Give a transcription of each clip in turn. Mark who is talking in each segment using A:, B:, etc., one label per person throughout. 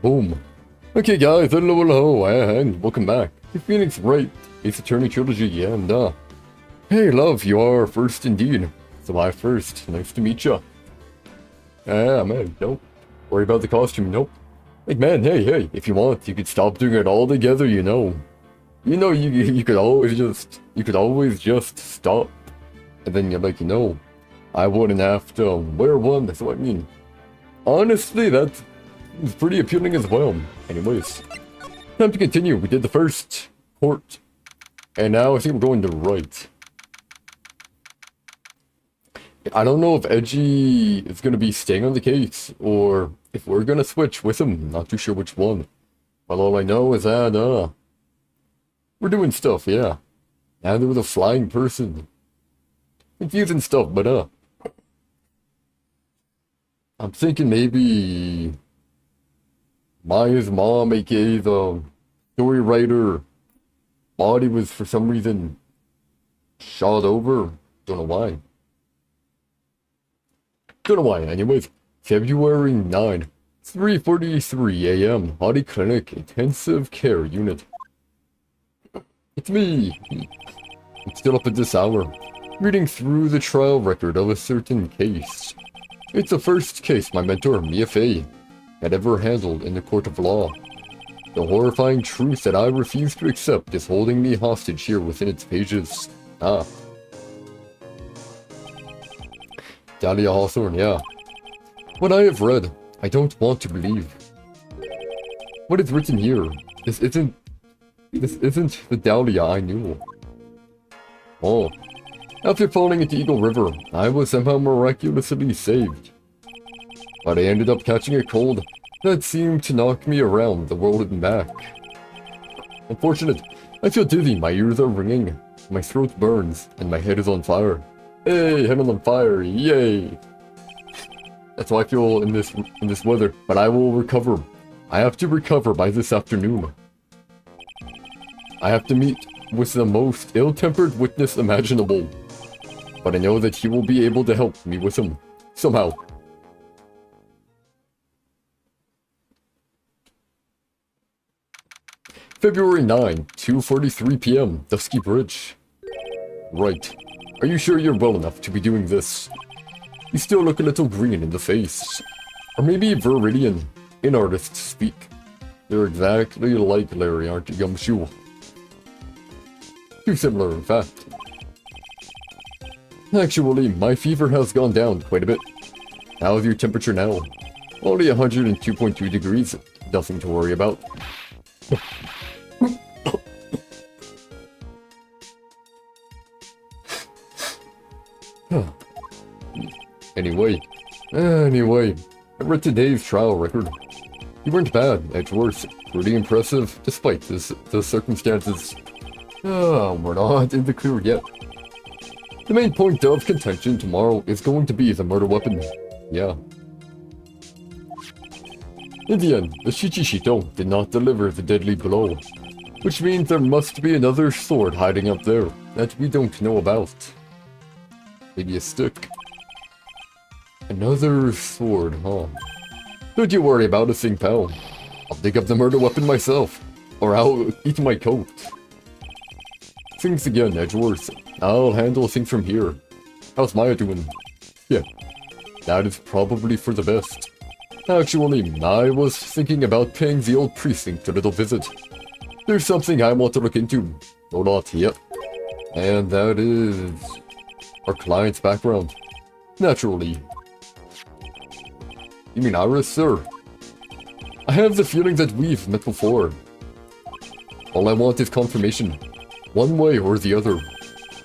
A: Boom. Okay guys, hello, and welcome back to Phoenix Wright, Ace Attorney Trilogy, and hey love, you are first indeed. So I first, nice to meet ya. Ah man, nope. Worry about the costume, nope. Like man, hey, if you want, you could stop doing it all together, you know. You could always just stop. And then you're like, I wouldn't have to wear one, so I mean, honestly, that's pretty appealing as well. Anyways, time to continue. We did the first port, and now I think we're going to Wright. I don't know if Edgy is going to be staying on the case, or if we're going to switch with him. Not too sure which one. But all I know is that, we're doing stuff, yeah. And there was a flying person. Confusing stuff, but, I'm thinking maybe Maya's mom, aka the story writer, body was for some reason shot over. Don't know why. Anyways, February 9, 3:43 a.m. Body Clinic Intensive Care Unit. It's me. I'm still up at this hour, reading through the trial record of a certain case. It's the first case my mentor, Mia Fey, had ever handled in the court of law. The horrifying truth that I refuse to accept is holding me hostage here within its pages. Dahlia Hawthorne, yeah. What I have read, I don't want to believe. What is written here? This isn't the Dahlia I knew. Oh. After falling into Eagle River, I was somehow miraculously saved. But I ended up catching a cold that seemed to knock me around the world and back. Unfortunate, I feel dizzy, my ears are ringing, my throat burns, and my head is on fire. Hey, head on fire, yay! That's how I feel in this weather, but I will recover. I have to recover by this afternoon. I have to meet with the most ill-tempered witness imaginable. But I know that he will be able to help me with him, somehow. February 9, 2:43 p.m., Dusky Bridge. Right. Are you sure you're well enough to be doing this? You still look a little green in the face. Or maybe Viridian, in artist speak. They're exactly like Larry, aren't you, Gumshoe? Too similar, in fact. Actually, my fever has gone down quite a bit. How's your temperature now? Only 102.2 degrees. Nothing to worry about. Anyway, I read today's trial record. You weren't bad, Edgeworth. Pretty impressive, despite the circumstances. We're not in the clear yet. The main point of contention tomorrow is going to be the murder weapon. Yeah. In the end, the Shichishito did not deliver the deadly blow, which means there must be another sword hiding up there that we don't know about. Maybe a stick. Another sword, huh? Don't you worry about a thing, pal. I'll dig up the murder weapon myself, or I'll eat my coat. Thanks again, Edgeworth. I'll handle things from here. How's Maya doing? Yeah, that is probably for the best. Actually, I was thinking about paying the old precinct a little visit. There's something I want to look into. A lot, yep. And that is our client's background. Naturally, You mean Iris, sir? I have the feeling that we've met before. All I want is confirmation, one way or the other.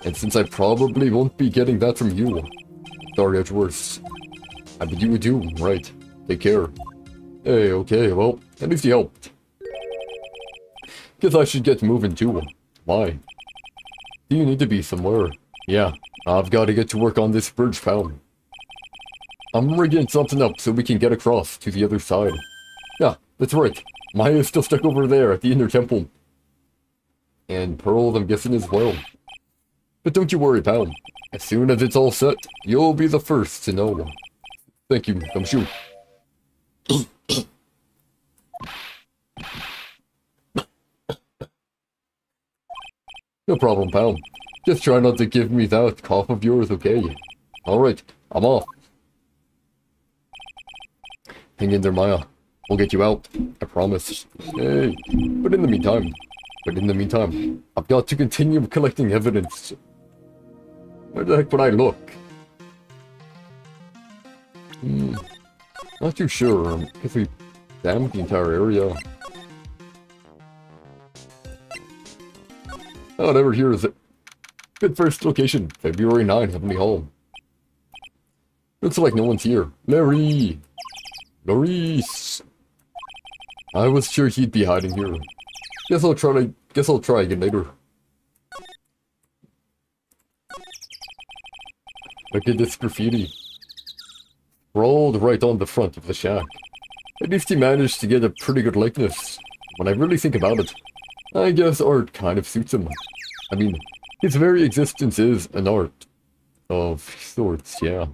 A: And since I probably won't be getting that from you, sorry at worst. I bid you adieu, right? Take care. Hey, okay, well, at least you helped. Guess I should get moving too. Why? Do you need to be somewhere? Yeah, I've got to get to work on this bridge, pal. I'm rigging something up so we can get across to the other side. Yeah, that's right. Maya's still stuck over there at the inner temple. And Pearl, I'm guessing, as well. But don't you worry, pal. As soon as it's all set, you'll be the first to know. Thank you, Gumshoe. No problem, pal. Just try not to give me that cough of yours, okay? Alright, I'm off. Hang in there, Maya. We'll get you out. I promise. Hey, but in the meantime, I've got to continue collecting evidence. Where the heck would I look? Not too sure. Guess we damaged the entire area. Oh, whatever, here is it. Good first location, February 9, Heavenly Hall. Looks like no one's here. Larry! Maurice! I was sure he'd be hiding here. Guess I'll try again later. Look at this graffiti. Scrawled right on the front of the shack. At least he managed to get a pretty good likeness. When I really think about it, I guess art kind of suits him. I mean, his very existence is an art. Of sorts, yeah.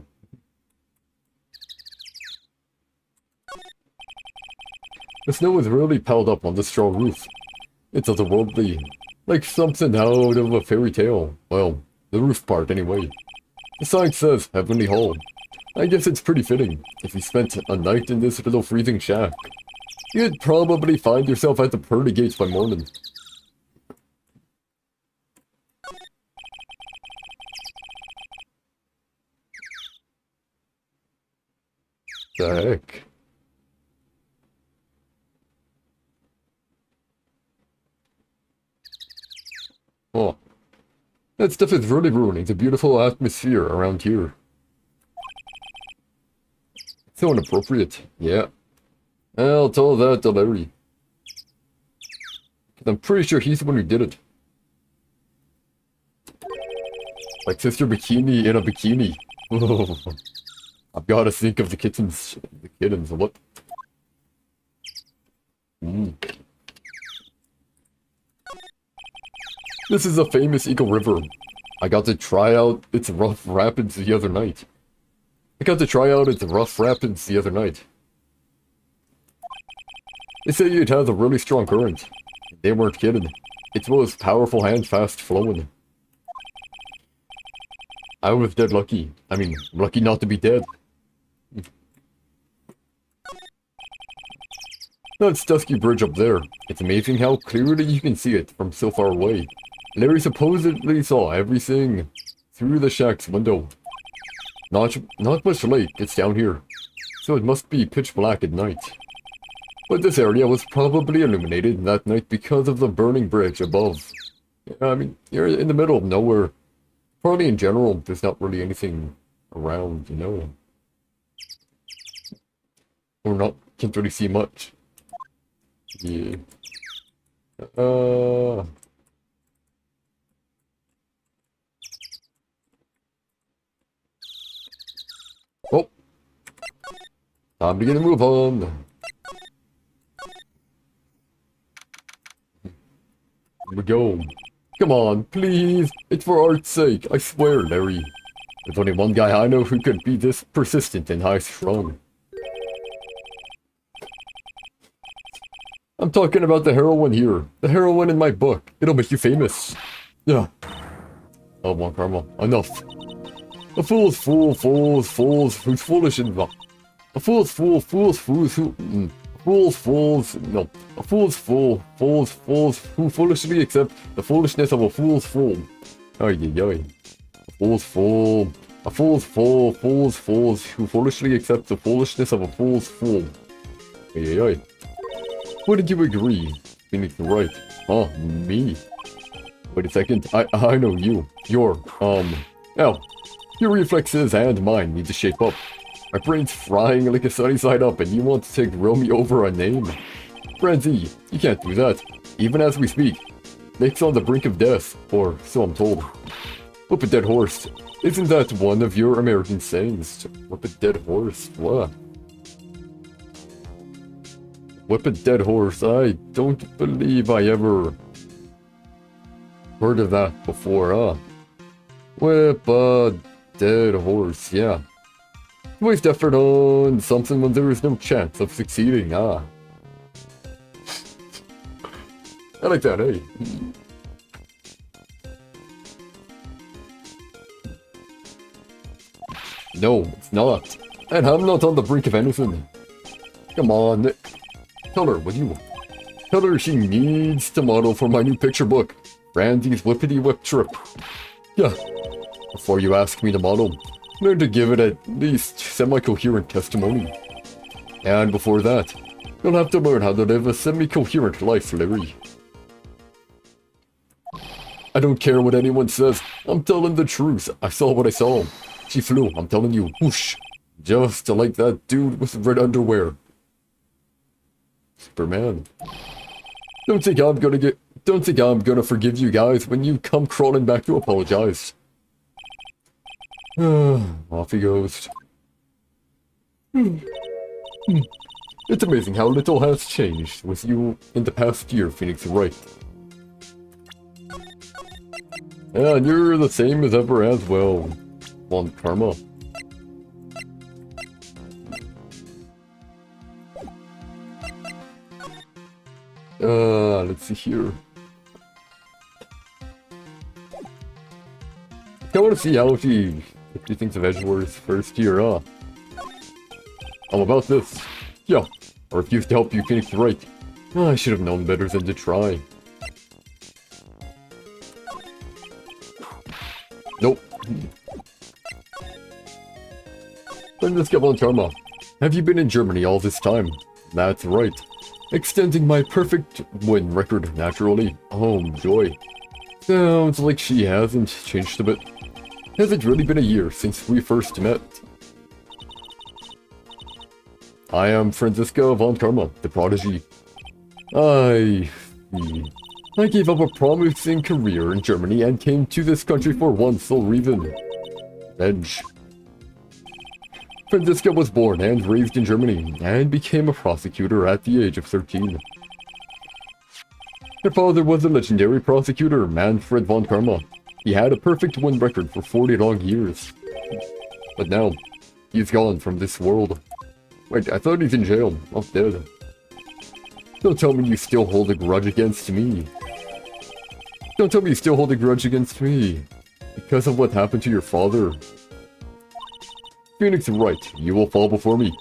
A: The snow is really piled up on the straw roof. It's otherworldly. Like something out of a fairy tale. Well, the roof part anyway. The sign says Heavenly Hall. I guess it's pretty fitting. If you spent a night in this little freezing shack, you'd probably find yourself at the pearly gates by morning. The heck? Oh. That stuff is really ruining the beautiful atmosphere around here. So inappropriate. Yeah. I'll tell that to Larry. I'm pretty sure he's the one who did it. Like Sister Bikini in a bikini. I've got to think of the kittens. The kittens, what? This is a famous Eagle River. I got to try out its rough rapids the other night. They say it has a really strong current. They weren't kidding. It was powerful and fast flowing. I was dead lucky. I mean, lucky not to be dead. That's Dusky Bridge up there. It's amazing how clearly you can see it from so far away. Larry supposedly saw everything through the shack's window. Not much light gets down here, so it must be pitch black at night. But this area was probably illuminated that night because of the burning bridge above. I mean, you're in the middle of nowhere. Probably in general, there's not really anything around, you know. Or can't really see much. Yeah. Oh. Time to get a move on. Here we go. Come on, please. It's for art's sake. I swear, Larry. There's only one guy I know who could be this persistent and high-strung. I'm talking about the heroine here. The heroine in my book. It'll make you famous. Yeah. Oh, one karma. Enough. A fool's fool, who's foolish and... A fool's fool, who... A fool's fool, who foolishly accept the foolishness of a fool's fool. Ay, ay, ay. A fool's fool. A fool's fool, fools, who foolishly accepts the foolishness of a fool's fool. Ay, ay, ay. Wouldn't you agree? Phoenix Wright. Huh, me? Wait a second, I know you. Your reflexes and mine need to shape up. My brain's frying like a sunny side up and you want to take Romy over a name? Francie, you can't do that. Even as we speak. Nick's on the brink of death, or so I'm told. Whip a dead horse. Isn't that one of your American sayings? Whip a dead horse? What? Whip a dead horse. I don't believe I ever heard of that before, huh? Whip a dead horse, yeah. Waste effort on something when there is no chance of succeeding, ah. I like that, hey. No, it's not. And I'm not on the brink of anything. Come on, Nick. Tell her, would you? Tell her she needs to model for my new picture book, Randy's Whippity Whip Trip. Yeah. Before you ask me to model, learn to give it at least semi-coherent testimony. And before that, you'll have to learn how to live a semi-coherent life, Larry. I don't care what anyone says, I'm telling the truth. I saw what I saw. She flew, I'm telling you, whoosh. Just like that dude with red underwear. Superman. Don't think I'm gonna forgive you guys when you come crawling back to apologize. Off he goes. It's amazing how little has changed with you in the past year, Phoenix Wright. Yeah, and you're the same as ever as well, Von Karma. Let's see here. I want to see how she thinks of Edgeworth's first year, huh? How about this? Yeah, I refuse to help you Phoenix Wright. I should have known better than to try. Nope. Let's Von Karma. Have you been in Germany all this time? That's right. Extending my perfect win record, naturally. Oh, joy. Sounds like she hasn't changed a bit. Has it really been a year since we first met? I am Franziska Von Karma, the prodigy. I gave up a promising career in Germany and came to this country for one sole reason. Edge. Franziska was born and raised in Germany, and became a prosecutor at the age of 13. Her father was a legendary prosecutor, Manfred von Karma. He had a perfect win record for 40 long years. But now, he's gone from this world. Wait, I thought he's in jail, not dead. Don't tell me you still hold a grudge against me. Don't tell me you still hold a grudge against me. Because of what happened to your father. Phoenix Wright, you will fall before me.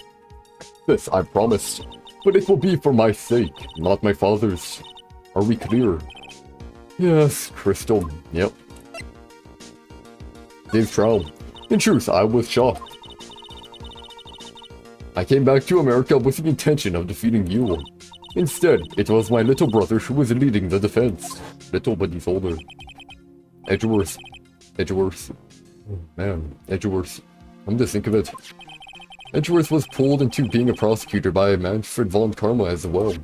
A: This I promised. But it will be for my sake, not my father's. Are we clear? Yes, Crystal. Yep. Dave's trial. In truth, I was shocked. I came back to America with the intention of defeating you. Instead, it was my little brother who was leading the defense. Little, but he's older. Edgeworth. Edgeworth. Oh, man, Edgeworth. Come to think of it. Edgeworth was pulled into being a prosecutor by Manfred von Karma as well.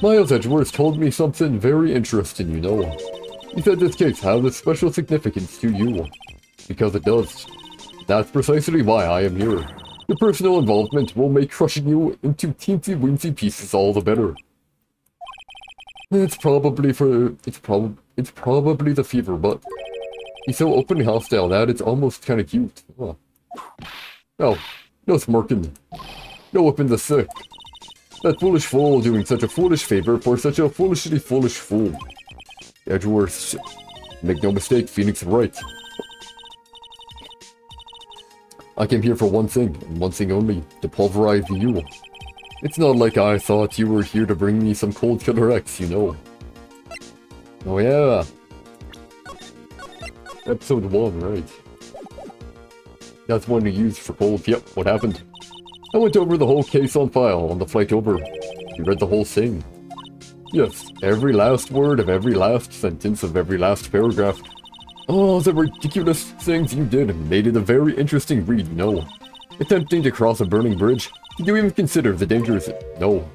A: Miles Edgeworth told me something very interesting, you know. He said this case has a special significance to you. Because it does. That's precisely why I am here. Your personal involvement will make crushing you into teensy-weensy pieces all the better. It's probably the fever, but he's so openly hostile that it's almost kinda cute. Huh. Oh, no smirking. No whipping the sick. That foolish fool doing such a foolish favor for such a foolishly foolish fool. Edgeworth, make no mistake, Phoenix Wright. I came here for one thing, and one thing only, to pulverize you. It's not like I thought you were here to bring me some cold killer X, you know. Oh yeah. Episode 1, right. That's one you used for cold. Yep, what happened? I went over the whole case on file on the flight over. You read the whole thing. Yes, every last word of every last sentence of every last paragraph. Oh, the ridiculous things you did made it a very interesting read, no. Attempting to cross a burning bridge. Did you even consider the dangers? No.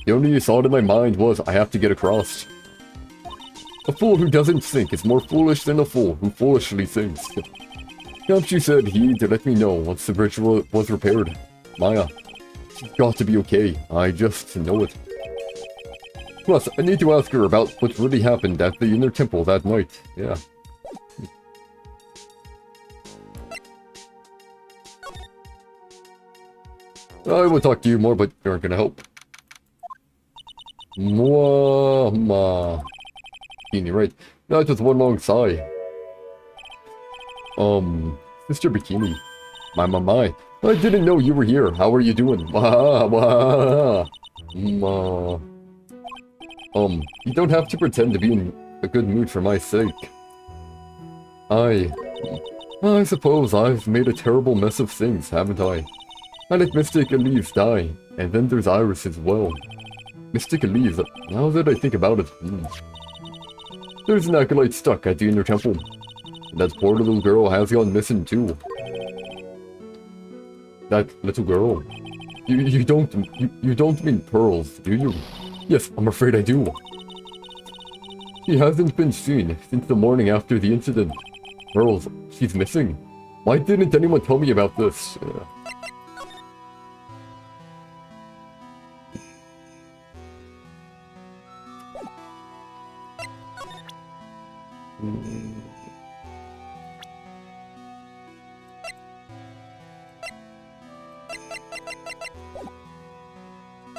A: The only thought in my mind was, I have to get across. A fool who doesn't think is more foolish than a fool who foolishly thinks. She said he'd let me know once the bridge was repaired. Maya, she's got to be okay. I just know it. Plus, I need to ask her about what really happened at the inner temple that night. Yeah. I will talk to you more, but you aren't gonna help. Mwah. Right. Not just one long sigh. Sister Bikini. My. I didn't know you were here. How are you doing? Wah. You don't have to pretend to be in a good mood for my sake. I suppose I've made a terrible mess of things, haven't I? I let Mystic Elise die, and then there's Iris as well. Mystic Elise, now that I think about it, there's an acolyte stuck at the inner temple. That poor little girl has gone missing too. That little girl? You don't mean Pearls, do you? Yes, I'm afraid I do. She hasn't been seen since the morning after the incident. Pearls, she's missing. Why didn't anyone tell me about this?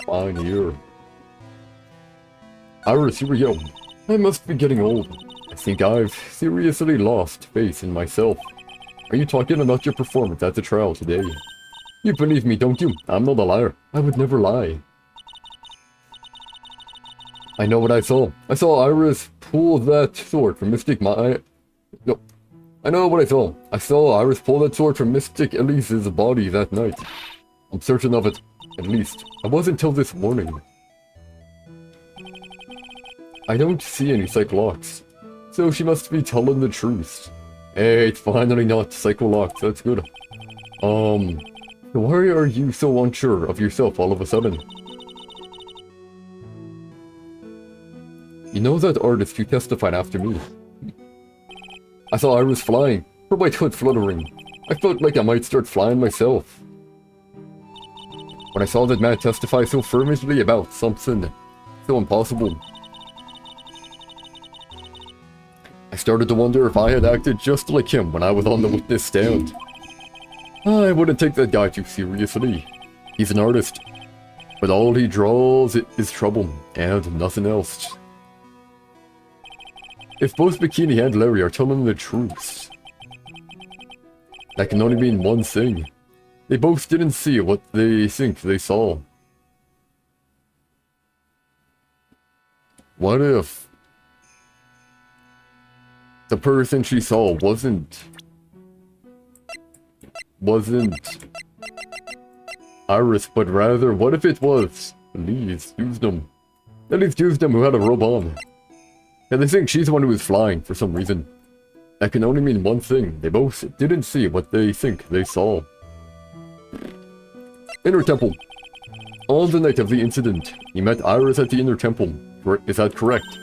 A: Fine here. Iris, here we go. I must be getting old. I think I've seriously lost faith in myself. Are you talking about your performance at the trial today? You believe me, don't you? I'm not a liar. I would never lie. I know what I saw. I saw Iris pull that sword from Mystic No. I know what I saw. I saw Iris pull that sword from Mystic Elise's body that night. I'm certain of it. At least, I wasn't till this morning. I don't see any psycho locks, so she must be telling the truth. Hey, it's finally not psycho locks, that's good. Why are you so unsure of yourself all of a sudden? You know that artist who testified after me? I saw Iris flying, her white hood fluttering. I felt like I might start flying myself. When I saw that man testify so fervently about something so impossible, I started to wonder if I had acted just like him when I was on the witness stand. I wouldn't take that guy too seriously. He's an artist, but all he draws is trouble and nothing else. If both Bikini and Larry are telling the truth, that can only mean one thing. They both didn't see what they think they saw. What if the person she saw wasn't Iris, but rather, what if it was Elise Usdom who had a robe on? And they think she's the one who was flying for some reason. That can only mean one thing. They both didn't see what they think they saw. Inner temple. On the night of the incident, he met Iris at the inner temple. Is that correct?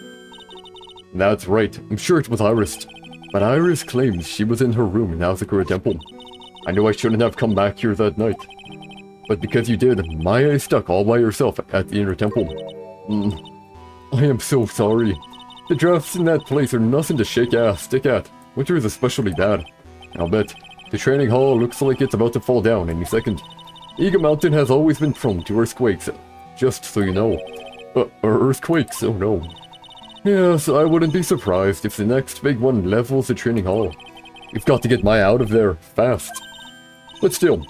A: That's right. I'm sure it was Iris. But Iris claims she was in her room in Azakura Temple. I knew I shouldn't have come back here that night. But because you did, Maya is stuck all by herself at the inner temple. I am so sorry. The drafts in that place are nothing to stick at. Winter is especially bad. I'll bet. The training hall looks like it's about to fall down any second. Eagle Mountain has always been prone to earthquakes, just so you know. Earthquakes? Oh no. Yes, I wouldn't be surprised if the next big one levels the training hall. We've got to get Maya out of there, fast. But still,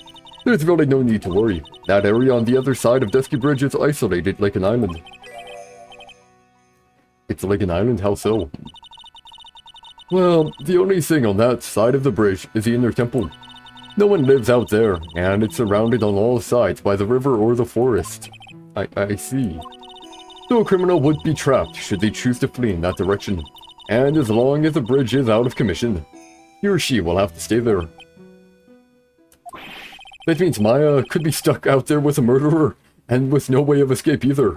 A: there's really no need to worry. That area on the other side of Dusky Bridge is isolated like an island. It's like an island? How so? Well, the only thing on that side of the bridge is the inner temple. No one lives out there, and it's surrounded on all sides by the river or the forest. I see. So a criminal would be trapped should they choose to flee in that direction. And as long as the bridge is out of commission, he or she will have to stay there. That means Maya could be stuck out there with a murderer, and with no way of escape either.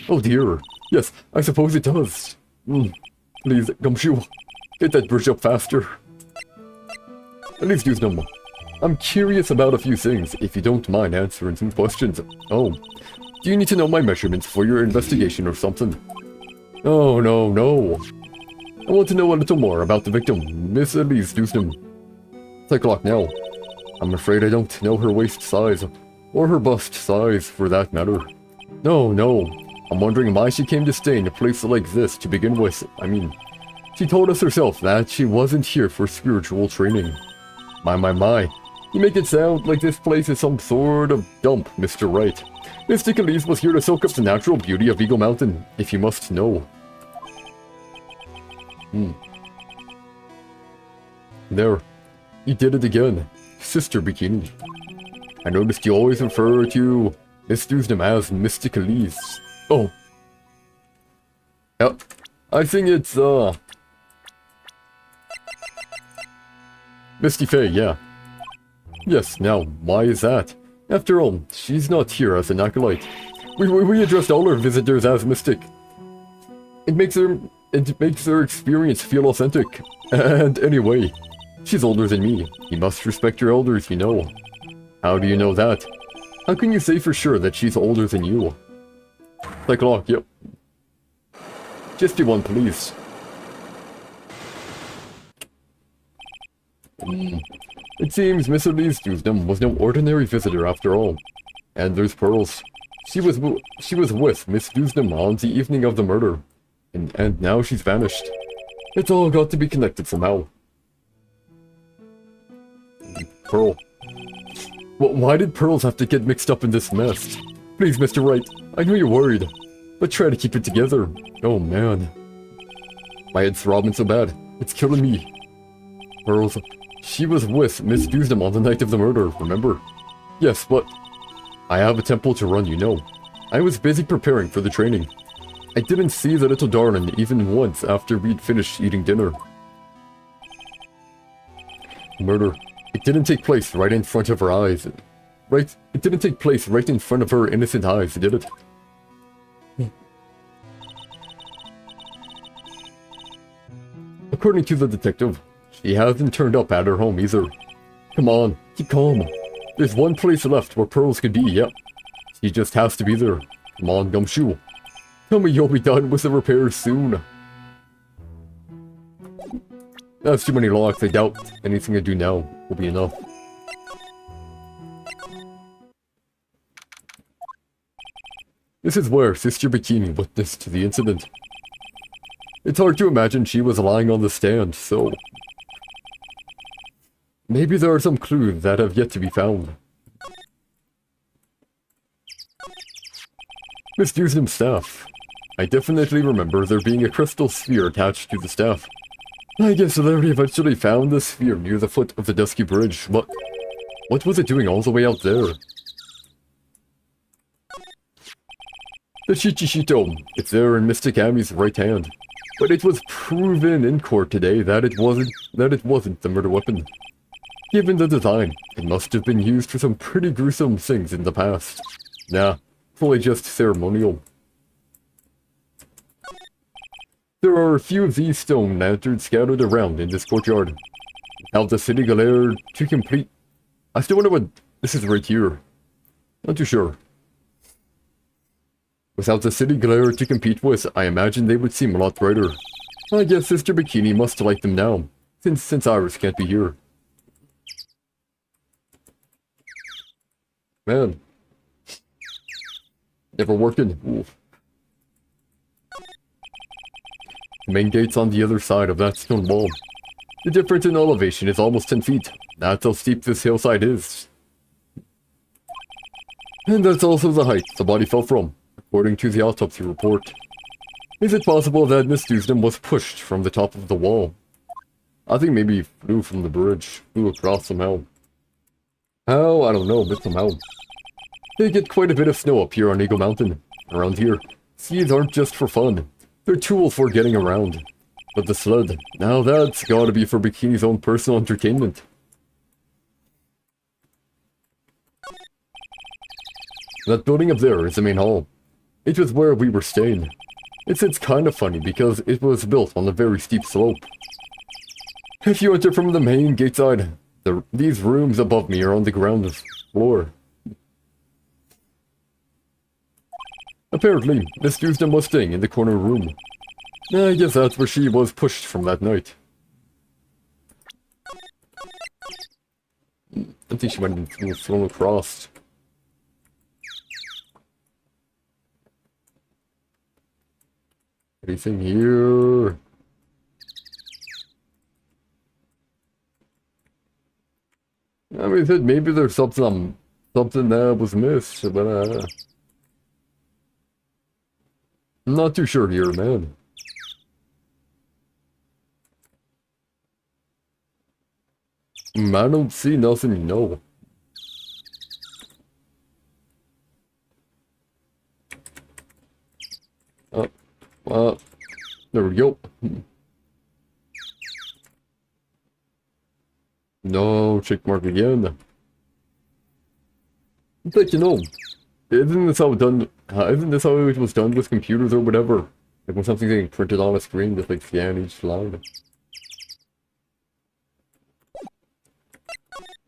A: Oh dear. Yes, I suppose it does. Please, Gumshoe, get that bridge up faster. At least use them. I'm curious about a few things, if you don't mind answering some questions. Oh, do you need to know my measurements for your investigation or something? Oh, no. I want to know a little more about the victim, Miss Elise Dewsnam. It's o'clock now. I'm afraid I don't know her waist size, or her bust size for that matter. No. I'm wondering why she came to stay in a place like this to begin with. I mean, she told us herself that she wasn't here for spiritual training. My. You make it sound like this place is some sort of dump, Mr. Wright. Mystic Elise was here to soak up the natural beauty of Eagle Mountain, if you must know. There. You did it again. Sister Bikini. I noticed you always refer to Miss Dewsnam as Mystic Elise. Oh. Yeah. I think it's, Misty Faye, yeah. Yes, now, why is that? After all, she's not here as an acolyte. We addressed all our visitors as Mystic. It makes her experience feel authentic. And anyway, she's older than me. You must respect your elders, you know. How do you know that? How can you say for sure that she's older than you? Psychologue, yep. Just be one, please. It seems Miss Elise Dewsnam was no ordinary visitor after all. And there's Pearls. She was with Miss Dewsnam on the evening of the murder. And now she's vanished. It's all got to be connected somehow. Pearl. Well, why did Pearls have to get mixed up in this mess? Please, Mr. Wright, I know you're worried, but try to keep it together. Oh man. My head's throbbing so bad, it's killing me. Pearls, she was with Miss Dewsnam on the night of the murder, remember? Yes, but I have a temple to run, you know. I was busy preparing for the training. I didn't see the little darling even once after we'd finished eating dinner. Murder. It didn't take place right in front of her eyes. Right? It didn't take place right in front of her innocent eyes, did it? According to the detective, she hasn't turned up at her home either. Come on, keep calm. There's one place left where Pearls could be, yep. She just has to be there. Come on, Gumshoe. Tell me you'll be done with the repairs soon. That's too many locks, I doubt anything I do now will be enough. This is where Sister Bikini witnessed the incident. It's hard to imagine she was lying on the stand, so... maybe there are some clues that have yet to be found. Miss Dewsnam's staff. I definitely remember there being a crystal sphere attached to the staff. I guess Larry eventually found the sphere near the foot of the Dusky Bridge, but what was it doing all the way out there? The Chichishito. It's there in Mystic Amy's right hand. But it was proven in court today that it wasn't the murder weapon. Given the design, it must have been used for some pretty gruesome things in the past. Nah, fully just ceremonial. There are a few of these stone lanterns scattered around in this courtyard. Without the city galère to complete... I still wonder what... this is right here. Not too sure. Without the city glare to compete with, I imagine they would seem a lot brighter. I guess Sister Bikini must like them now, since Iris can't be here. Man. Never working. Ooh. The main gate's on the other side of that stone wall. The difference in elevation is almost 10 feet. That's how steep this hillside is. And that's also the height the body fell from, according to the autopsy report. Is it possible that Miss Dewsnam was pushed from the top of the wall? I think maybe he flew from the bridge. Flew across somehow. How? I don't know, but somehow. They get quite a bit of snow up here on Eagle Mountain. Around here, skis aren't just for fun. They're tools for getting around. But the sled, now that's gotta be for Bikini's own personal entertainment. That building up there is the main hall. It was where we were staying. It's kind of funny because it was built on a very steep slope. If you enter from the main gate side, these rooms above me are on the ground floor. Apparently, Miss Tuesday was staying in the corner room. I guess that's where she was pushed from that night. I think she might have been thrown across. Anything here? I mean, maybe there's something that was missed, but I'm not too sure here, man. I don't see nothing, no. There we go. No, check mark again. It's like, you know, isn't this how it was done with computers or whatever? Like when something's getting printed on a screen, just like scan each line.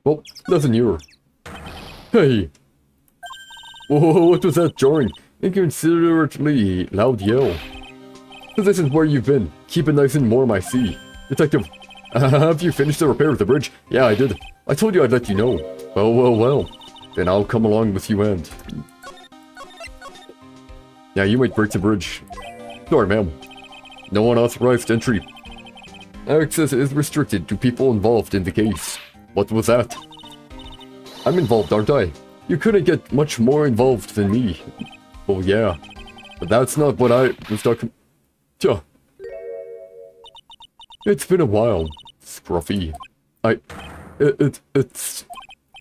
A: Well, nothing here. Hey! Whoa, what was that jarring, inconsiderately loud yell? So this is where you've been. Keep it nice and warm, I see. Detective, have you finished the repair of the bridge? Yeah, I did. I told you I'd let you know. Well. Then I'll come along with you and... Yeah, you might break the bridge. Sorry, ma'am. No unauthorized entry. Access is restricted to people involved in the case. What was that? I'm involved, aren't I? You couldn't get much more involved than me. Oh yeah. But that's not what I was talking... Tja. It's been a while, Scruffy. It's...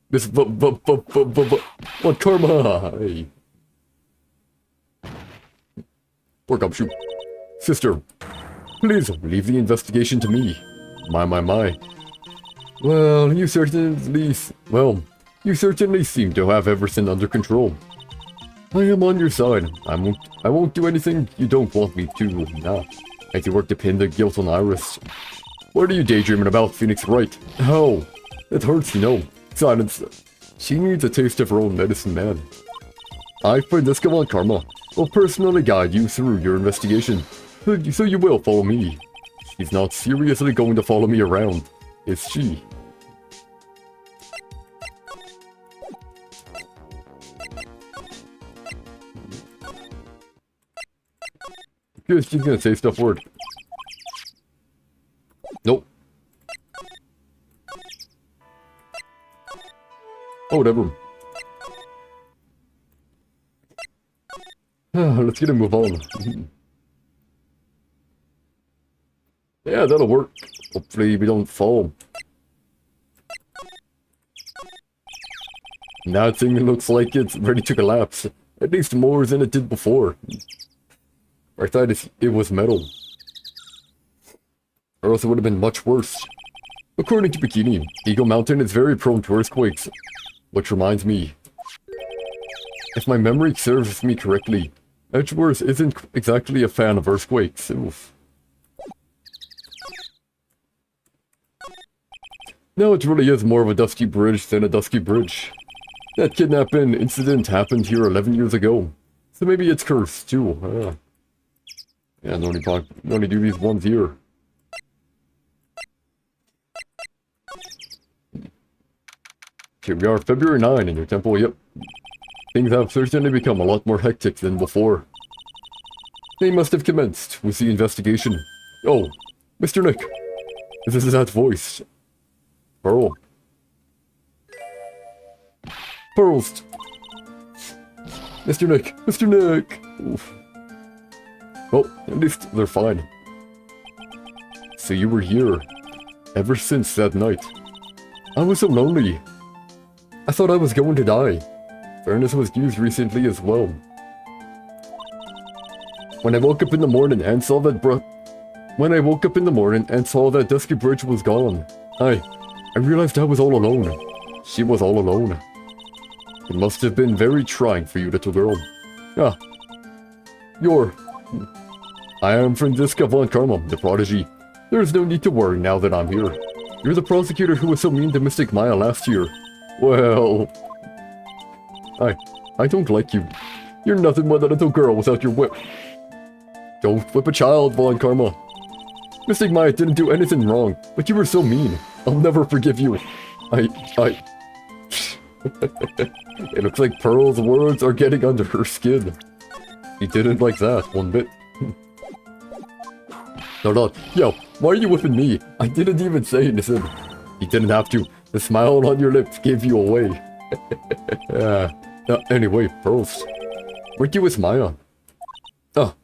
A: This what karma? Hey. Poor gumshoe. Sister, please leave the investigation to me. My. Well, you certainly seem to have everything under control. I am on your side. I won't do anything you don't want me to. Nah. I do work to pin the guilt on Iris. What are you daydreaming about, Phoenix Wright? Oh, it hurts, you know. Silence. She needs a taste of her own medicine, man. I, Francisca Von Karma, will personally guide you through your investigation, so you will follow me. She's not seriously going to follow me around, is she? Because she's gonna say stuff word. Nope. Oh, whatever. Let's get a move on. Yeah, that'll work. Hopefully we don't fall. That thing looks like it's ready to collapse. At least more than it did before. I thought it was metal. Or else it would have been much worse. According to Bikini, Eagle Mountain is very prone to earthquakes. Which reminds me, if my memory serves me correctly, Edgeworth isn't exactly a fan of earthquakes. Oof. No, it really is more of a dusty bridge than a dusky bridge. That kidnapping incident happened here 11 years ago, so maybe it's cursed too. Yeah, no need do these ones here. Here we are, February 9 in your temple, yep. Things have certainly become a lot more hectic than before. They must have commenced with the investigation. Oh, Mr. Nick. This is that voice. Pearl. Pearls. Mr. Nick. Mr. Nick. Oof. Well, at least they're fine. So you were here. Ever since that night. I was so lonely. I thought I was going to die. Fairness was used recently as well. When I woke up in the morning and saw that dusky bridge was gone, I realized I was all alone. She was all alone. It must have been very trying for you, little girl. Ah. I am Franziska von Karma, the prodigy. There is no need to worry now that I'm here. You're the prosecutor who was so mean to Mystic Maya last year. Well... I don't like you. You're nothing but a little girl without your whip. Don't whip a child, Von Karma. Mystic Maya didn't do anything wrong, but you were so mean. I'll never forgive you. It looks like Pearl's words are getting under her skin. He didn't like that one bit. No, yo, why are you whipping me? I didn't even say anything. You didn't have to. The smile on your lips gave you away. Anyway, Pearls. Weren't you with Maya? Oh.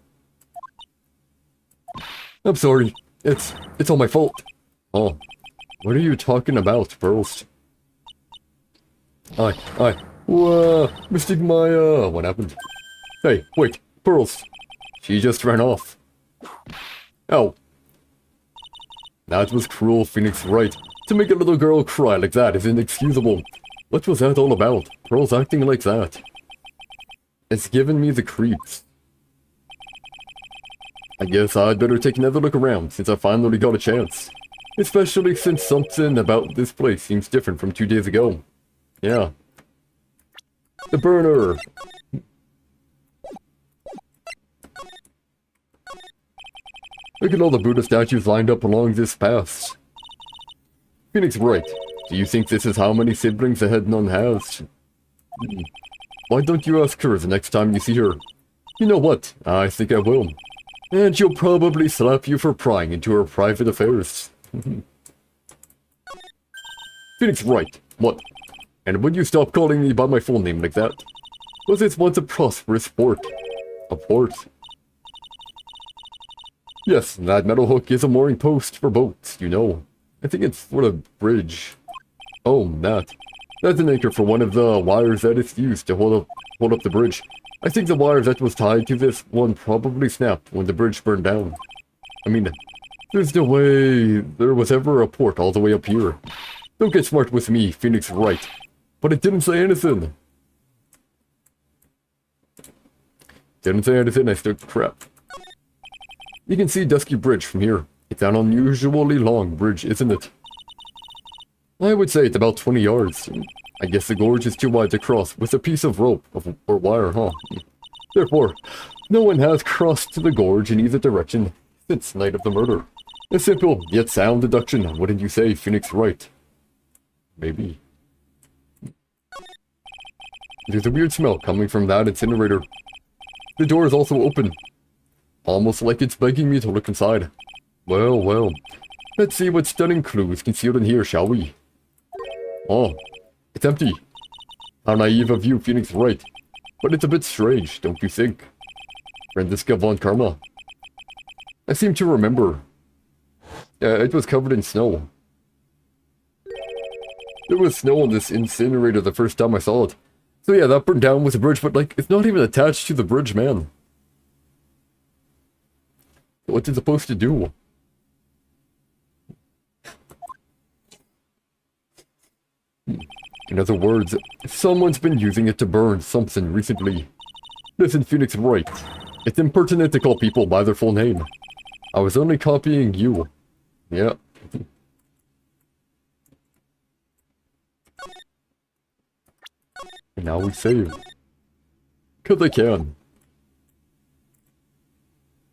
A: I'm sorry. It's all my fault. Oh. What are you talking about, Pearls? Whoa, Mystic Maya. What happened? Hey, wait, Pearls. She just ran off. Oh. That was cruel, Phoenix Wright. To make a little girl cry like that is inexcusable. What was that all about? Pearls acting like that. It's giving me the creeps. I guess I'd better take another look around since I finally got a chance. Especially since something about this place seems different from 2 days ago. Yeah. The burner! Look at all the Buddha statues lined up along this path. Phoenix Wright, do you think this is how many siblings a head nun has? Why don't you ask her the next time you see her? You know what? I think I will. And she'll probably slap you for prying into her private affairs. Phoenix Wright, what? And would you stop calling me by my full name like that? Was this once a prosperous port? A port? Yes, that metal hook is a mooring post for boats, you know. I think it's for the bridge. Oh, that. That's an anchor for one of the wires that is used to hold up the bridge. I think the wire that was tied to this one probably snapped when the bridge burned down. I mean, there's no way there was ever a port all the way up here. Don't get smart with me, Phoenix Wright. But it didn't say anything. Didn't say anything, I stood crap. You can see Dusky Bridge from here. It's an unusually long bridge, isn't it? I would say it's about 20 yards. I guess the gorge is too wide to cross with a piece of rope or wire, huh? Therefore, no one has crossed the gorge in either direction since night of the murder. A simple yet sound deduction, wouldn't you say, Phoenix Wright? Maybe. There's a weird smell coming from that incinerator. The door is also open. Almost like it's begging me to look inside. Well. Let's see what stunning clues concealed in here, shall we? Oh, it's empty. How naive of you, Phoenix Wright. But it's a bit strange, don't you think? Franziska von Karma. I seem to remember. It was covered in snow. There was snow on this incinerator the first time I saw it. So yeah, that burned down with the bridge, but like, it's not even attached to the bridge, man. What's it supposed to do? In other words, someone's been using it to burn something recently. Listen, Phoenix Wright. It's impertinent to call people by their full name. I was only copying you. Yeah. And now we save. 'Cause I can.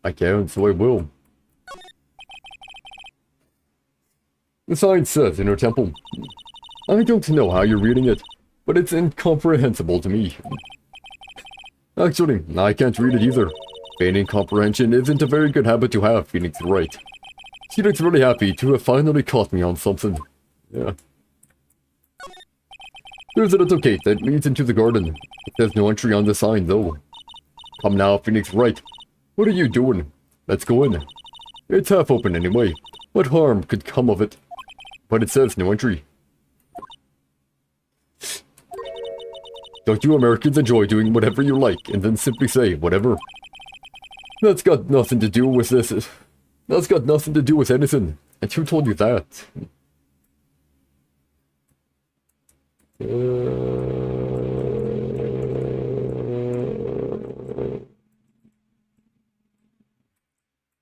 A: I can, so I will. The sign says Inner Temple. I don't know how you're reading it, but it's incomprehensible to me. Actually, I can't read it either. Feigning comprehension isn't a very good habit to have, Phoenix Wright. She looks really happy to have finally caught me on something. Yeah. There's a little gate that leads into the garden. It says no entry on the sign, though. Come now, Phoenix Wright. What are you doing? Let's go in. It's half open anyway. What harm could come of it? But it says no entry. Don't you Americans enjoy doing whatever you like and then simply say whatever? That's got nothing to do with this. That's got nothing to do with anything. And who told you that?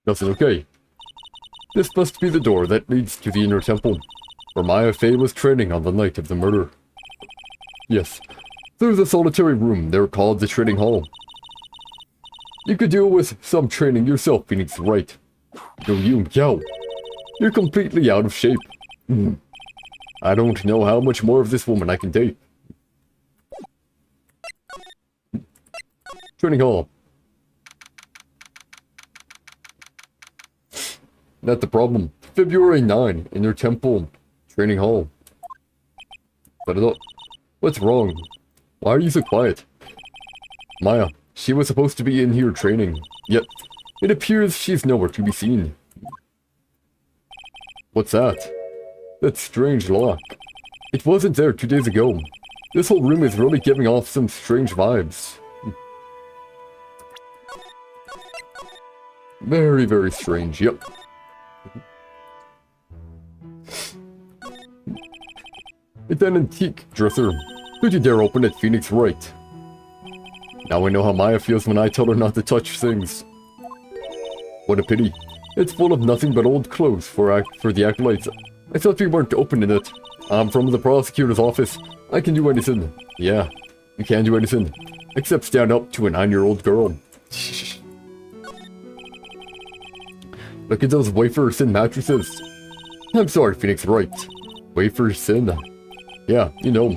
A: Nothing, okay. This must be the door that leads to the inner temple, where Maya Fey was training on the night of the murder. Yes, there's a solitary room there called the training hall. You could do with some training yourself, Phoenix Wright. No, you, yo. You're completely out of shape. I don't know how much more of this woman I can take. Training hall. Not the problem. February 9, in your temple. Training hall. But what's wrong? Why are you so quiet? Maya, she was supposed to be in here training, yet it appears she's nowhere to be seen. What's that? That strange lock. It wasn't there 2 days ago. This whole room is really giving off some strange vibes. Very, very strange, yep. It's an antique dresser. Don't you dare open it, Phoenix Wright. Now I know how Maya feels when I tell her not to touch things. What a pity. It's full of nothing but old clothes for the acolytes. I thought we weren't opening it. I'm from the prosecutor's office. I can do anything. Yeah, you can do anything. Except stand up to a 9-year-old girl. Look at those wafer thin mattresses. I'm sorry, Phoenix Wright. Wafer thin. Yeah, you know.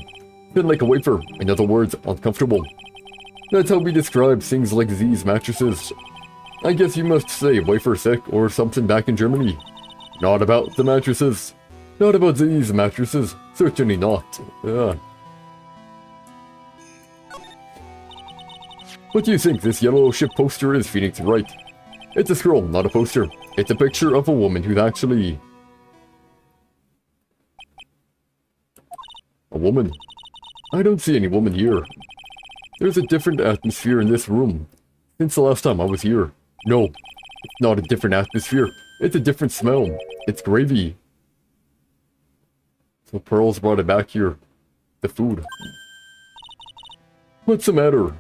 A: Thin like a wafer. In other words, uncomfortable. That's how we describe things like these mattresses. I guess you must say wafer thick or something back in Germany. Not about the mattresses. Not about these mattresses. Certainly not. What do you think this yellow ship poster is, Phoenix Wright? It's a scroll, not a poster. It's a picture of a woman who's actually... a woman. I don't see any woman here. There's a different atmosphere in this room since the last time I was here. No, it's not a different atmosphere. It's a different smell. It's gravy. So Pearl's brought it back here. The food. What's the matter?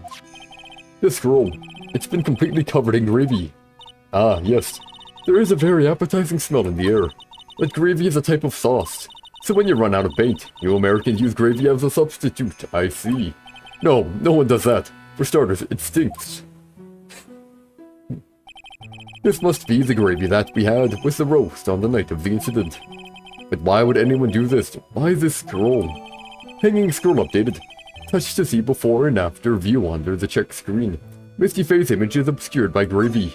A: This scroll. It's been completely covered in gravy. Ah, yes. There is a very appetizing smell in the air. But gravy is a type of sauce. So when you run out of bait, you Americans use gravy as a substitute. I see. No, no one does that. For starters, it stinks. This must be the gravy that we had with the roast on the night of the incident. But why would anyone do this? Why this scroll? Hanging scroll updated. Touch to see before and after view under the check screen. Misty face image is obscured by gravy.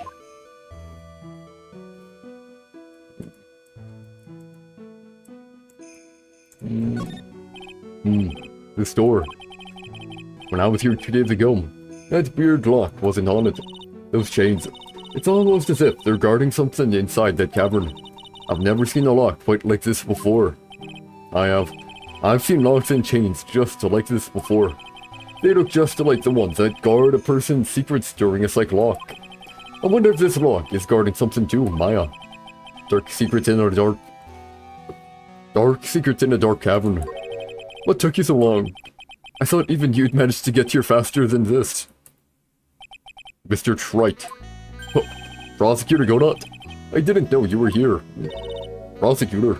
A: The store. When I was here 2 days ago, that beard lock wasn't on it. Those chains. It's almost as if they're guarding something inside that cavern. I've never seen a lock quite like this before. I have. I've seen locks and chains just like this before. They look just like the ones that guard a person's secrets during a psych lock. I wonder if this lock is guarding something too, Maya. Dark secrets in a dark secrets in a dark cavern. What took you so long? I thought even you'd managed to get here faster than this. Mr. Wright. Oh, Prosecutor Godot. I didn't know you were here. Prosecutor.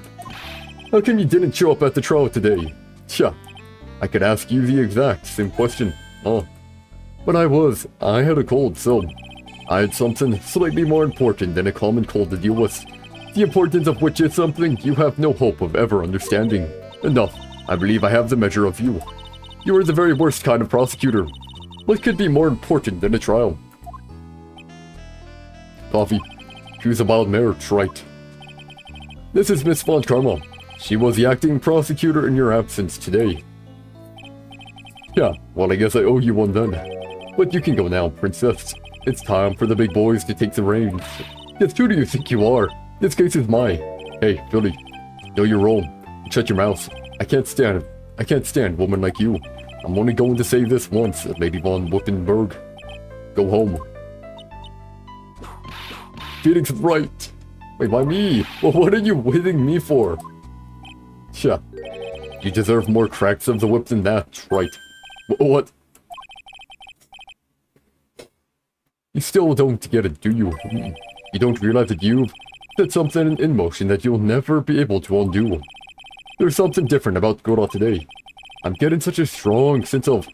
A: How come you didn't show up at the trial today? Tja. I could ask you the exact same question. Oh. But I had a cold, so I had something slightly more important than a common cold to deal with. The importance of which is something you have no hope of ever understanding. Enough. I believe I have the measure of you. You are the very worst kind of prosecutor. What could be more important than a trial? Coffee. Choose a wild mare, Wright. This is Miss Von Karma. She was the acting prosecutor in your absence today. Yeah, well I guess I owe you one then. But you can go now, princess. It's time for the big boys to take the reins. Yes, who do you think you are? This case is mine. Hey, Philly. Know your role. Shut your mouth. I can't stand women like you. I'm only going to say this once, Lady von Wippenberg. Go home. Phoenix Wright. Wait, why me? Well, what are you hitting me for? Tja. You deserve more cracks of the whip than that, right? What? You still don't get it, do you? You don't realize that you've set something in motion that you'll never be able to undo. There's something different about Gora today. I'm getting such a strong sense of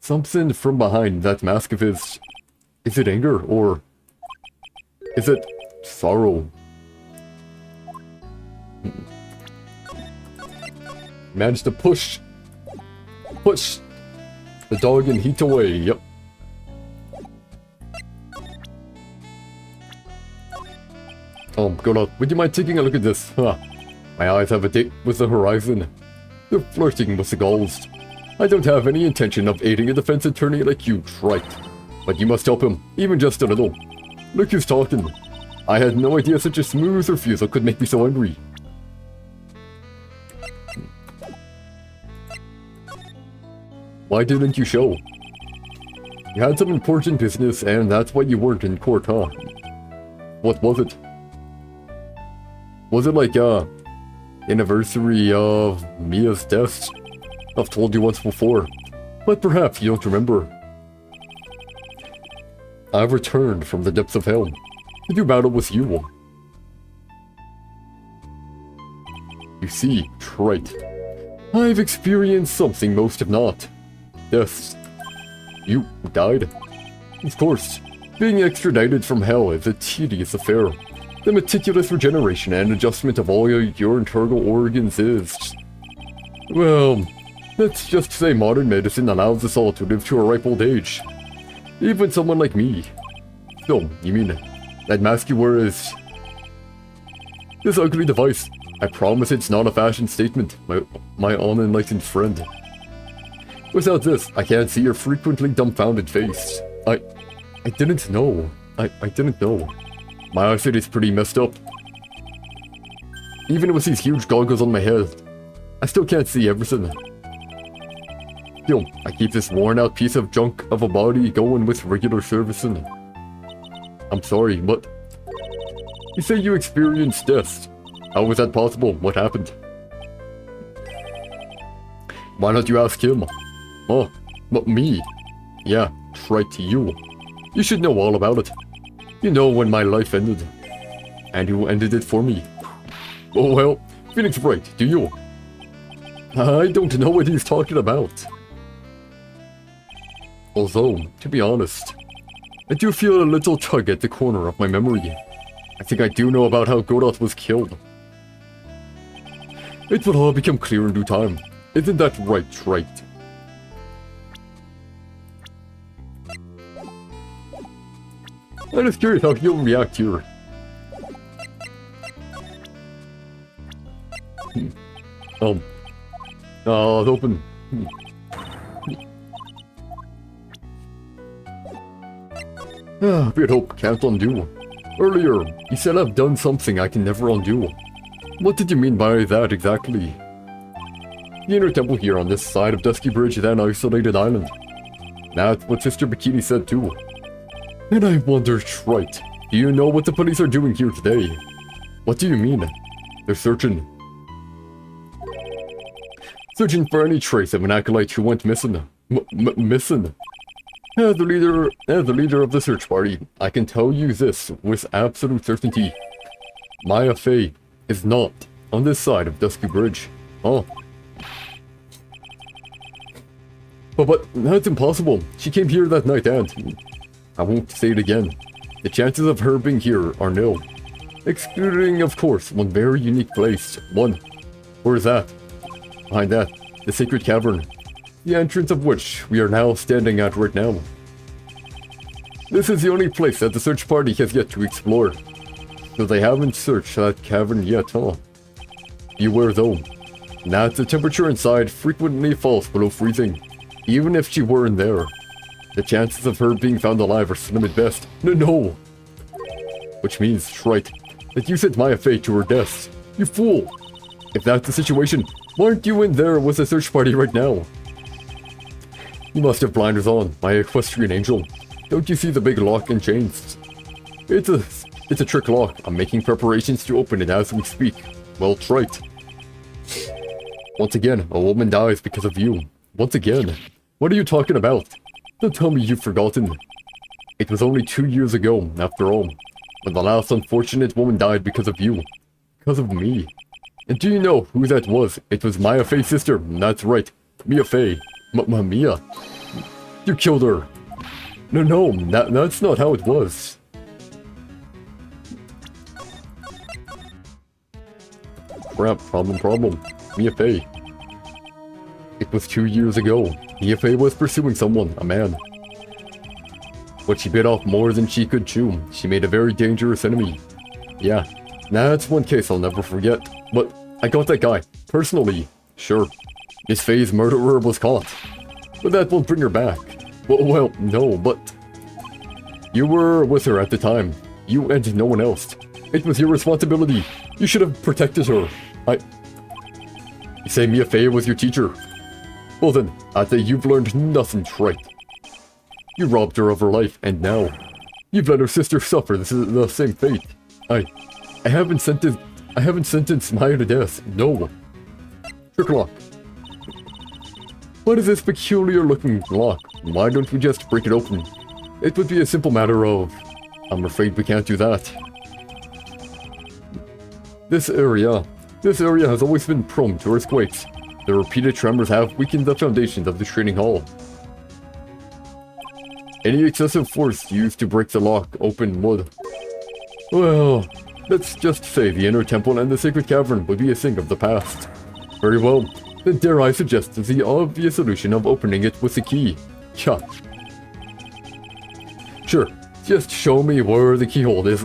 A: something from behind that mask of his. Is it anger, or is it sorrow? Managed to push the dog and heat away. Yep. Gora, would you mind taking a look at this? Huh. My eyes have a date with the horizon. They're flirting with the gulls. I don't have any intention of aiding a defense attorney like you, Wright. But you must help him, even just a little. Look who's talking. I had no idea such a smooth refusal could make me so angry. Why didn't you show? You had some important business, and that's why you weren't in court, huh? What was it? Was it like, anniversary of Mia's death? I've told you once before, but perhaps you don't remember. I've returned from the depths of hell to do battle with you. You see, Wright, I've experienced something most have not. Death. You died? Of course, being extradited from hell is a tedious affair. The meticulous regeneration and adjustment of all your internal organs is... well, let's just say modern medicine allows us all to live to a ripe old age. Even someone like me. So, you mean, that mask you wear is... this ugly device. I promise it's not a fashion statement, my unenlightened friend. Without this, I can't see your frequently dumbfounded face. I didn't know. I didn't know. My eyesight is pretty messed up. Even with these huge goggles on my head, I still can't see everything. Still, I keep this worn out piece of junk of a body going with regular servicing. I'm sorry, but... you say you experienced death. How was that possible? What happened? Why don't you ask him? Oh, but me? Yeah, right to you. You should know all about it. You know when my life ended. And you ended it for me. Oh well, Phoenix Wright, do you? I don't know what he's talking about. Although, to be honest, I do feel a little tug at the corner of my memory. I think I do know about how Godot was killed. It will all become clear in due time. Isn't that right, Wright? I'm just curious how he'll react here. It's open. Weird hope can't undo. Earlier, you said I've done something I can never undo. What did you mean by that exactly? The inner temple here on this side of Dusky Bridge is an isolated island. That's what Sister Bikini said too. And I wondered, right, do you know what the police are doing here today? What do you mean? They're searching. Searching for any trace of an acolyte who went missing. Missing? As the leader of the search party, I can tell you this with absolute certainty. Maya Fey is not on this side of Dusky Bridge. Oh. But that's impossible. She came here that night and... I won't say it again. The chances of her being here are nil. Excluding, of course, one very unique place. One. Where is that? Behind that, the sacred cavern. The entrance of which we are now standing at right now. This is the only place that the search party has yet to explore. So they haven't searched that cavern yet, huh? Beware though. That the temperature inside frequently falls below freezing. Even if she were in there. The chances of her being found alive are slim at best. No! Which means, right, that you sent Maya Fey to her death. You fool! If that's the situation, Why aren't you in there with the search party right now? You must have blinders on, my equestrian angel. Don't you see the big lock and chains? It's a trick lock. I'm making preparations to open it as we speak. Well, try it. Once again, a woman dies because of you. Once again. What are you talking about? Don't tell me you've forgotten. It was only 2 years ago, after all, when the last unfortunate woman died because of you. Because of me. And do you know who that was? It was Mia Fey's sister. That's right. Mia Fey. Mia. You killed her. No, that's not how it was. Crap, problem. Mia Fey. It was 2 years ago. Mia Fey was pursuing someone, a man. But she bit off more than she could chew. She made a very dangerous enemy. Yeah, that's one case I'll never forget. But I got that guy, personally. Sure, Miss Fey's murderer was caught. But that won't bring her back. Well, no, but... You were with her at the time. You and no one else. It was your responsibility. You should have protected her. You say Mia Fey was your teacher? Well then, I say you've learned nothing right. You robbed her of her life, and now you've let her sister suffer the same fate. I haven't sentenced Maya to death. No. Trick lock. What is this peculiar looking lock? Why don't we just break it open? It would be a simple matter of... I'm afraid we can't do that. This area has always been prone to earthquakes. The repeated tremors have weakened the foundations of the training hall. Any excessive force used to break the lock open would... Well, let's just say the inner temple and the sacred cavern would be a thing of the past. Very well, then dare I suggest the obvious solution of opening it with the key. Yeah. Sure, just show me where the keyhole is.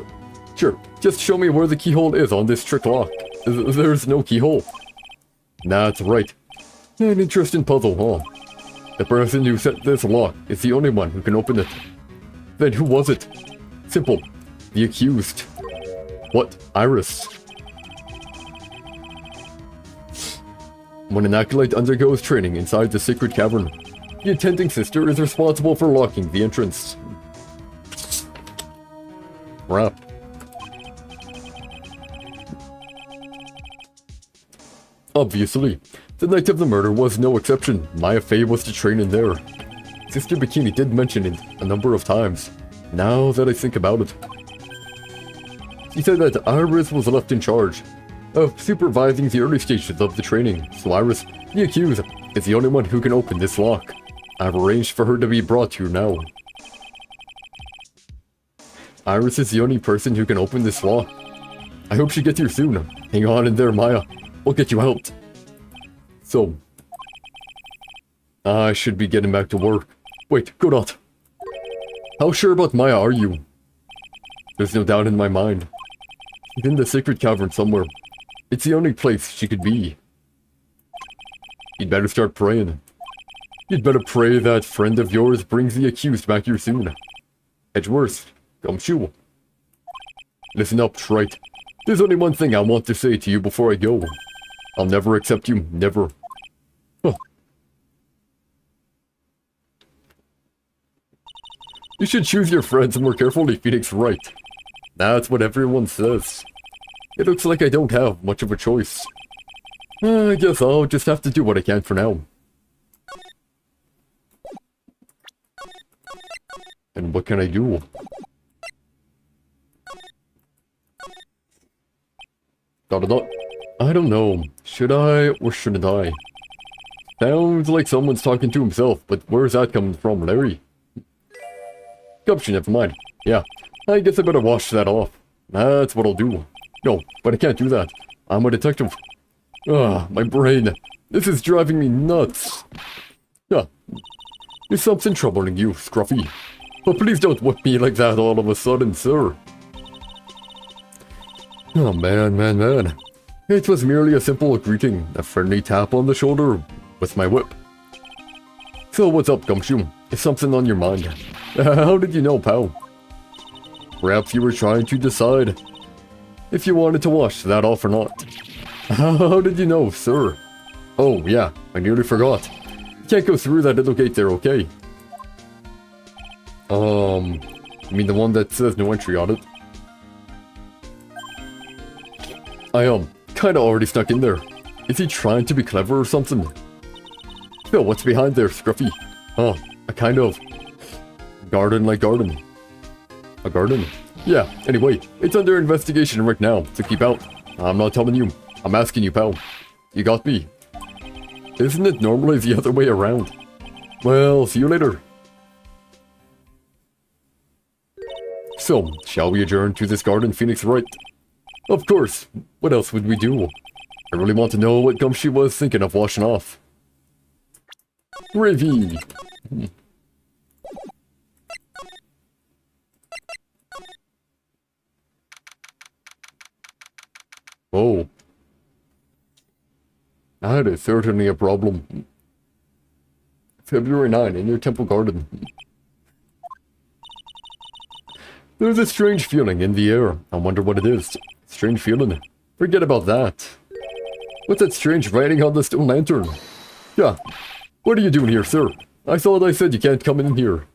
A: Sure, just show me where the keyhole is on this trick lock. There's no keyhole. That's right. An interesting puzzle, huh? The person who set this lock is the only one who can open it. Then who was it? Simple. The accused. What? Iris. When an acolyte undergoes training inside the sacred cavern, the attending sister is responsible for locking the entrance. Crap. Obviously, the night of the murder was no exception. Mia Fey was to train in there. Sister Bikini did mention it a number of times, now that I think about it. She said that Iris was left in charge of supervising the early stages of the training, so Iris, the accused, is the only one who can open this lock. I've arranged for her to be brought here now. Iris is the only person who can open this lock. I hope she gets here soon. Hang on in there, Maya. We'll get you out. So, I should be getting back to work. Wait, Godot. How sure about Maya are you? There's no doubt in my mind. She's in the sacred cavern somewhere. It's the only place she could be. You'd better start praying. You'd better pray that friend of yours brings the accused back here soon. Edgeworth, Gumshoe. Listen up, Wright. There's only one thing I want to say to you before I go. I'll never accept you, never. Huh. You should choose your friends more carefully, Phoenix Wright. That's what everyone says. It looks like I don't have much of a choice. I guess I'll just have to do what I can for now. And what can I do? I don't know. Should I or shouldn't I? Sounds like someone's talking to himself, but where's that coming from, Larry? Gumption, never mind. Yeah, I guess I better wash that off. That's what I'll do. No, but I can't do that. I'm a detective. My brain. This is driving me nuts. Is something troubling you, Scruffy? But please don't whip me like that all of a sudden, sir. Oh man. It was merely a simple greeting, a friendly tap on the shoulder with my whip. So what's up, Gumshoe? Is something on your mind? How did you know, pal? Perhaps you were trying to decide if you wanted to wash that off or not. How did you know, sir? Oh, yeah, I nearly forgot. You can't go through that little gate there, okay? You mean the one that says no entry on it? I, kinda already snuck in there. Is he trying to be clever or something? Phil, what's behind there, Scruffy? Oh, a kind of... garden-like garden. A garden? Yeah, anyway, it's under investigation right now, so keep out. I'm not telling you. I'm asking you, pal. You got me. Isn't it normally the other way around? Well, see you later. So, shall we adjourn to this garden, Phoenix Wright? Of course. What else would we do? I really want to know what gum she was thinking of washing off. Gravy! Oh. That is certainly a problem. February 9, in your temple garden. There's a strange feeling in the air. I wonder what it is. Strange feeling. Forget about that. What's that strange writing on the stone lantern? Yeah. What are you doing here, sir? I thought I said you can't come in here.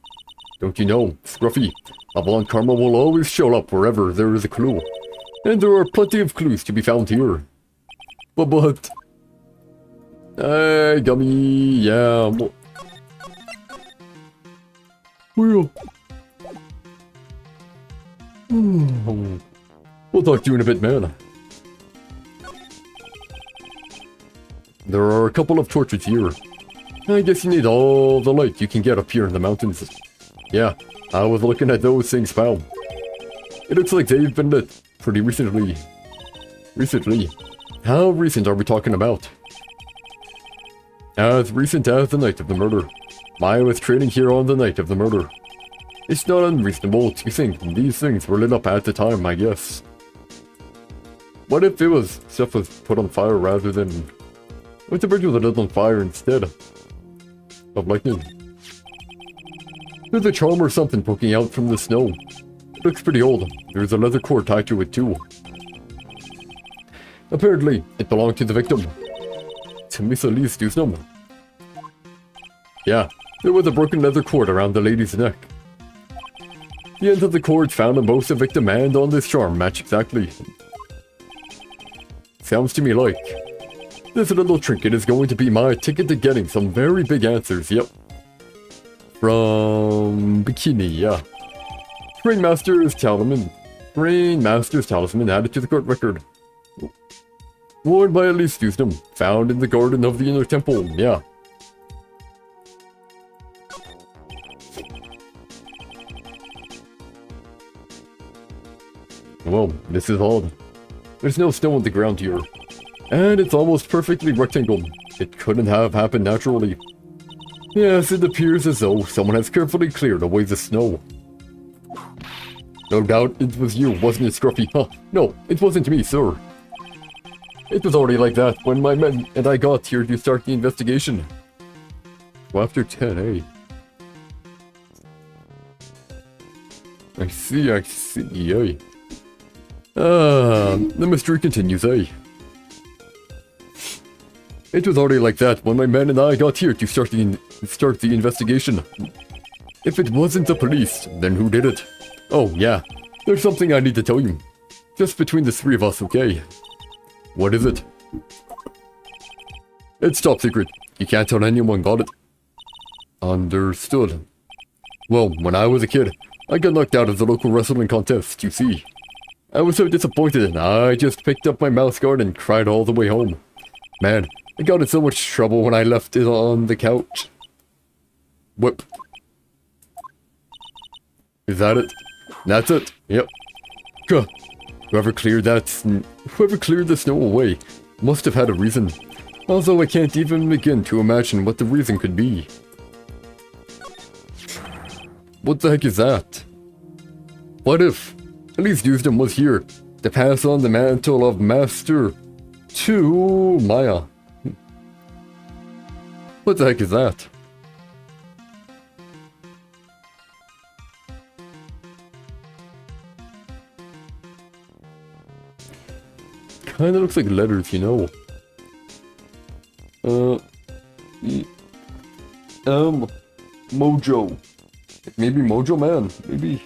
A: Don't you know, Scruffy, Avalon Karma will always show up wherever there is a clue. And there are plenty of clues to be found here. But... Hey, Gummy, yeah... Well... We'll talk to you in a bit, man. There are a couple of torches here. I guess you need all the light you can get up here in the mountains. Yeah, I was looking at those things, pal. It looks like they've been lit pretty recently. Recently? How recent are we talking about? As recent as the night of the murder. Maya was training here on the night of the murder. It's not unreasonable to think these things were lit up at the time, I guess. What if stuff was put on fire rather than... What if the bridge was lit on fire instead of lightning? There's a charm or something poking out from the snow. It looks pretty old. There's a leather cord tied to it too. Apparently, it belonged to the victim. To Miss Elise Dusnum. Yeah, there was a broken leather cord around the lady's neck. The end of the cord found on both the victim and on this charm match exactly. Sounds to me like this little trinket is going to be my ticket to getting some very big answers, yep. From Bikini, yeah. Brainmaster's talisman added to the court record. Worn by Elise Dusnum, found in the garden of the inner temple, yeah. Well, this is odd. There's no snow on the ground here. And it's almost perfectly rectangle. It couldn't have happened naturally. Yes, it appears as though someone has carefully cleared away the snow. No doubt it was you, wasn't it, Scruffy? Huh, no, it wasn't me, sir. It was already like that when my men and I got here to start the investigation. Well, after 10, eh? I see, eh? The mystery continues, eh? It was already like that when my men and I got here to start the investigation. If it wasn't the police, then who did it? Oh, yeah. There's something I need to tell you. Just between the three of us, okay? What is it? It's top secret. You can't tell anyone, got it? Understood. Well, when I was a kid, I got knocked out of the local wrestling contest, you see. I was so disappointed and I just picked up my mouse guard and cried all the way home. Man, I got in so much trouble when I left it on the couch. Whip. Is that it? That's it? Yep. Gah. Whoever cleared the snow away must have had a reason. Although I can't even begin to imagine what the reason could be. What the heck is that? What if Elise Dusnum was here to pass on the mantle of master to Maya? What the heck is that? Kinda looks like letters, you know. Mojo. Maybe Mojo Man. Maybe.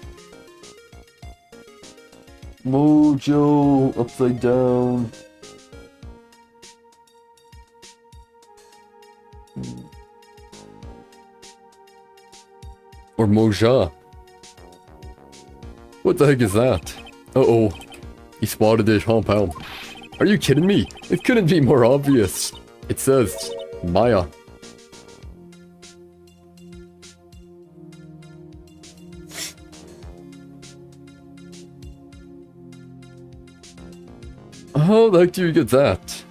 A: Mojo upside down. Or Moja. What the heck is that? Uh-oh. He spotted it, huh, pal? Are you kidding me? It couldn't be more obvious. It says Maya. How the heck do you get that?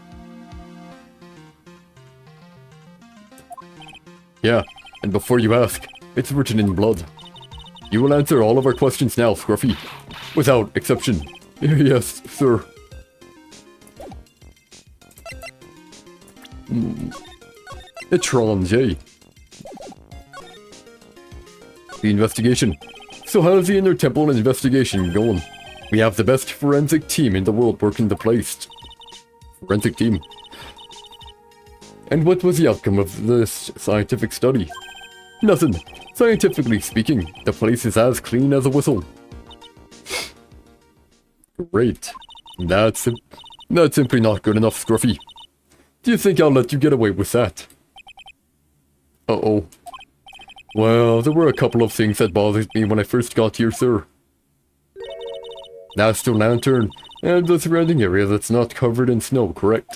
A: Yeah, and before you ask, it's written in blood. You will answer all of our questions now, Scruffy. Without exception. Yes, sir. Itron J. The investigation. So how's the Inner Temple investigation going? We have the best forensic team in the world working the place. Forensic team. And what was the outcome of this scientific study? Nothing. Scientifically speaking, the place is as clean as a whistle. Great. That's simply not good enough, Scruffy. Do you think I'll let you get away with that? Uh-oh. Well, there were a couple of things that bothered me when I first got here, sir. That's the lantern, and the surrounding area that's not covered in snow, correct?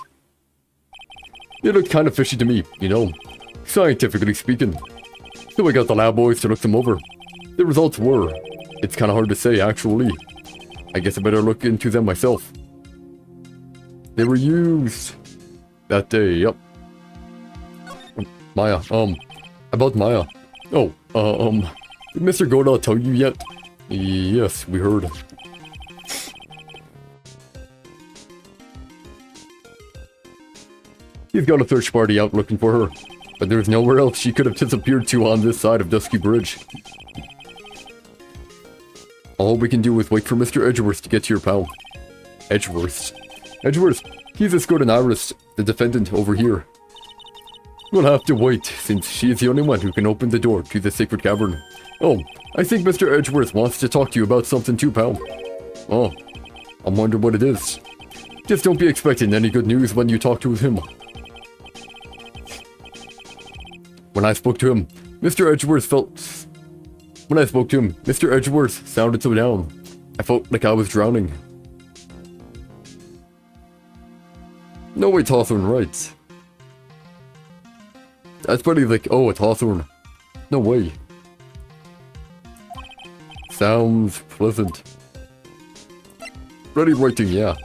A: They looked kind of fishy to me, you know, scientifically speaking. So I got the lab boys to look them over. The results were, it's kind of hard to say, actually. I guess I better look into them myself. They were used that day, yep. Maya, about Maya. Oh, did Mr. Goda tell you yet? Yes, we heard. He's got a search party out looking for her, but there's nowhere else she could have disappeared to on this side of Dusky Bridge. All we can do is wait for Mr. Edgeworth to get here, pal. Edgeworth? Edgeworth, he's escorting Iris, the defendant, over here. We'll have to wait, since she is the only one who can open the door to the sacred cavern. Oh, I think Mr. Edgeworth wants to talk to you about something too, pal. Oh, I wonder what it is. Just don't be expecting any good news when you talk to him. When I spoke to him, Mr. Edgeworth sounded so down. I felt like I was drowning. No way, Hawthorne, right? That's probably like, oh, it's Hawthorne. No way. Sounds pleasant. Ready writing, yeah.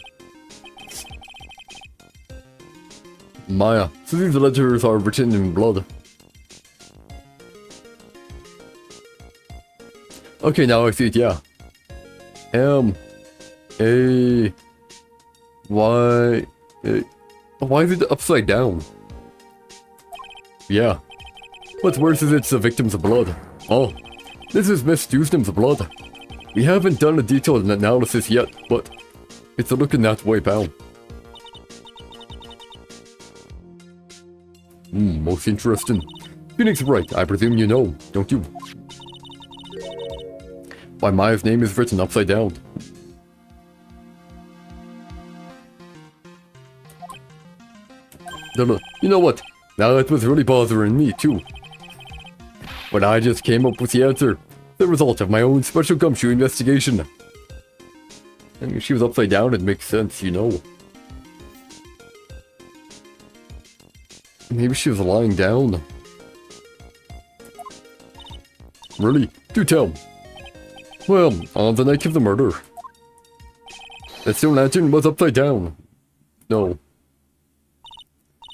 A: Maya. So these letters are written in blood. Okay, now I see it, yeah. Y... why is it upside down? Yeah. What's worse is it's the victim's blood. Oh, this is Miss Dewsnam's blood. We haven't done a detailed analysis yet, but it's looking that way, pal. Most interesting. Phoenix Wright, I presume you know, don't you? Why Maya's name is written upside down. You know what? Now that was really bothering me too. But I just came up with the answer. The result of my own special gumshoe investigation. I mean, if she was upside down, it makes sense, you know. Maybe she was lying down. Really? Do tell. Well, on the night of the murder, the stone lantern was upside down. No.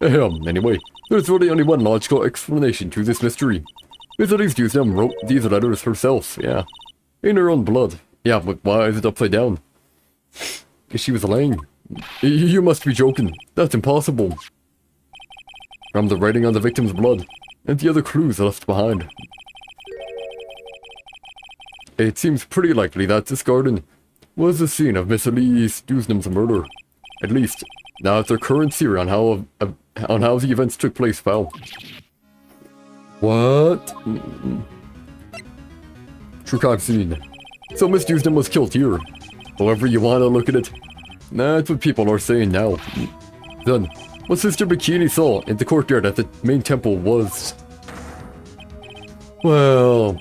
A: Anyway, there's really only one logical explanation to this mystery. Miss Dewsnam wrote these letters herself, yeah. In her own blood. Yeah, but why is it upside down? Because she was lying. You must be joking. That's impossible. From the writing on the victim's blood, and the other clues left behind. It seems pretty likely that this garden was the scene of Miss Elise Dewsnam's murder. At least, now it's our current theory on how the events took place, pal. What? True crime scene. So Miss Dewsden was killed here. However you want to look at it. That's what people are saying now. Then, what Sister Bikini saw in the courtyard at the main temple was... Well...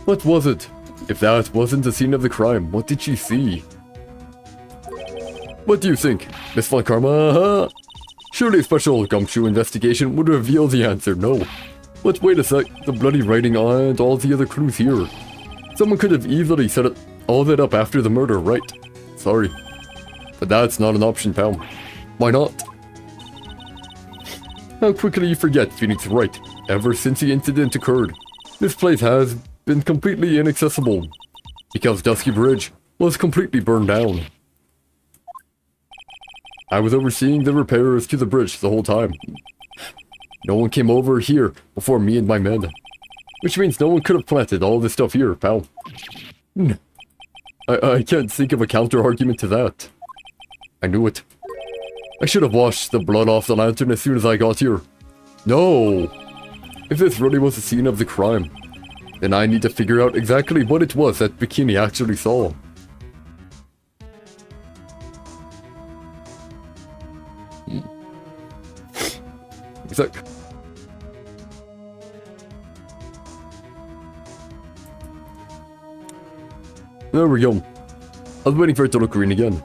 A: what was it? If that wasn't the scene of the crime, what did she see? What do you think, Miss Von Karma? Surely a special gumshoe investigation would reveal the answer, no. But wait a sec, the bloody writing and all the other clues here. Someone could have easily set it, all that up after the murder, right? Sorry. But that's not an option, pal. Why not? How quickly you forget, Phoenix Wright. Ever since the incident occurred, this place has been completely inaccessible. Because Dusky Bridge was completely burned down. I was overseeing the repairs to the bridge the whole time. No one came over here before me and my men. Which means no one could have planted all this stuff here, pal. I can't think of a counter-argument to that. I knew it. I should have washed the blood off the lantern as soon as I got here. No! If this really was the scene of the crime, then I need to figure out exactly what it was that Bikini actually saw. Exactly. There we go. I was waiting for it to look green again.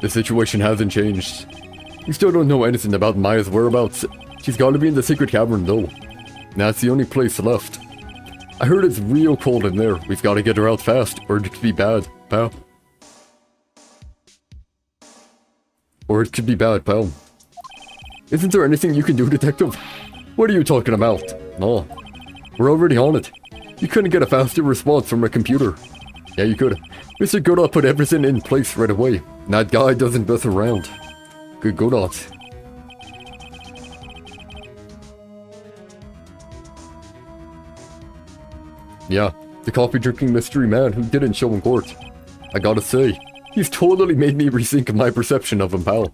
A: The situation hasn't changed. We still don't know anything about Maya's whereabouts. She's gotta be in the secret cavern though. That's the only place left. I heard it's real cold in there. We've gotta get her out fast, or it could be bad, pal. Or it could be bad, pal. Isn't there anything you can do, detective? What are you talking about? No. We're already on it. You couldn't get a faster response from a computer. Yeah, you could. Mr. Godot put everything in place right away. That guy doesn't mess around. Good Godot. Yeah, the coffee-drinking mystery man who didn't show in court. I gotta say, he's totally made me rethink my perception of him, pal.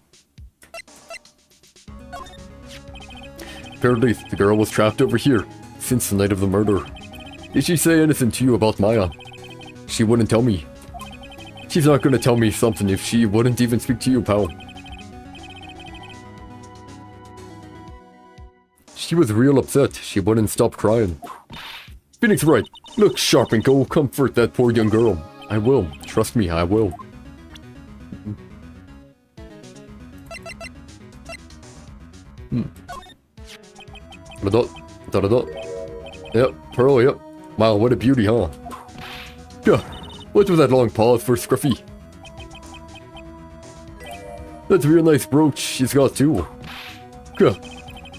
A: Apparently, the girl was trapped over here since the night of the murder. Did she say anything to you about Maya? She wouldn't tell me. She's not gonna tell me something if she wouldn't even speak to you, pal. She was real upset. She wouldn't stop crying. Phoenix Wright, look sharp and go comfort that poor young girl. I will. Trust me, I will. Da-da-da. Yep, Pearl, yep. Wow, what a beauty, huh? Yeah, what was that long pause for Scruffy? That's a real nice brooch she's got too. Yeah.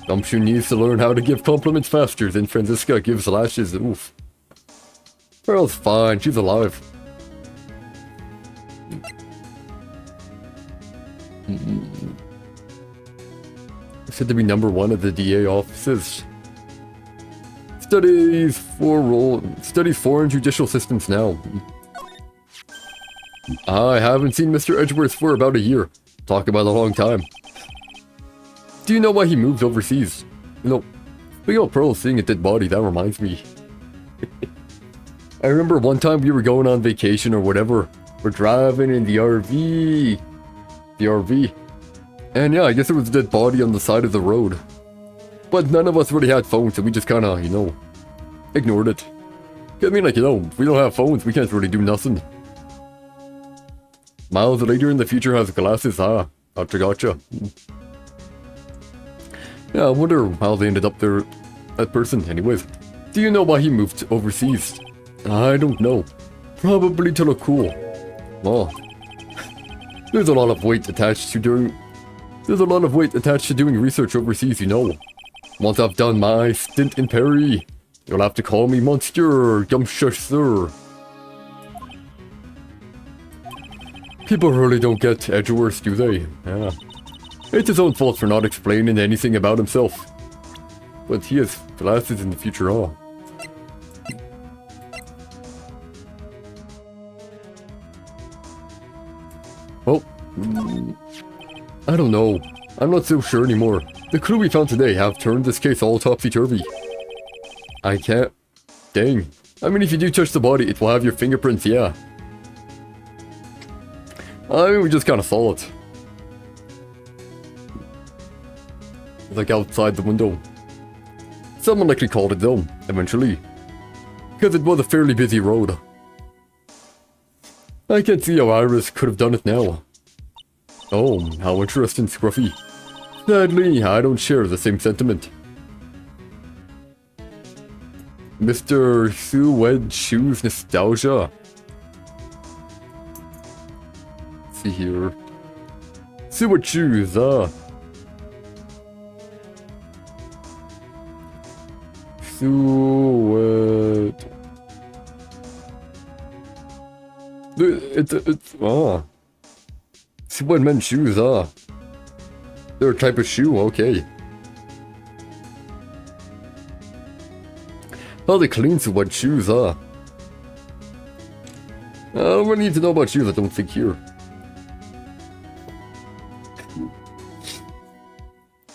A: Gumshoe needs to learn how to give compliments faster than Franziska gives lashes. Oof. Pearl's fine, she's alive. Said to be #1 at the DA offices. Studies foreign judicial systems now. I haven't seen Mr. Edgeworth for about a year. Talk about a long time. Do you know why he moved overseas? You know, speaking of Pearl seeing a dead body, that reminds me. I remember one time we were going on vacation or whatever. We're driving in the RV. And yeah, I guess it was a dead body on the side of the road. But none of us really had phones, so we just kinda, you know, ignored it. I mean, like, you know, if we don't have phones, we can't really do nothing. Miles later in the future has glasses, gotcha. Yeah, I wonder how they ended up there, that person. Anyways, do you know why he moved overseas? I don't know. Probably to look cool. Oh. There's a lot of weight attached to doing research overseas, you know. Once I've done my stint in Perry, you'll have to call me Monster Gumshush, sir. People really don't get Edgeworth, do they? Yeah. It's his own fault for not explaining anything about himself. But he has glasses in the future, huh? I don't know. I'm not so sure anymore. The clue we found today have turned this case all topsy-turvy. I can't... Dang. I mean, if you do touch the body, it will have your fingerprints, yeah. I mean, we just kind of saw it. Like outside the window. Someone likely called it though, eventually. Because it was a fairly busy road. I can't see how Iris could have done it now. Oh, how interesting, Scruffy. Sadly, I don't share the same sentiment. Mr. Suede Shoes Nostalgia. Let's see here. Suede Shoes, Suede... It's Suede men's shoes, They're a type of shoe, okay. Oh, they clean suede shoes, I don't really need to know about shoes, I don't think here.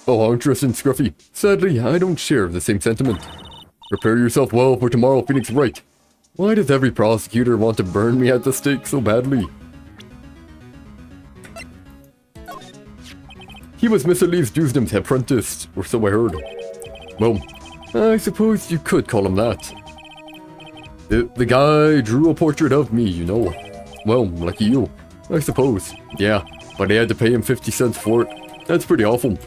A: Oh, how interesting, Scruffy. Sadly, I don't share the same sentiment. Prepare yourself well for tomorrow, Phoenix Wright. Why does every prosecutor want to burn me at the stake so badly? He was Mr. Lee's Dewsdam's apprentice, or so I heard. Well, I suppose you could call him that. The guy drew a portrait of me, you know. Well, lucky you, I suppose. Yeah, but I had to pay him 50 cents for it. That's pretty awful.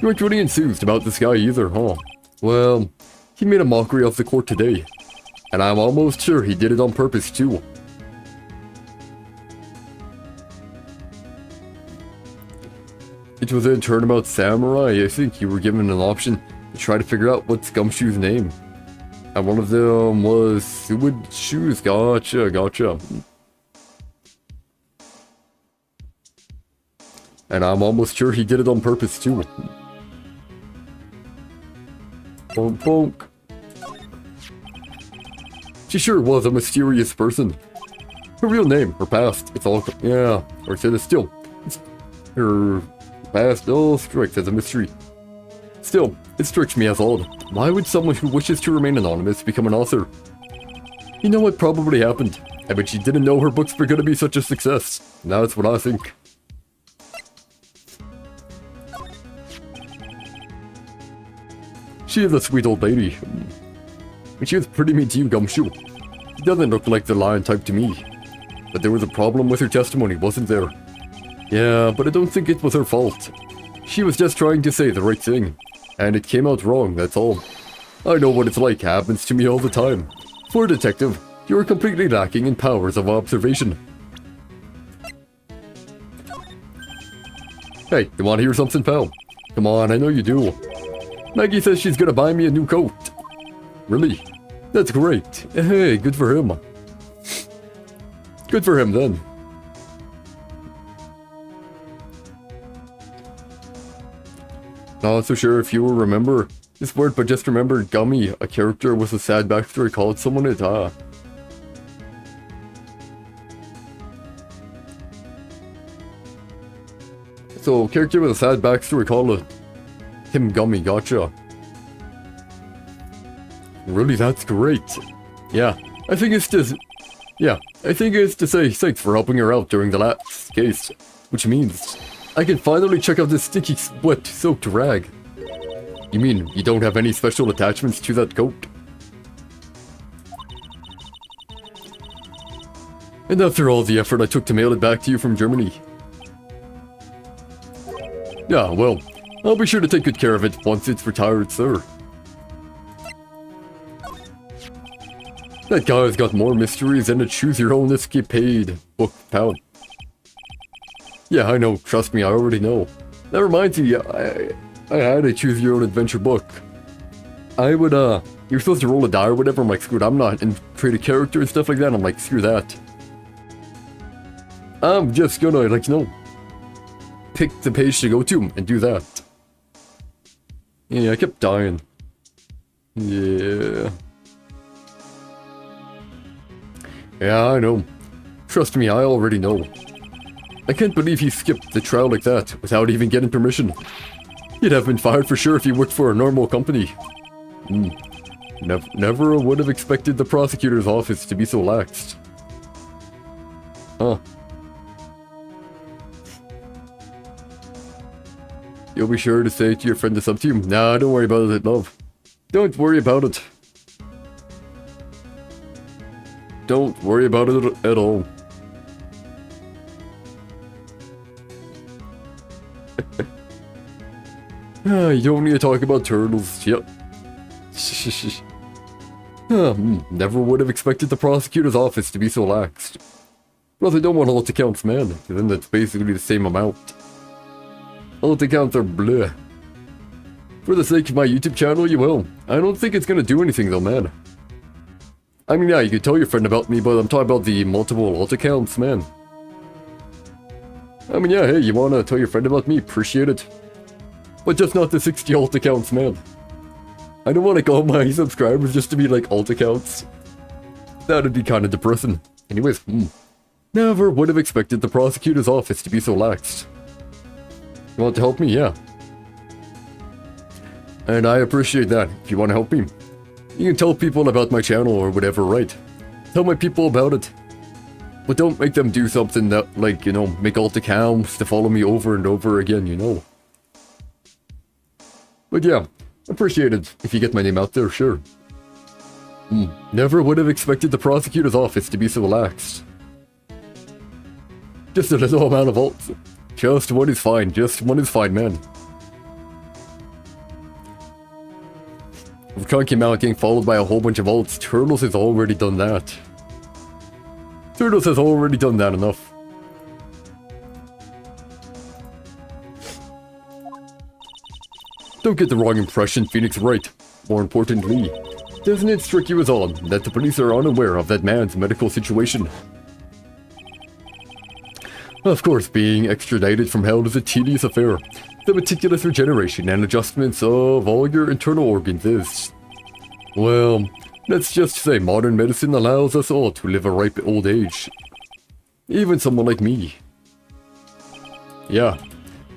A: You weren't really enthused about this guy either, huh? Well, he made a mockery of the court today. And I'm almost sure he did it on purpose, too. It was a Turnabout Samurai. I think you were given an option to try to figure out what's Gumshoe's name. And one of them was Suede Shoes. Gotcha, gotcha. And I'm almost sure he did it on purpose, too. Bonk, bonk. She sure was a mysterious person. Her real name, her past, it's all... Yeah, or said it still. Her past all strikes as a mystery. Still, it strikes me as odd. Why would someone who wishes to remain anonymous become an author? You know what probably happened? I bet she didn't know her books were gonna be such a success. That's what I think. She is a sweet old lady. And she was pretty mean to you, Gumshoe. She doesn't look like the lion type to me. But there was a problem with her testimony, wasn't there? Yeah, but I don't think it was her fault. She was just trying to say the right thing. And it came out wrong, that's all. I know what it's like, happens to me all the time. For a detective, you're completely lacking in powers of observation. Hey, you wanna hear something, pal? Come on, I know you do. Maggie says she's gonna buy me a new coat. Really? That's great. Hey, good for him. Good for him, then. Not so sure if you will remember this word, but just remember Gummy, a character with a sad backstory, called someone it, So, character with a sad backstory, called him Gummy, gotcha. Really, that's great. Yeah, I think it's to... Yeah, I think it's to say thanks for helping her out during the last case. Which means I can finally check out this sticky, sweat-soaked rag. You mean you don't have any special attachments to that coat? And after all the effort I took to mail it back to you from Germany. Yeah, well, I'll be sure to take good care of it once it's retired, sir. That guy's got more mysteries than a choose-your-own escapade book, pal. Yeah, I know, trust me, I already know. That reminds me, I had a choose-your-own-adventure book. I would, you're supposed to roll a die or whatever, I'm like, screw it, I'm not, and create a character and stuff like that, I'm like, screw that. I'm just gonna, like, you know, pick the page to go to and do that. Yeah, I kept dying. Yeah. Yeah, I know. Trust me, I already know. I can't believe he skipped the trial like that, without even getting permission. He'd have been fired for sure if he worked for a normal company. Never would have expected the prosecutor's office to be so lax. Huh. You'll be sure to say to your friend it's up to you. Nah, don't worry about it, love. Don't worry about it. Don't worry about it at all. You don't need to talk about turtles. Yep. Never would have expected the prosecutor's office to be so lax. Plus, I don't want alt accounts, man, because then that's basically the same amount. Alt accounts are bleh. For the sake of my YouTube channel, you will. I don't think it's gonna do anything though, man. I mean, yeah, you could tell your friend about me, but I'm talking about the multiple alt accounts, man. I mean, yeah, hey, you wanna tell your friend about me, appreciate it. But just not the 60 alt accounts, man. I don't want like all my subscribers just to be like alt accounts. That'd be kind of depressing. Anyways, never would have expected the prosecutor's office to be so lax. You want to help me? Yeah. And I appreciate that. If you want to help me, you can tell people about my channel or whatever, right? Tell my people about it. But don't make them do something that, like, you know, make alt accounts to follow me over and over again, you know. But yeah, appreciate it if you get my name out there, sure. Never would have expected the prosecutor's office to be so lax. Just a little amount of alts. Just one is fine, man. With Chunky Mount getting followed by a whole bunch of alts, Turtles has already done that. Turtles has already done that enough. Don't get the wrong impression, Phoenix Wright. More importantly, doesn't it strike you as odd that the police are unaware of that man's medical situation? Of course, being extradited from hell is a tedious affair. The meticulous regeneration and adjustments of all your internal organs is... Well, let's just say modern medicine allows us all to live a ripe old age. Even someone like me. Yeah,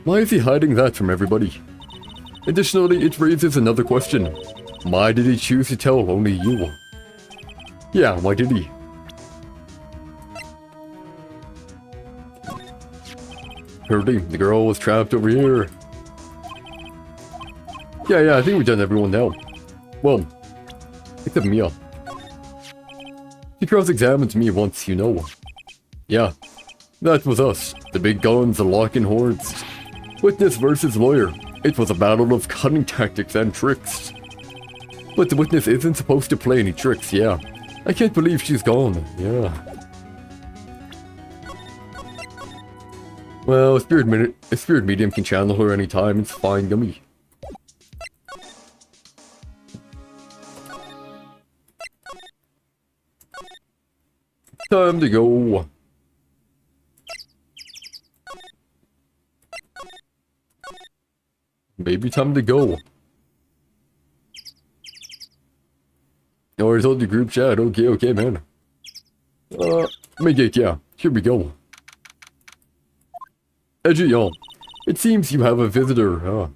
A: why is he hiding that from everybody? Additionally, it raises another question. Why did he choose to tell only you? Yeah, why did he? Hurdy, the girl was trapped over here. Yeah, I think we've done everyone now. Well, except Mia. She cross-examined me once, you know. Yeah, that was us. The big guns, the locking hordes. Witness versus lawyer. It was a battle of cunning tactics and tricks. But the witness isn't supposed to play any tricks, yeah. I can't believe she's gone, yeah. Well, a spirit medium can channel her anytime, it's fine, gummy. Time to go. Maybe time to go. Oh, I told the group chat. Okay, man. Mid-gate, yeah. Here we go. Edgy, y'all. It seems you have a visitor, huh?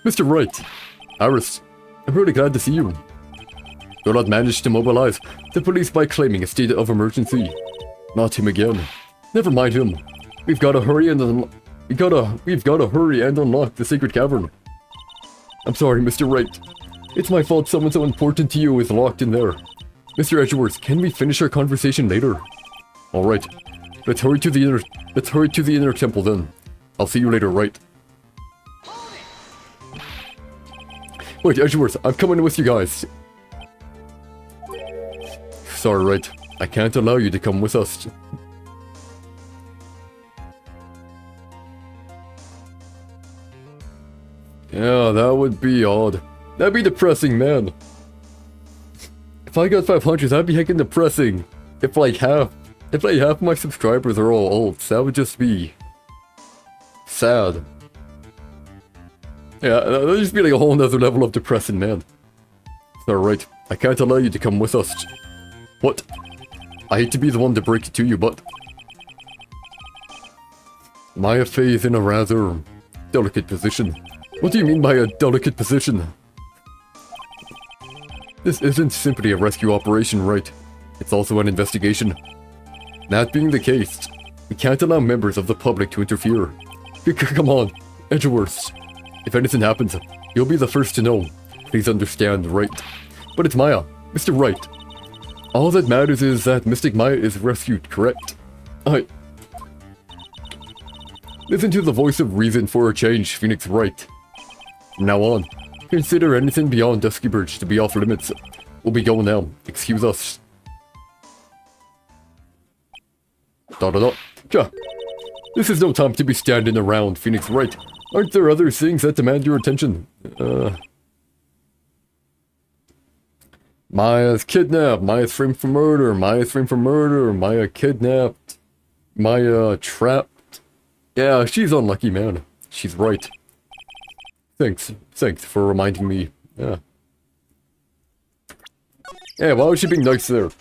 A: Mr. Wright. Harass. I'm really glad to see you. Do not manage to mobilize the police by claiming a state of emergency. Not him again. Never mind him. We've got to hurry and we've got to hurry and unlock the sacred cavern. I'm sorry, Mr. Wright. It's my fault someone so important to you is locked in there. Mr. Edgeworth, can we finish our conversation later? Alright. Let's hurry to the inner temple then. I'll see you later, Wright. Wait, Edgeworth, I'm coming with you guys. Sorry, Wright. I can't allow you to come with us. Yeah, that would be odd. That'd be depressing, man. If I got 500, that'd be heckin' depressing. If like half my subscribers are all alts, that would just be sad. Yeah, that'd just be like a whole nother level of depressing, man. Alright, I can't allow you to come with us. What? I hate to be the one to break it to you, but Maya Fey is in a rather delicate position. What do you mean by a delicate position? This isn't simply a rescue operation, right? It's also an investigation. That being the case, we can't allow members of the public to interfere. Come on, Edgeworth. If anything happens, you'll be the first to know. Please understand, Wright. But it's Maya, Mr. Wright. All that matters is that Mystic Maya is rescued, correct? Listen to the voice of reason for a change, Phoenix Wright. From now on, consider anything beyond Dusky Bridge to be off limits. We'll be going now. Excuse us. Gah. This is no time to be standing around, Phoenix Wright. Aren't there other things that demand your attention? Maya's kidnapped. Maya's framed for murder. Maya's framed for murder. Maya kidnapped. Maya trapped. Yeah, she's unlucky, man. She's right. Thanks for reminding me. Yeah. Yeah, why was she being nice there?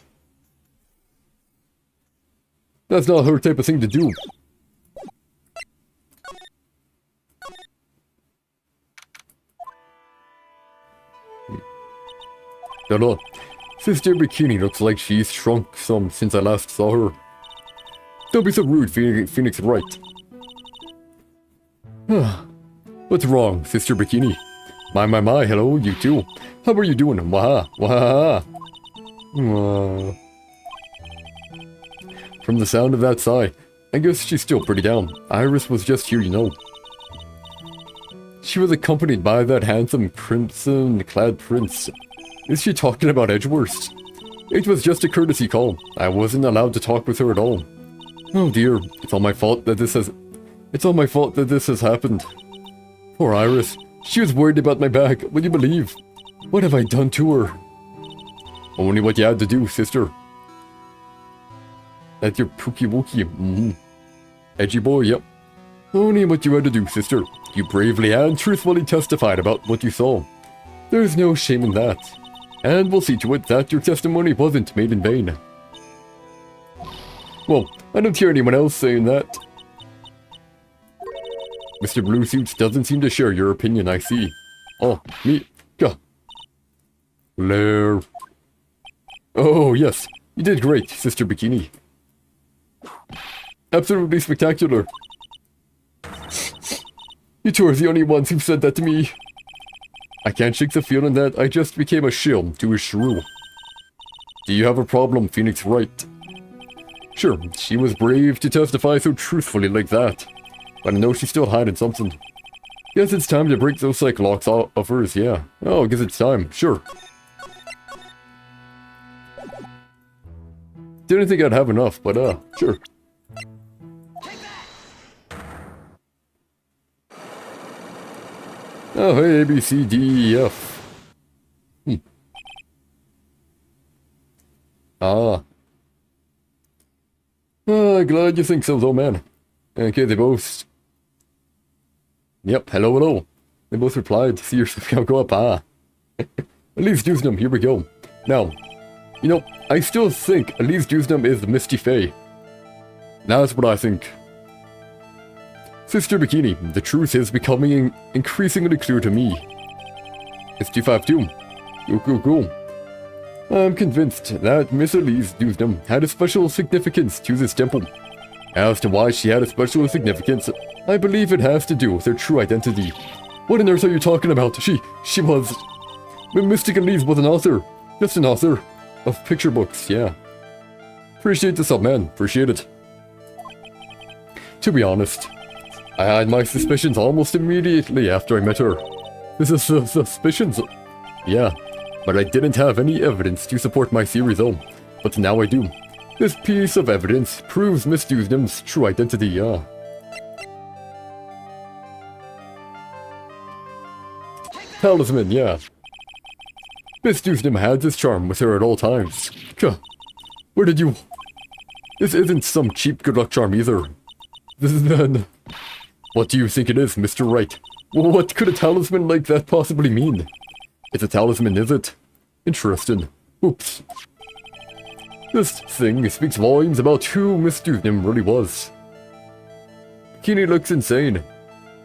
A: That's not her type of thing to do. No. Sister Bikini looks like she's shrunk some since I last saw her. Don't be so rude, Phoenix Wright. What's wrong, Sister Bikini? My, hello, you too. How are you doing? Waha. From the sound of that sigh, I guess she's still pretty down. Iris was just here, you know. She was accompanied by that handsome crimson-clad prince. Is she talking about Edgeworth? It was just a courtesy call. I wasn't allowed to talk with her at all. Oh dear, it's all my fault that this has happened. Poor Iris. She was worried about my back. Would you believe? What have I done to her? Only what you had to do, sister. That's your pookie wookie. Edgy boy, yep. Only what you had to do, sister. You bravely and truthfully testified about what you saw. There's no shame in that. And we'll see to it that your testimony wasn't made in vain. Well, I don't hear anyone else saying that. Mr. Blue Suits doesn't seem to share your opinion, I see. Oh, me. Gah. Blair. Oh, yes. You did great, Sister Bikini. Absolutely spectacular. You two are the only ones who've said that to me. I can't shake the feeling that I just became a shill to a shrew. Do you have a problem, Phoenix Wright? Sure, she was brave to testify so truthfully like that. But I know she's still hiding something. Guess it's time to break those psych locks of hers, yeah. Oh, I guess it's time, sure. Didn't think I'd have enough, but sure. Oh, hey, A, B, C, D, E, F. Glad you think so, though, man. Okay, they both... Yep, hello. They both replied, see yourself go up, Elise Dusnam, here we go. Now, you know, I still think Elise Dusnam is the Misty Fae. That's what I think. Sister Bikini, the truth is becoming increasingly clear to me. It's 252. Cool. I'm convinced that Miss Elise Dusnam had a special significance to this temple. As to why she had a special significance, I believe it has to do with her true identity. What on earth are you talking about? She was... Mystic Elise was an author. Just an author. Of picture books, yeah. Appreciate the sub, man. Appreciate it. To be honest, I had my suspicions almost immediately after I met her. This is suspicions? Yeah, but I didn't have any evidence to support my theory though. But now I do. This piece of evidence proves Miss Dusnam's true identity, yeah. Talisman, yeah. Miss Dusnam had this charm with her at all times. Where did you... This isn't some cheap good luck charm either. This is then... What do you think it is, Mr. Wright? What could a talisman like that possibly mean? It's a talisman, is it? Interesting. Oops. This thing speaks volumes about who Miss Dusnam really was. Bikini looks insane.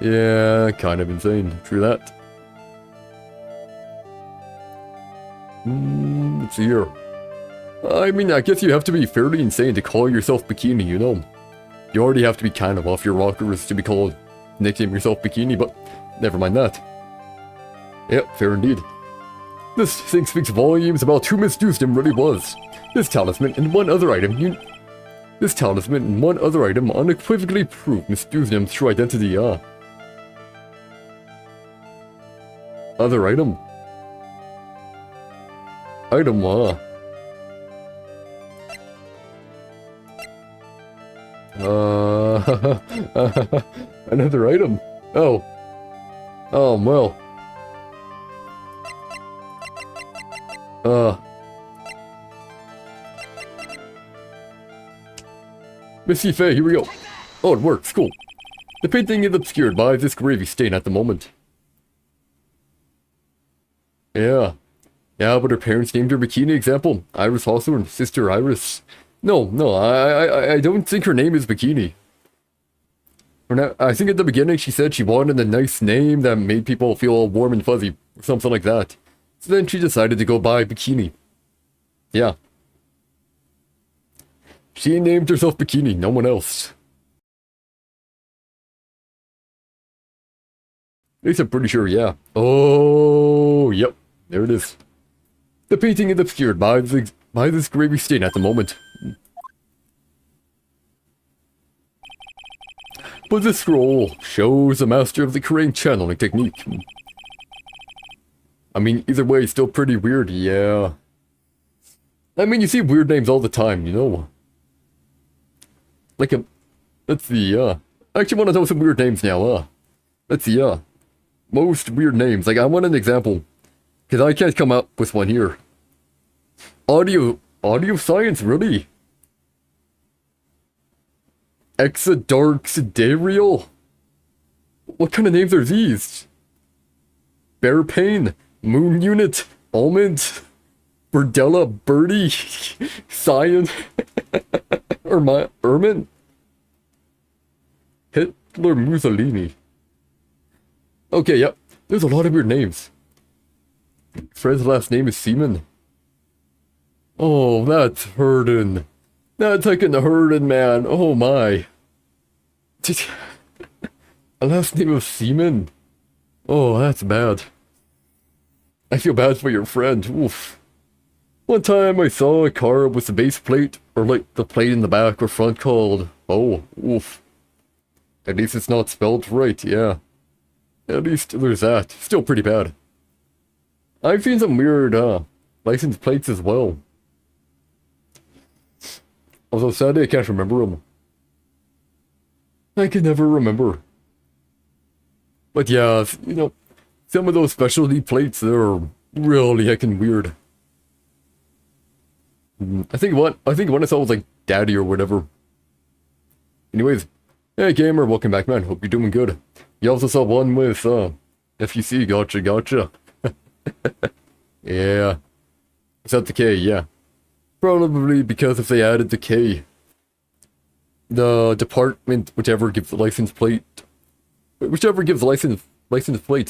A: Yeah, kind of insane. True that. Let's see here. I mean, I guess you have to be fairly insane to call yourself Bikini, you know. You already have to be kind of off your rockers to be called, nickname yourself Bikini, but never mind that. Yep, fair indeed. This thing speaks volumes about who Miss Dewsdom really was. This talisman and one other item unequivocally prove Miss Dewsdom's true identity, Other item? Item, another item. Oh. Oh, well. Missy Faye, here we go. Oh, it works, cool. The painting is obscured by this gravy stain at the moment. Yeah. Yeah, but her parents named her Bikini. Example, Iris Hawthorne, sister Iris. No, I don't think her name is Bikini. I think at the beginning she said she wanted a nice name that made people feel all warm and fuzzy, or something like that. So then she decided to go by Bikini. Yeah. She named herself Bikini, no one else. At least I'm pretty sure, yeah. Oh, yep. There it is. The painting is obscured by this gravy stain at the moment. But this scroll shows a master of the Crane channeling technique. I mean, either way, it's still pretty weird, yeah. I mean, you see weird names all the time, you know? Like let's see, I actually want to know some weird names now, Let's see, most weird names. Like, I want an example. Because I can't come up with one here. Audio science, really? Exodarxidarial? What kind of names are these? Bear Pain, Moon Unit, Almond, Burdella, Birdie, Cyan, Ermin, Hitler, Mussolini. Okay, yep. There's a lot of weird names. Fred's last name is Seaman. Oh, that's hurtin'. That's heckin' hurtin', man. Oh my. A last name of Seaman? Oh, that's bad. I feel bad for your friend. Oof. One time I saw a car with the base plate, or like the plate in the back or front called, oh, oof. At least it's not spelled right, yeah. At least there's that. Still pretty bad. I've seen some weird, license plates as well. Although sadly I can't remember them. I can never remember. But yeah, you know, some of those specialty plates, they're really heckin' weird. I think one I saw was like Daddy or whatever. Anyways, hey gamer, welcome back, man. Hope you're doing good. You also saw one with, FUC, gotcha. Yeah. Is that the K? Yeah. Probably because if they added the K, the department, whichever gives the license plates,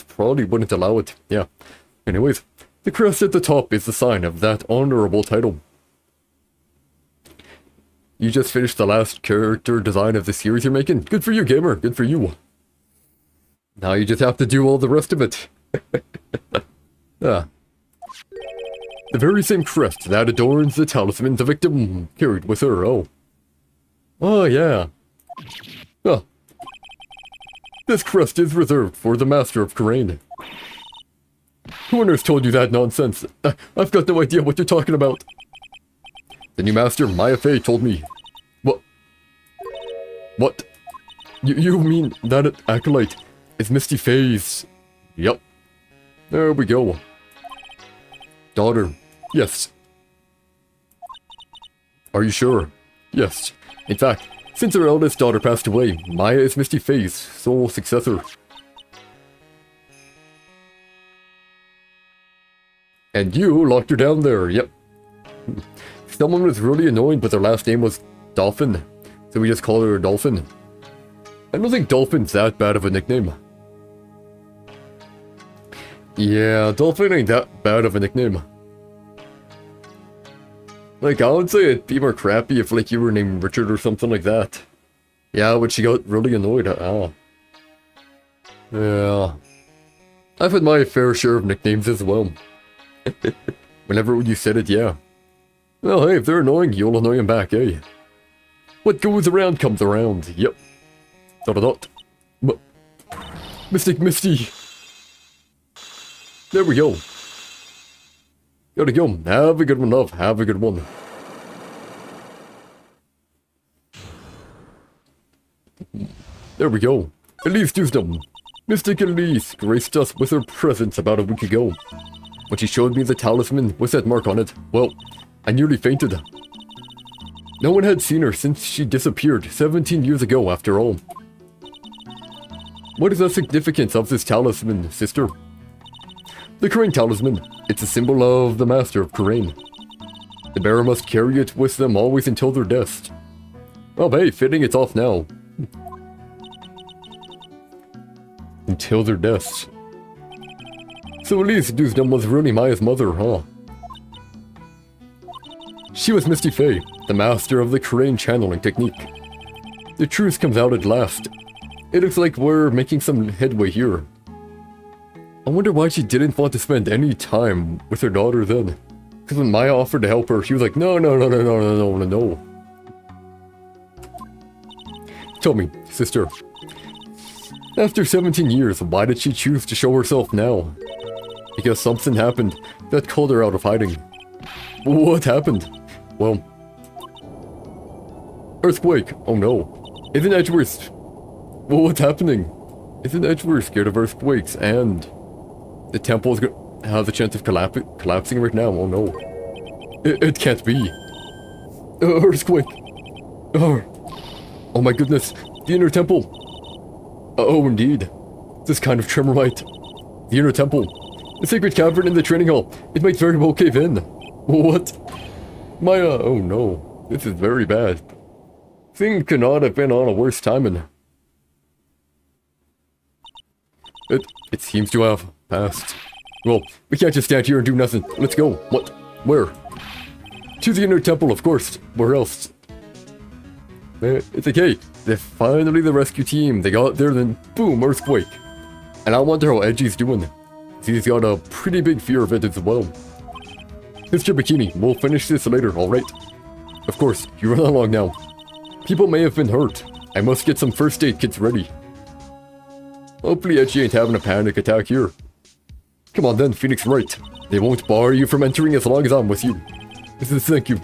A: probably wouldn't allow it. Yeah. Anyways, the crest at the top is the sign of that honorable title. You just finished the last character design of the series you're making? Good for you, gamer. Good for you. Now you just have to do all the rest of it. Ah. The very same crest that adorns the talisman the victim carried with her, oh. Oh, yeah. Ah. This crest is reserved for the Master of Karain. Who on earth told you that nonsense? I've got no idea what you're talking about. The new Master, Maya Fey, told me. What? What? You mean that acolyte is Misty Faye's? Yep. There we go. Daughter. Yes. Are you sure? Yes. In fact, since her eldest daughter passed away, Maya is Misty Faye's sole successor. And you locked her down there, yep. Someone was really annoyed, but their last name was Dolphin, so we just called her Dolphin. I don't think Dolphin's that bad of a nickname. Yeah, Dolphin ain't that bad of a nickname. Like, I would say it'd be more crappy if, like, you were named Richard or something like that. Yeah, but she got really annoyed. Yeah. I've had my fair share of nicknames as well. Whenever you said it, yeah. Well, hey, if they're annoying, you'll annoy them back, eh? What goes around comes around. Yep. Dot. Mystic Misty. There we go. Gotta go. Have a good one, love. Have a good one. There we go. Elise Dewsdom. Mystic Elise graced us with her presence about a week ago. When she showed me the talisman with that mark on it, well, I nearly fainted. No one had seen her since she disappeared 17 years ago, after all. What is the significance of this talisman, sister? The Crane Talisman. It's a symbol of the Master of Crane. The bearer must carry it with them always until their death. Well, hey, fitting it's off now. Until their deaths. So Elise Dewsdom was really Maya's mother, huh? She was Misty Faye, the master of the Crane channeling technique. The truth comes out at last. It looks like we're making some headway here. I wonder why she didn't want to spend any time with her daughter then. Because when Maya offered to help her, she was like, no. Tell me, sister. After 17 years, why did she choose to show herself now? Because something happened that called her out of hiding. What happened? Well... Earthquake! Oh no. Isn't Edgeworth... Well, what's happening? Isn't Edgeworth scared of earthquakes and... The temple has a chance of collapsing right now? Oh no. It can't be. Earthquake! Oh my goodness. The inner temple! Oh, indeed. This kind of tremor might... The inner temple. The sacred cavern in the training hall. It might very well cave in. What? Maya, oh no. This is very bad. Thing could not have been on a worse timing. It seems to have passed. Well, we can't just stand here and do nothing. Let's go. What? Where? To the inner temple, of course. Where else? It's okay. They're finally the rescue team. They got there, then boom, earthquake. And I wonder how Edgy's doing. He's got a pretty big fear of it as well. Mr. Bikini, we'll finish this later, alright? Of course, you run along now. People may have been hurt. I must get some first aid kits ready. Hopefully Edgy ain't having a panic attack here. Come on then, Phoenix Wright. They won't bar you from entering as long as I'm with you. This is thank you.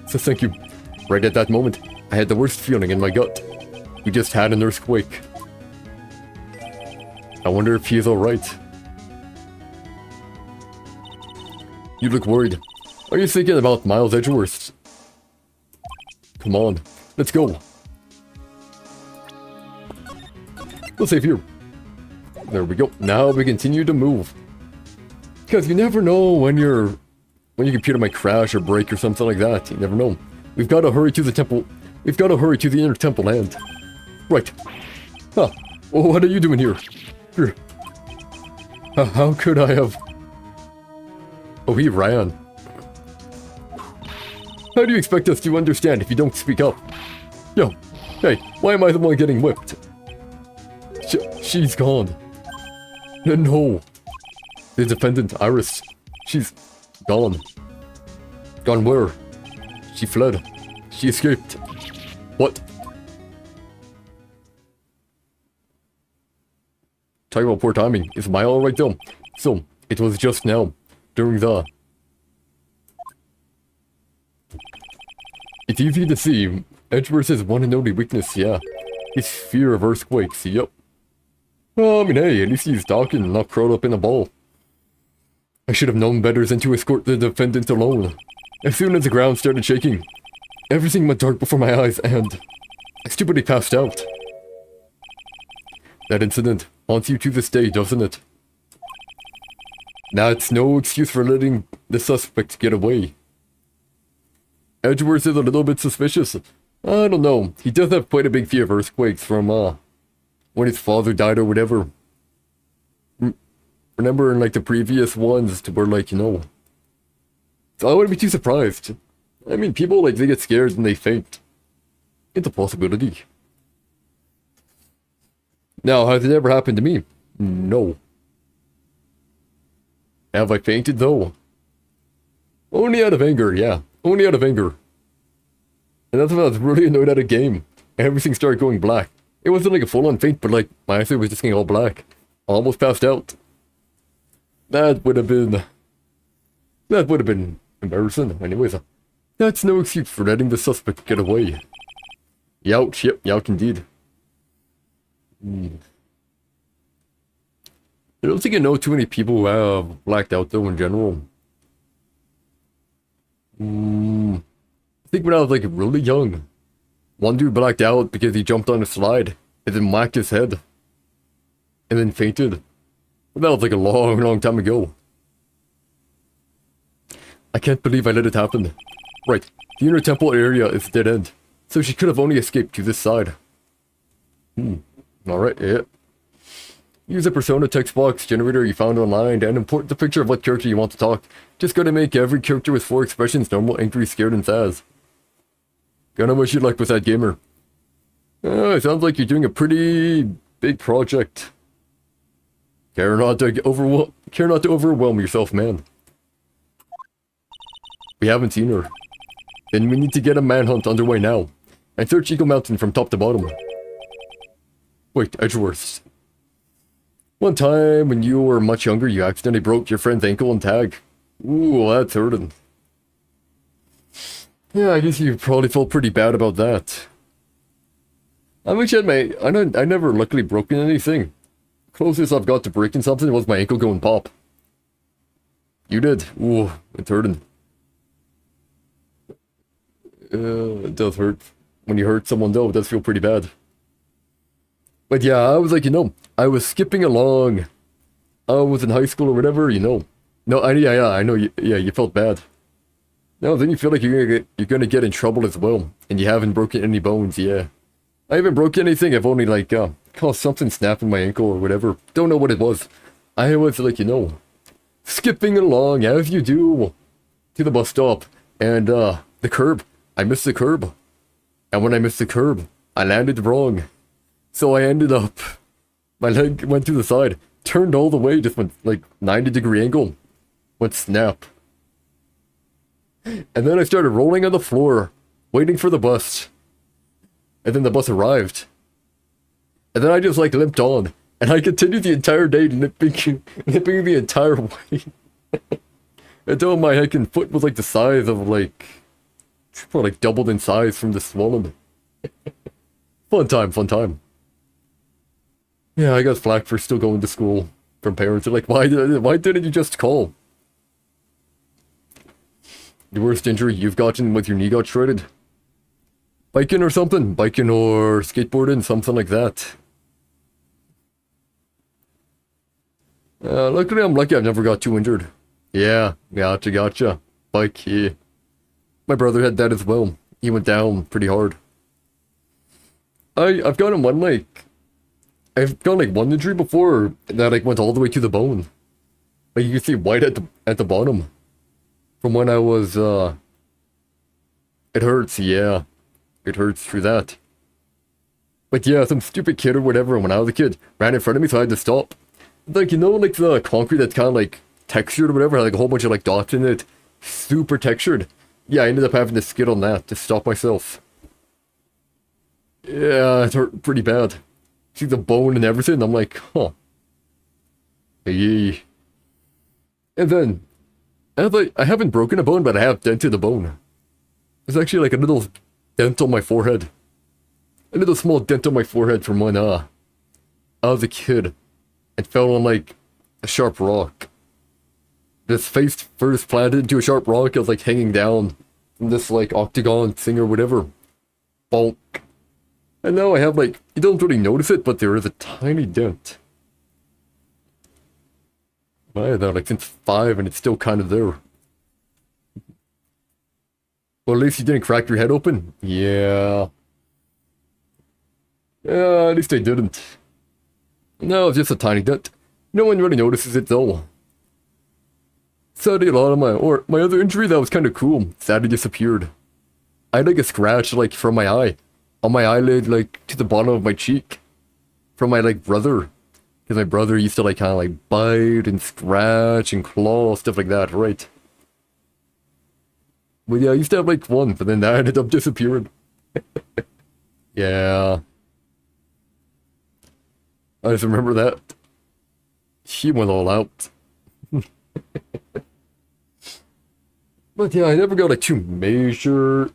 A: Thank you. Right at that moment, I had the worst feeling in my gut. We just had an earthquake. I wonder if he's alright. You look worried. Are you thinking about Miles Edgeworth? Come on, let's go. We'll save here. There we go. Now we continue to move. Because you never know when your computer might crash or break or something like that. You never know. We've got to hurry to the temple. We've got to hurry to the inner temple land. Right. Huh. What are you doing here? How could I have... Oh, he ran. How do you expect us to understand if you don't speak up? Yo, hey, why am I the one getting whipped? She's gone. No. The defendant, Iris. She's gone. Gone where? She fled. She escaped. What? Talk about poor timing. Is Maya alright though? So, it was just now. During the... It's easy to see. Edgeworth's one and only weakness, yeah. His fear of earthquakes, yep. I mean, hey, at least he's talking and not curled up in a ball. I should have known better than to escort the defendant alone. As soon as the ground started shaking, everything went dark before my eyes and... I stupidly passed out. That incident haunts you to this day, doesn't it? That's no excuse for letting the suspect get away. Edgeworth is a little bit suspicious. I don't know. He does have quite a big fear of earthquakes from when his father died or whatever. Remember in like the previous ones to where like, you know. So I wouldn't be too surprised. I mean, people like they get scared and they faint. It's a possibility. Now, has it ever happened to me? No. Have I fainted though? Only out of anger, yeah. Only out of anger. And that's when I was really annoyed at a game. Everything started going black. It wasn't like a full-on faint, but like, my eyesight was just getting all black. Almost passed out. That would have been embarrassing. Anyways, that's no excuse for letting the suspect get away. Youch, yep, youch indeed. I don't think I know too many people who have blacked out though in general. I think when I was like really young, one dude blacked out because he jumped on a slide and then whacked his head and then fainted. But that was like a long time ago. I can't believe I let it happen. Right, the inner temple area is dead end, so she could have only escaped to this side. Alright, yeah. Use a persona text box generator you found online and import the picture of what character you want to talk. Just gotta make every character with 4 expressions: normal, angry, scared, and sad. Gonna wish you luck with that, gamer. It sounds like you're doing a pretty big project. Care not to overwhelm yourself, man. We haven't seen her. Then we need to get a manhunt underway now. And search Eagle Mountain from top to bottom. Wait, Edgeworths. One time when you were much younger, you accidentally broke your friend's ankle and tag. Ooh, that's hurting. Yeah, I guess you probably felt pretty bad about that. I wish I never luckily broken anything. Closest I've got to breaking something was my ankle going pop. You did? Ooh, it's hurting. It does hurt. When you hurt someone though, it does feel pretty bad. But yeah, I was like, you know, I was skipping along. I was in high school or whatever, you know. No, yeah, I know, you felt bad. No, then you feel like you're gonna get in trouble as well. And you haven't broken any bones, yeah. I haven't broken anything, I've only like, caused something snap in my ankle or whatever. Don't know what it was. I was like, you know, skipping along as you do to the bus stop. And, the curb. I missed the curb. And when I missed the curb, I landed wrong. So I ended up, my leg went to the side, turned all the way, just went like 90-degree angle, went snap. And then I started rolling on the floor, waiting for the bus. And then the bus arrived. And then I just like limped on. And I continued the entire day limping the entire way. Until my head and foot was like the size of like, probably like doubled in size from the swelling. Fun time. Yeah, I got flack for still going to school from parents. They're like, why didn't you just call? The worst injury you've gotten with your knee got shredded? Biking or something? Biking or skateboarding, something like that. Luckily I'm lucky I've never got too injured. Yeah, gotcha. Bike, yeah. My brother had that as well. He went down pretty hard. I've gotten one injury before that like went all the way to the bone. Like you can see white at the bottom. From when I was it hurts, yeah. It hurts through that. But yeah, some stupid kid or whatever when I was a kid ran in front of me so I had to stop. Like, you know, like the concrete that's kind of like textured or whatever, had like a whole bunch of like dots in it. Super textured. Yeah, I ended up having to skid on that to stop myself. Yeah, it hurt pretty bad. See the bone and everything, I'm like, huh. Hey. And then, I haven't broken a bone, but I have dented a bone. There's actually like a little dent on my forehead. A little small dent on my forehead from when, I was a kid. And fell on like a sharp rock. This face first planted into a sharp rock, I was like hanging down from this like octagon thing or whatever. Bonk. And now I have like, you don't really notice it, but there is a tiny dent. I had that like since 5 and it's still kind of there. Well, at least you didn't crack your head open. Yeah. Yeah, at least I didn't. No, it's just a tiny dent. No one really notices it though. Sadly, a lot of my other injury that was kind of cool sadly disappeared. I had like a scratch like from my eye, on my eyelid, like to the bottom of my cheek, from my like brother, because my brother used to like kind of like bite and scratch and claw, stuff like that, right? But yeah, I used to have like one, but then that ended up disappearing. Yeah. I just remember that. He went all out. But yeah, I never got like too major.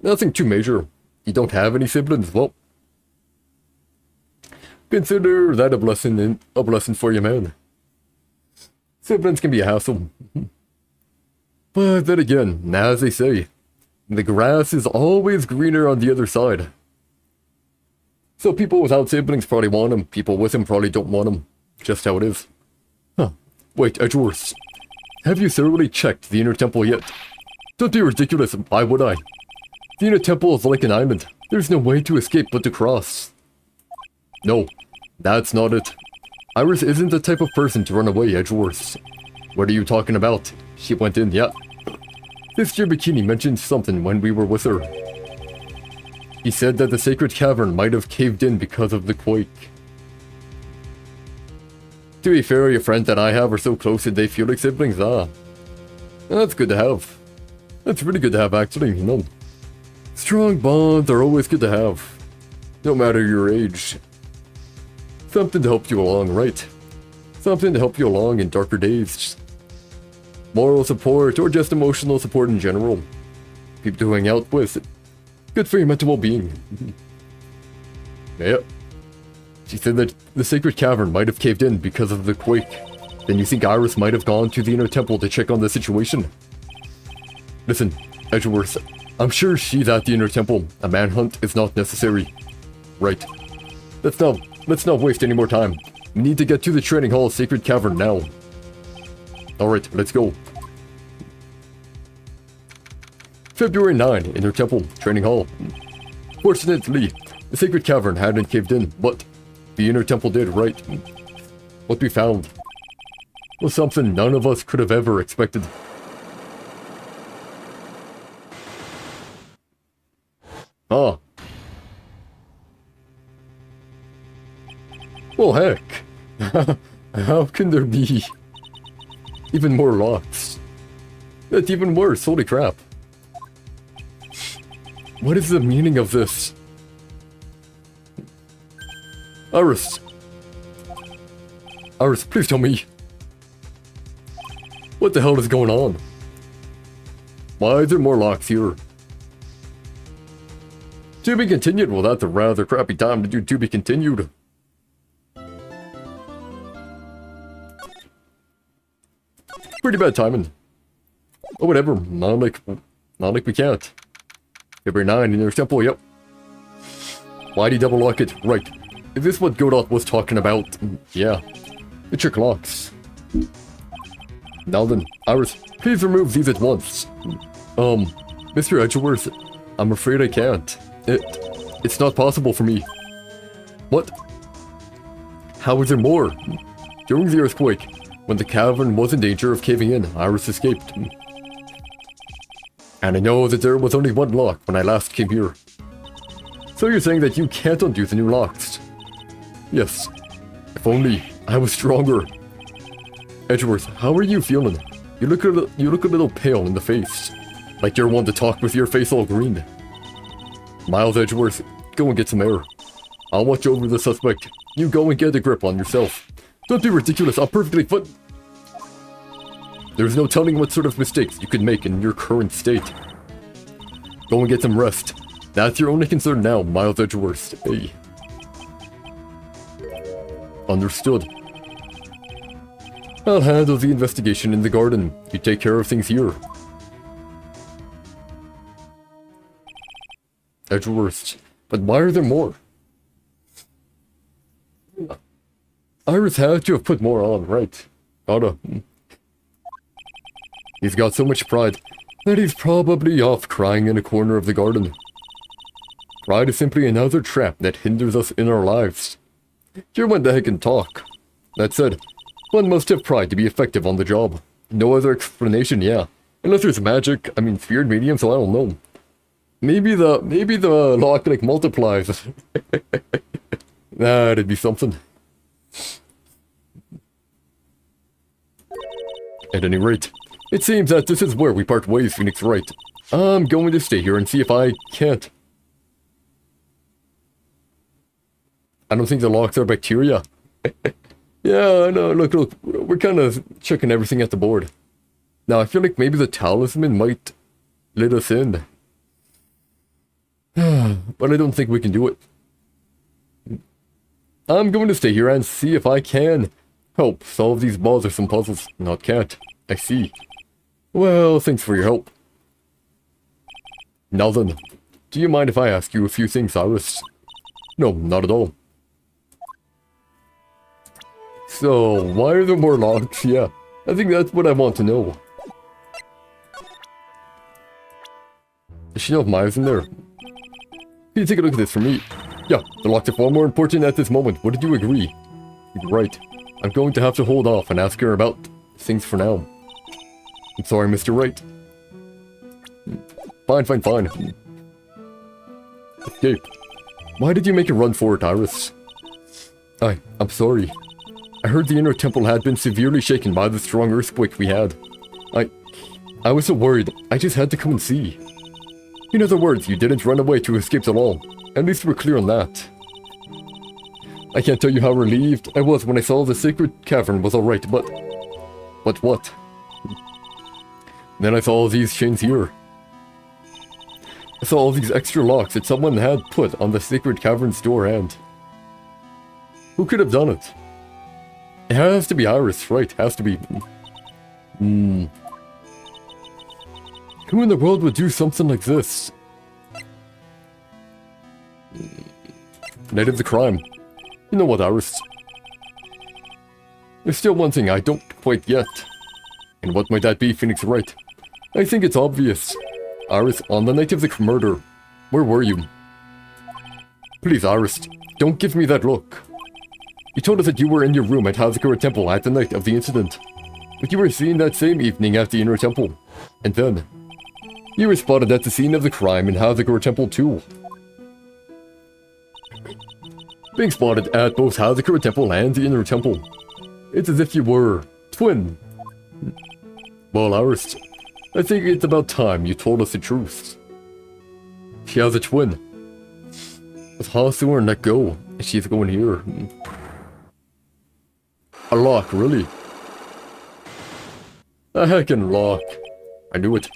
A: Nothing too major. You don't have any siblings? Well, consider that a blessing for you, man. Siblings can be a hassle. But then again, as they say, the grass is always greener on the other side. So people without siblings probably want them. People with them probably don't want them. Just how it is. Huh. Wait, Edgeworth. Have you thoroughly checked the inner temple yet? Don't be ridiculous, why would I? The inner temple is like an island. There's no way to escape but to cross. No, that's not it. Iris isn't the type of person to run away, Edgeworth. What are you talking about? She went in, yeah. Sister Bikini mentioned something when we were with her. He said that the sacred cavern might have caved in because of the quake. To be fair, your friends that I have are so close that they feel like siblings, That's good to have. That's really good to have, actually, you know. Strong bonds are always good to have. No matter your age. Something to help you along, right? Something to help you along in darker days. Moral support, or just emotional support in general. People to hang out with. Good for your mental well-being. Yep. She said that the sacred cavern might have caved in because of the quake. Then you think Iris might have gone to the inner temple to check on the situation? Listen, Edgeworth, I'm sure she's at the inner temple. A manhunt is not necessary. Right. Let's not waste any more time. We need to get to the training hall sacred cavern now. Alright, let's go. February 9, inner temple, training hall. Fortunately, the sacred cavern hadn't caved in, but the inner temple did, right? What we found was something none of us could have ever expected. Ah. Well, heck. How can there be even more locks? That's even worse, holy crap. What is the meaning of this? Iris, please tell me. What the hell is going on? Why is there more locks here? To be continued? Well, that's a rather crappy time to do to be continued. Pretty bad timing. Oh, whatever. Not like we can't. February 9 in your temple, yep. Why'd he double lock it? Right. Is this what Godot was talking about? Yeah. It's your clocks. Now then, Iris, please remove these at once. Mr. Edgeworth, I'm afraid I can't. It's not possible for me. What? How is there more? During the earthquake, when the cavern was in danger of caving in, Iris escaped. And I know that there was only one lock when I last came here. So you're saying that you can't undo the new locks? Yes. If only I was stronger. Edgeworth, how are you feeling? You look a little pale in the face. Like you're one to talk with your face all green. Miles Edgeworth, go and get some air. I'll watch over the suspect. You go and get a grip on yourself. Don't be ridiculous, I'm perfectly fine. There's no telling what sort of mistakes you could make in your current state. Go and get some rest. That's your only concern now, Miles Edgeworth. Hey. Understood. I'll handle the investigation in the garden. You take care of things here. Edgeworth. But why are there more? Iris had to have put more on, right? Gotta. He's got so much pride that he's probably off crying in a corner of the garden. Pride is simply another trap that hinders us in our lives. You're one that can talk. That said, one must have pride to be effective on the job. No other explanation, yeah. Unless there's magic, I mean, feared medium, so I don't know. Maybe the lock, like, multiplies. That'd be something. At any rate, it seems that this is where we part ways, Phoenix Wright. I'm going to stay here and see if I can't. I don't think the locks are bacteria. Yeah, no, look, we're kind of checking everything at the board. Now, I feel like maybe the talisman might let us in. But I don't think we can do it. I'm going to stay here and see if I can help solve these bothersome puzzles. Not can't. I see. Well, thanks for your help. Now then, do you mind if I ask you a few things, Iris? No, not at all. So, why are there more locks? Yeah, I think that's what I want to know. Does she know if Maya's in there? Can you take a look at this for me? Yeah, the locks are far more important at this moment. What did you agree? You're right. I'm going to have to hold off and ask her about things for now. I'm sorry, Mr. Wright. Fine. Escape. Why did you make a run for it, Iris? I'm sorry. I heard the inner temple had been severely shaken by the strong earthquake we had. I was so worried, I just had to come and see. In other words, you didn't run away to escape at all. At least we're clear on that. I can't tell you how relieved I was when I saw the sacred cavern was alright, but what? Then I saw all these chains here. I saw all these extra locks that someone had put on the sacred cavern's door, and who could have done it? It has to be Iris, right? Has to be. Who in the world would do something like this? Night of the crime. You know what, Iris? There's still one thing I don't quite get. And what might that be, Phoenix Wright? I think it's obvious. Iris, on the night of the murder, where were you? Please, Iris, don't give me that look. You told us that you were in your room at Hazakura Temple at the night of the incident. But you were seen that same evening at the inner temple. And then, you were spotted at the scene of the crime in Hazakura Temple too. Being spotted at both Hazakura Temple and the inner temple. It's as if you were twin. Well, Iris, I think it's about time you told us the truth. She has a twin. With Hasu and let go, she's going here. A lock, really? A heckin' lock. I knew it.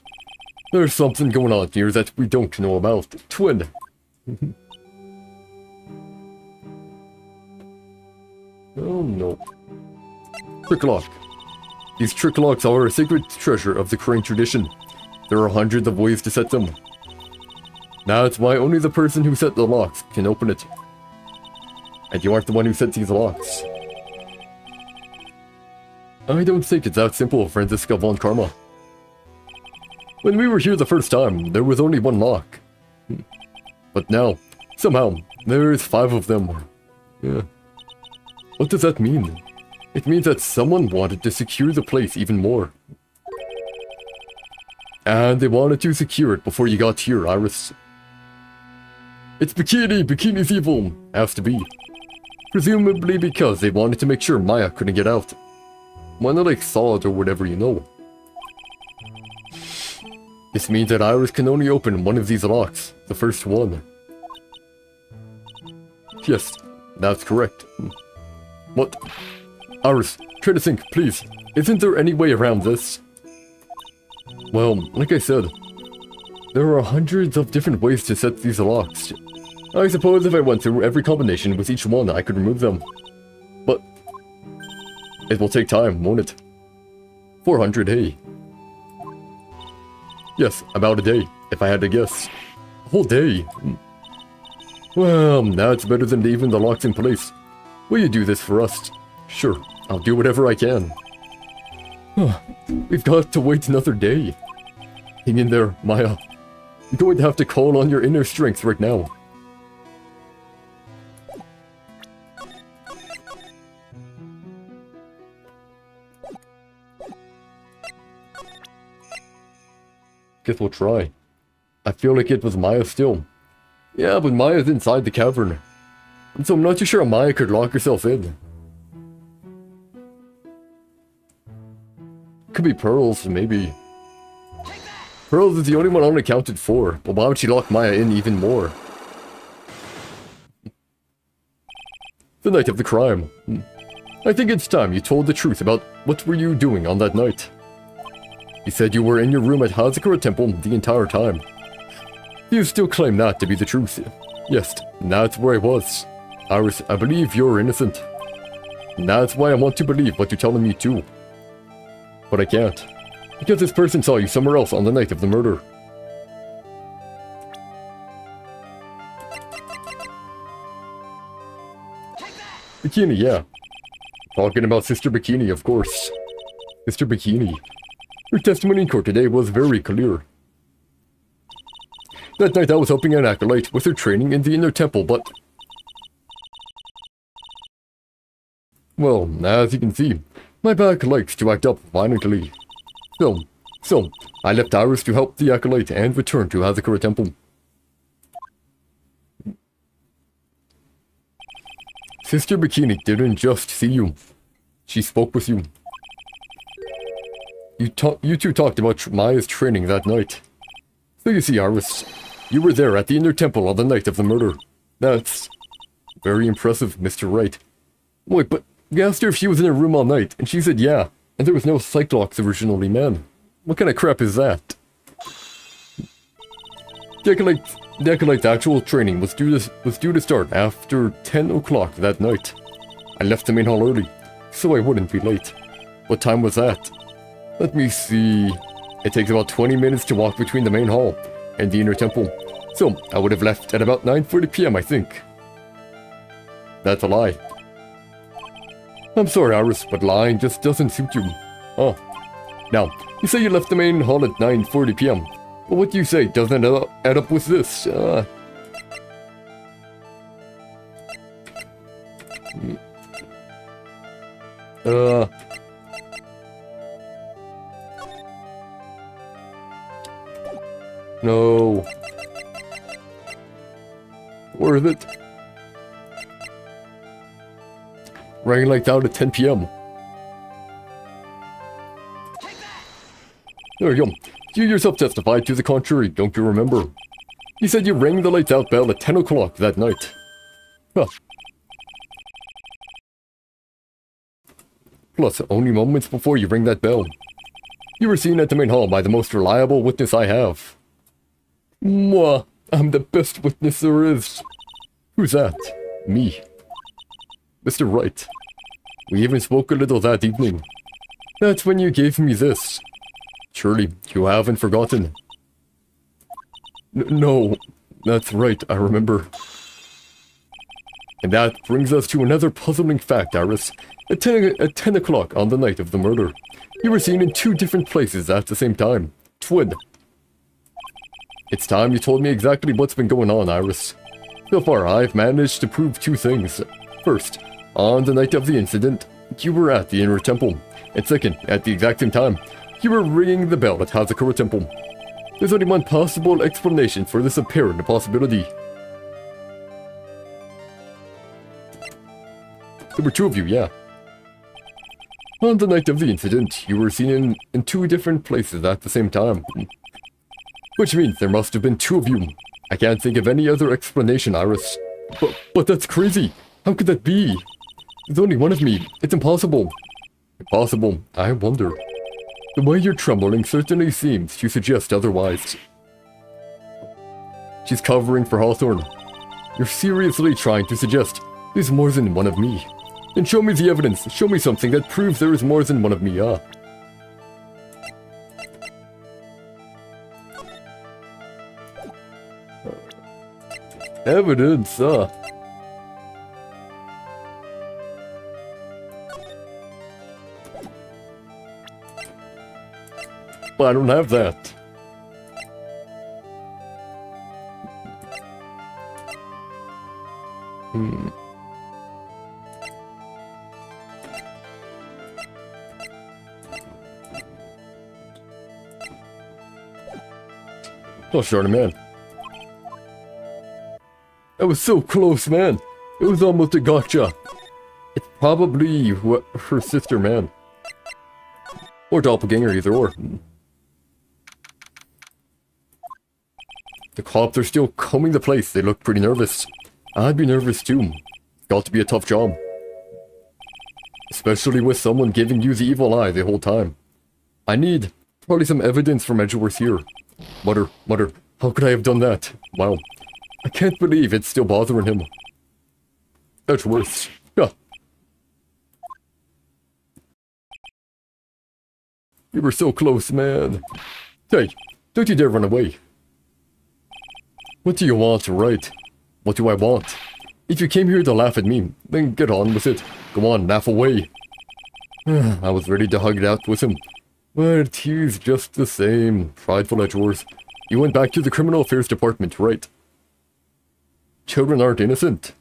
A: There's something going on here that we don't know about. Twin. Oh no. Trick lock. These trick locks are a sacred treasure of the Crane tradition. There are hundreds of ways to set them. That's why only the person who set the locks can open it. And you aren't the one who sets these locks. I don't think it's that simple, Franziska von Karma. When we were here the first time, there was only one lock. But now, somehow, there's 5 of them. Yeah. What does that mean? It means that someone wanted to secure the place even more. And they wanted to secure it before you got here, Iris. It's Bikini's evil, has to be. Presumably because they wanted to make sure Maya couldn't get out. Why not like saw it or whatever, you know? This means that Iris can only open one of these locks, the first one. Yes, that's correct. What? Iris, try to think, please. Isn't there any way around this? Well, like I said, there are hundreds of different ways to set these locks. I suppose if I went through every combination with each one, I could remove them. But it will take time, won't it? 400, hey. Yes, about a day, if I had to guess. A whole day. Well, that's better than leaving the locks in place. Will you do this for us? Sure, I'll do whatever I can. We've got to wait another day. Hang in there, Maya. You're going to have to call on your inner strength right now. Guess we'll try. I feel like it was Maya still. Yeah, but Maya's inside the cavern. And so I'm not too sure how Maya could lock herself in. Could be Pearls, maybe. Pearls is the only one unaccounted for, but why would she lock Maya in even more? The night of the crime. I think it's time you told the truth about what were you doing on that night. You said you were in your room at Hazakura Temple the entire time. You still claim that to be the truth. Yes, that's where I was. Iris, I believe you're innocent. And that's why I want to believe what you're telling me too. But I can't. Because this person saw you somewhere else on the night of the murder. Bikini, yeah. Talking about Sister Bikini, of course. Sister Bikini. Her testimony in court today was very clear. That night I was helping an acolyte with her training in the inner temple, but... well, as you can see, my back likes to act up violently. So, I left Iris to help the acolyte and return to Hazakura Temple. Sister Bikini didn't just see you. She spoke with you. You two talked about Maya's training that night. So you see, Iris, you were there at the inner temple on the night of the murder. That's very impressive, Mr. Wright. Wait, but we asked her if she was in her room all night, and she said yeah, and there was no Cyclops originally, man. What kind of crap is that? The acolyte's actual training was due to start after 10 o'clock that night. I left the main hall early, so I wouldn't be late. What time was that? Let me see. It takes about 20 minutes to walk between the main hall and the inner temple, so I would have left at about 9:40 p.m. I think. That's a lie. I'm sorry, Iris, but lying just doesn't suit you. Oh. Now, you say you left the main hall at 9:40 p.m. But what you say doesn't add up with this. No. Worth it. Rang lights out at 10 p.m. There you go. You yourself testified to the contrary, don't you remember? You said you rang the lights out bell at 10 o'clock that night. Huh. Plus, only moments before you rang that bell. You were seen at the main hall by the most reliable witness I have. Mwah, I'm the best witness there is. Who's that? Me. Mr. Wright. We even spoke a little that evening. That's when you gave me this. Surely, you haven't forgotten. No, that's right, I remember. And that brings us to another puzzling fact, Iris. At 10 o'clock on the night of the murder, you were seen in two different places at the same time. Twin. It's time you told me exactly what's been going on, Iris. So far, I've managed to prove two things. First, on the night of the incident, you were at the inner temple. And second, at the exact same time, you were ringing the bell at Hazakura Temple. There's only one possible explanation for this apparent possibility. There were two of you, yeah. On the night of the incident, you were seen in two different places at the same time. Which means there must have been two of you. I can't think of any other explanation, Iris. But that's crazy. How could that be? There's only one of me. It's impossible. Impossible, I wonder. The way you're trembling certainly seems to suggest otherwise. She's covering for Hawthorne. You're seriously trying to suggest there's more than one of me. Then show me the evidence. Show me something that proves there is more than one of me, Evidence, But I don't have that. Oh, sorry, man. That was so close, man. It was almost a gotcha. It's probably her sister, man. Or doppelganger, either or. The cops are still combing the place. They look pretty nervous. I'd be nervous too. It's got to be a tough job. Especially with someone giving you the evil eye the whole time. I need probably some evidence from Edgeworth here. Mutter, how could I have done that? Wow. I can't believe it's still bothering him. Edgeworth. Yeah. You were so close, man. Hey, don't you dare run away. What do you want, Wright? What do I want? If you came here to laugh at me, then get on with it. Go on, laugh away. I was ready to hug it out with him. But he's just the same. Prideful Edgeworth. You went back to the Criminal Affairs Department, right? Children aren't innocent.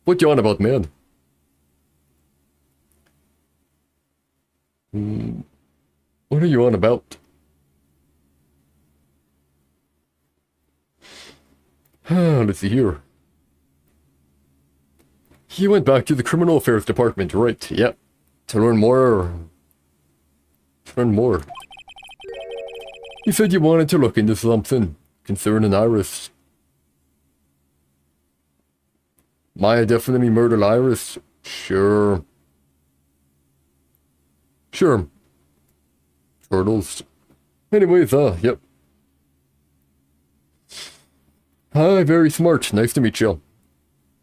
A: What you on about, man? What are you on about? Let's see here. He went back to the Criminal Affairs Department, right? Yeah. To learn more. You said you wanted to look into something concerning Iris. Maya definitely murdered Iris. Sure. Turtles. Anyways, yep. Hi, very smart. Nice to meet you.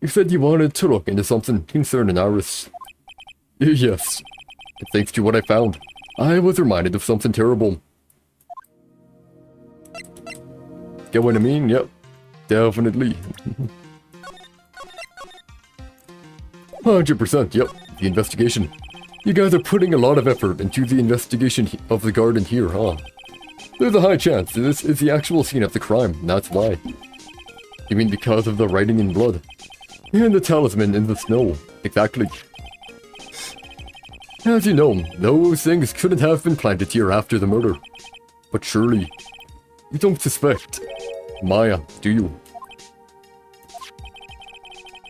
A: You said you wanted to look into something concerning Iris. Yes. Thanks to what I found, I was reminded of something terrible. Get what I mean? Yep. Definitely. 100%, yep. The investigation. You guys are putting a lot of effort into the investigation of the garden here, huh? There's a high chance this is the actual scene of the crime, that's why. You mean because of the writing in blood? And the talisman in the snow. Exactly. As you know, those things couldn't have been planted here after the murder. But surely, you don't suspect Maya, do you?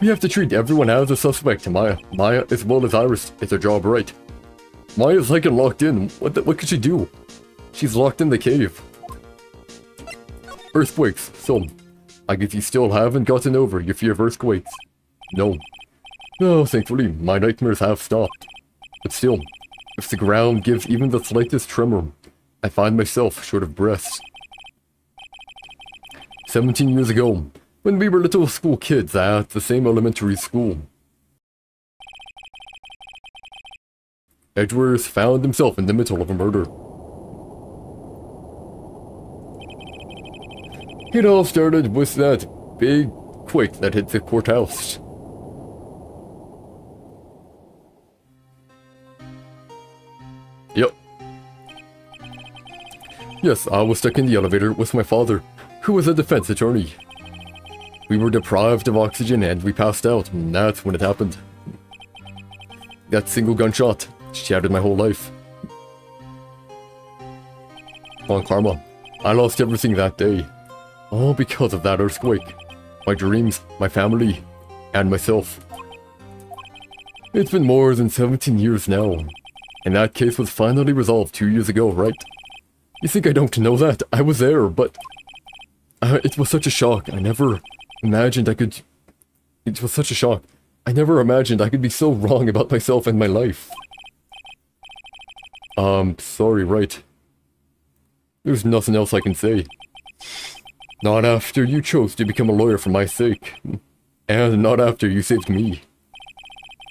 A: We have to treat everyone as a suspect, Maya. Maya, as well as Iris, is her job right. Maya's like locked in. What could she do? She's locked in the cave. Earthquakes, so I guess you still haven't gotten over your fear of earthquakes. No. No, thankfully, my nightmares have stopped. But still, if the ground gives even the slightest tremor, I find myself short of breath. 17 years ago, when we were little school kids at the same elementary school, Edgeworth found himself in the middle of a murder. It all started with that big quake that hit the courthouse. Yep. Yes, I was stuck in the elevator with my father, who was a defense attorney. We were deprived of oxygen and we passed out, and that's when it happened. That single gunshot shattered my whole life. On karma, I lost everything that day. All because of that earthquake. My dreams, my family, and myself. It's been more than 17 years now, and that case was finally resolved 2 years ago, right? You think I don't know that? I was there, but it was such a shock. I never imagined I could... It was such a shock. I never imagined I could be so wrong about myself and my life. Sorry, Wright. There's nothing else I can say. Not after you chose to become a lawyer for my sake. And not after you saved me.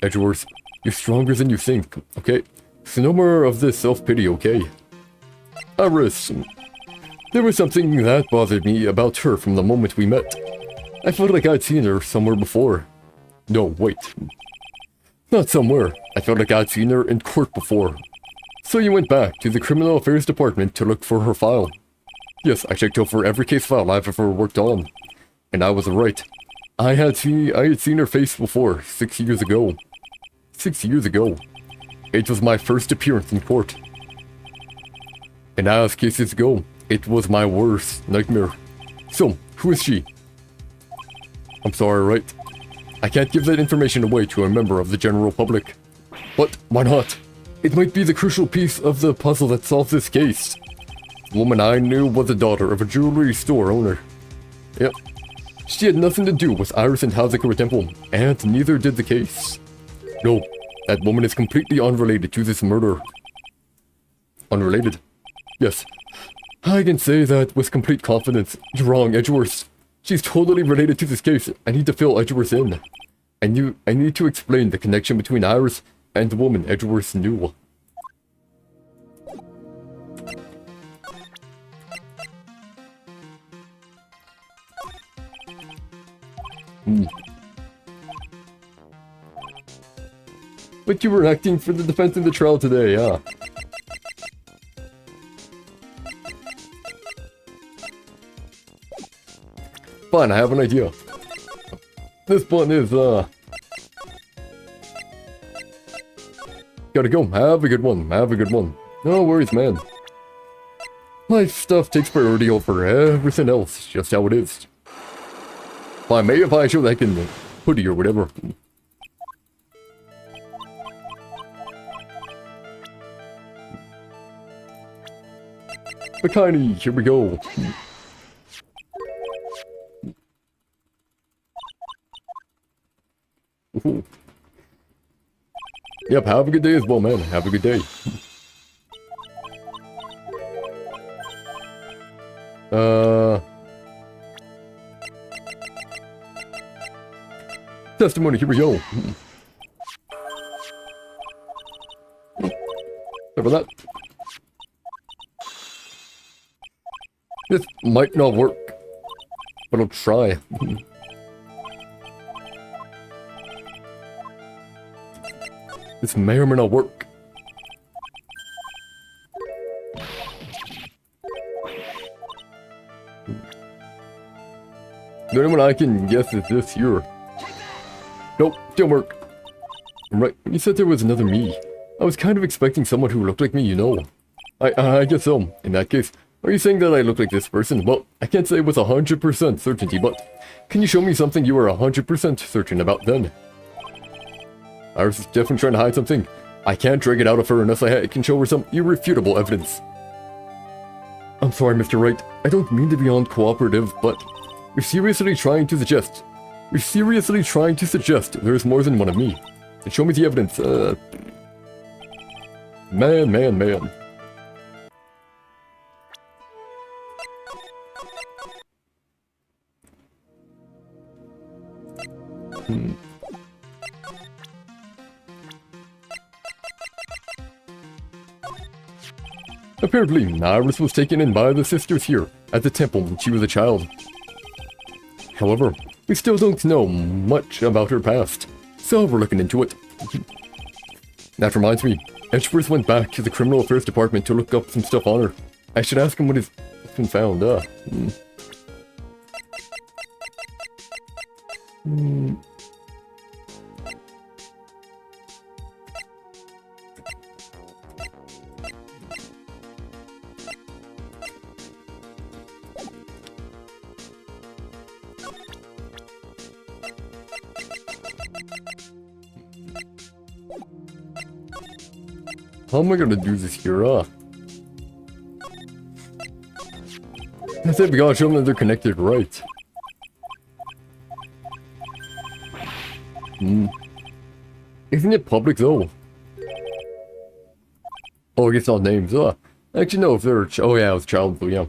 A: Edgeworth, you're stronger than you think, okay? So no more of this self-pity, okay? Iris. There was something that bothered me about her from the moment we met. I felt like I'd seen her somewhere before. No, wait. Not somewhere. I felt like I'd seen her in court before. So you went back to the Criminal Affairs Department to look for her file. Yes, I checked over every case file I've ever worked on. And I was right. I had seen her face before, 6 years ago. 6 years ago. It was my first appearance in court. And as cases go, It was my worst nightmare. So, who is she? I'm sorry, Wright. I can't give that information away to a member of the general public. But why not? It might be the crucial piece of the puzzle that solves this case. The woman I knew was the daughter of a jewelry store owner. Yep. She had nothing to do with Iris and Hazakura Temple, and neither did the case. No, that woman is completely unrelated to this murder. Unrelated? Yes. I can say that with complete confidence. You're wrong, Edgeworth. She's totally related to this case. I need to fill Edgeworth in. I need to explain the connection between Iris and the woman Edgeworth knew. But you were acting for the defense in the trial today, huh? Fine, I have an idea. This one is, gotta go. Have a good one. Have a good one. No worries, man. Life stuff takes priority over everything else. Just how it is. Fine, maybe if I show that in the hoodie or whatever. Bikini, here we go. Ooh. Yep, have a good day as well, man. Have a good day. Testimony, here we go. Sorry about that. This might not work, but I'll try. This may or may not work. The only one I can guess is this here. Nope, didn't work. Right, when you said there was another me, I was kind of expecting someone who looked like me, you know. I guess so. In that case, are you saying that I look like this person? Well, I can't say with 100% certainty, but can you show me something you are 100% certain about then? Iris is definitely trying to hide something. I can't drag it out of her unless I can show her some irrefutable evidence. I'm sorry, Mr. Wright. I don't mean to be uncooperative, but you're seriously trying to suggest there's more than one of me. And show me the evidence, Man. Apparently, Iris was taken in by the sisters here at the temple when she was a child. However, we still don't know much about her past, so we're looking into it. That reminds me, Edgeworth went back to the Criminal Affairs Department to look up some stuff on her. I should ask him what has been found, How am I gonna do this here, I said we gotta show them that they're connected, right? Isn't it public though? Oh, I guess not names, Actually, no, if they're oh yeah, it was child, so yeah.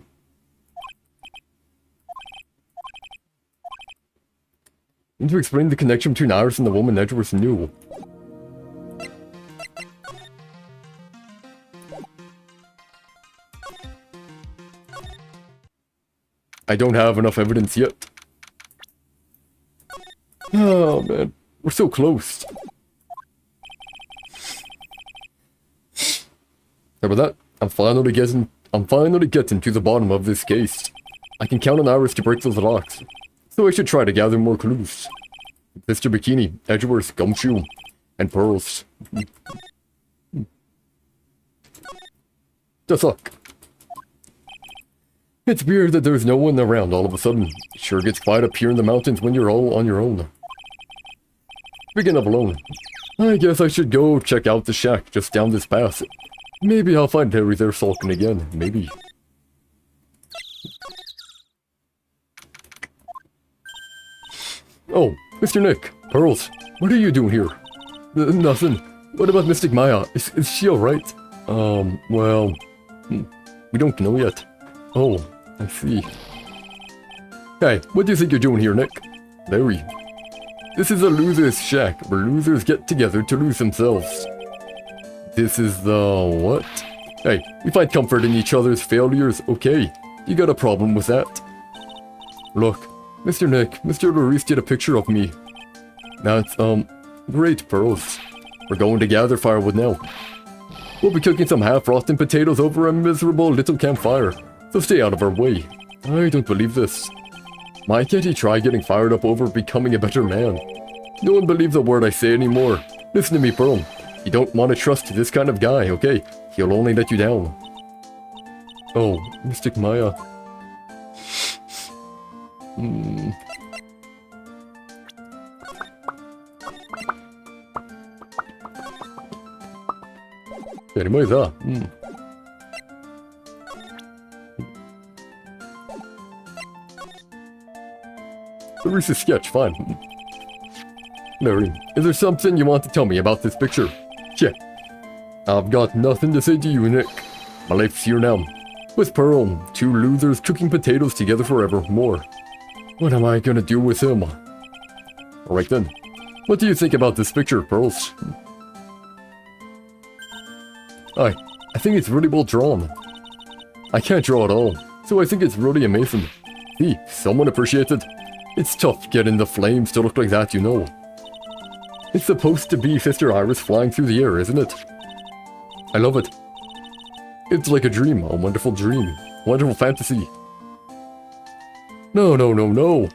A: Need to explain the connection between Iris and the woman Edgeworth knew. I don't have enough evidence yet. Oh man, we're so close. Sorry about that. I'm finally getting to the bottom of this case. I can count on Iris to break those locks, so I should try to gather more clues. Mr. Bikini, Edgeworth, Gumshoe, and Pearls. The suck. It's weird that there's no one around all of a sudden. It sure gets quiet up here in the mountains when you're all on your own. Speaking of alone, I guess I should go check out the shack just down this path. Maybe I'll find Harry there sulking again. Maybe. Oh, Mr. Nick. Pearls. What are you doing here? Nothing. What about Mystic Maya? Is she alright? Well... we don't know yet. Oh, I see. Hey, what do you think you're doing here, Nick? Larry. This is a loser's shack, where losers get together to lose themselves. This is the... what? Hey, we find comfort in each other's failures, okay? You got a problem with that? Look, Mr. Nick, Mr. Larice did a picture of me. That's, great, Pearls. We're going to gather firewood now. We'll be cooking some half-rotten potatoes over a miserable little campfire, so stay out of our way. I don't believe this. Why can't he try getting fired up over becoming a better man? No one believes a word I say anymore. Listen to me, Pearl. You don't want to trust this kind of guy, okay? He'll only let you down. Oh, Mystic Maya. Anyways, Larice's sketch, fine. Larry, is there something you want to tell me about this picture? Yeah. I've got nothing to say to you, Nick. My life's here now. With Pearl, two losers cooking potatoes together forevermore. What am I gonna do with him? Alright then. What do you think about this picture, Pearls? I think it's really well drawn. I can't draw at all, so I think it's really amazing. See, someone appreciated. It's tough getting the flames to look like that, you know. It's supposed to be Sister Iris flying through the air, isn't it? I love it. It's like a dream, a wonderful dream, wonderful fantasy. No.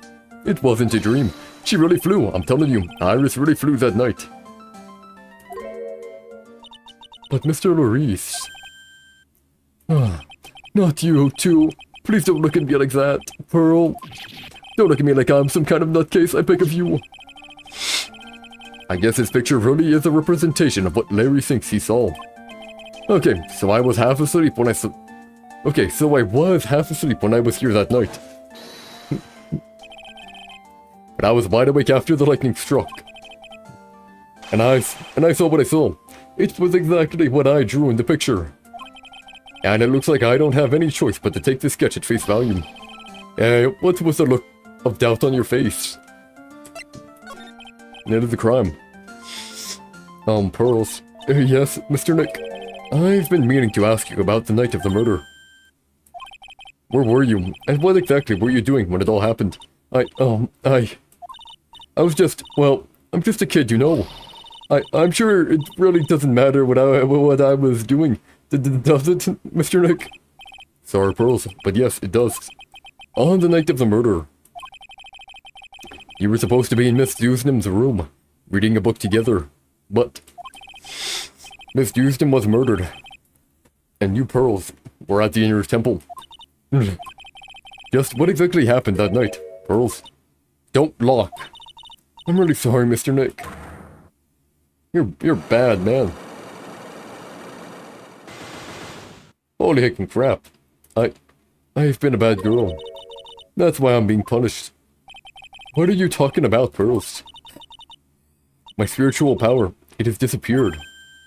A: It wasn't a dream. She really flew, I'm telling you. Iris really flew that night. But Mr. Larice... not you, too. Please don't look at me like that, Pearl. Don't look at me like I'm some kind of nutcase, I beg of you. I guess this picture really is a representation of what Larry thinks he saw. Okay, so I was half asleep when I was here that night. But I was wide awake after the lightning struck. And I saw what I saw. It was exactly what I drew in the picture. And it looks like I don't have any choice but to take this sketch at face value. What was the look of doubt on your face? That is a crime. Pearls. Yes, Mr. Nick. I've been meaning to ask you about the night of the murder. Where were you? And what exactly were you doing when it all happened? I was just, well, I'm just a kid, you know. I'm sure it really doesn't matter what I was doing. Does it, Mr. Nick? Sorry, Pearls, but yes, it does. On the night of the murder. You were supposed to be in Miss Dewsnam's room, reading a book together, but Miss Dewsnam was murdered, and you, Pearls, were at the inner temple. Just what exactly happened that night, Pearls? Don't lock. I'm really sorry, Mr. Nick. You're bad, man. Holy heckin' crap. I've been a bad girl. That's why I'm being punished. What are you talking about, Pearls? My spiritual power, it has disappeared.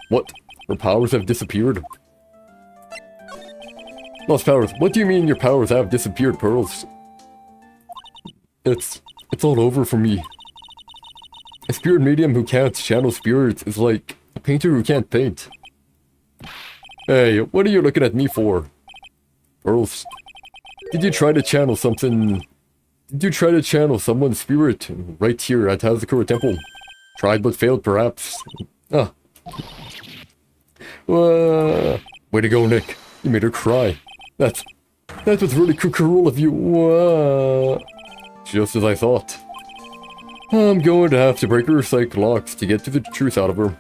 A: What? Her powers have disappeared? Lost powers, what do you mean your powers have disappeared, Pearls? It's all over for me. A spirit medium who can't channel spirits is like a painter who can't paint. Hey, what are you looking at me for? Pearls, did you try to channel something... Did you try to channel someone's spirit right here at Hazakura Temple? Tried but failed, perhaps. Way to go, Nick. You made her cry. That was really cruel of you. Just as I thought. I'm going to have to break her psych locks to get to the truth out of her.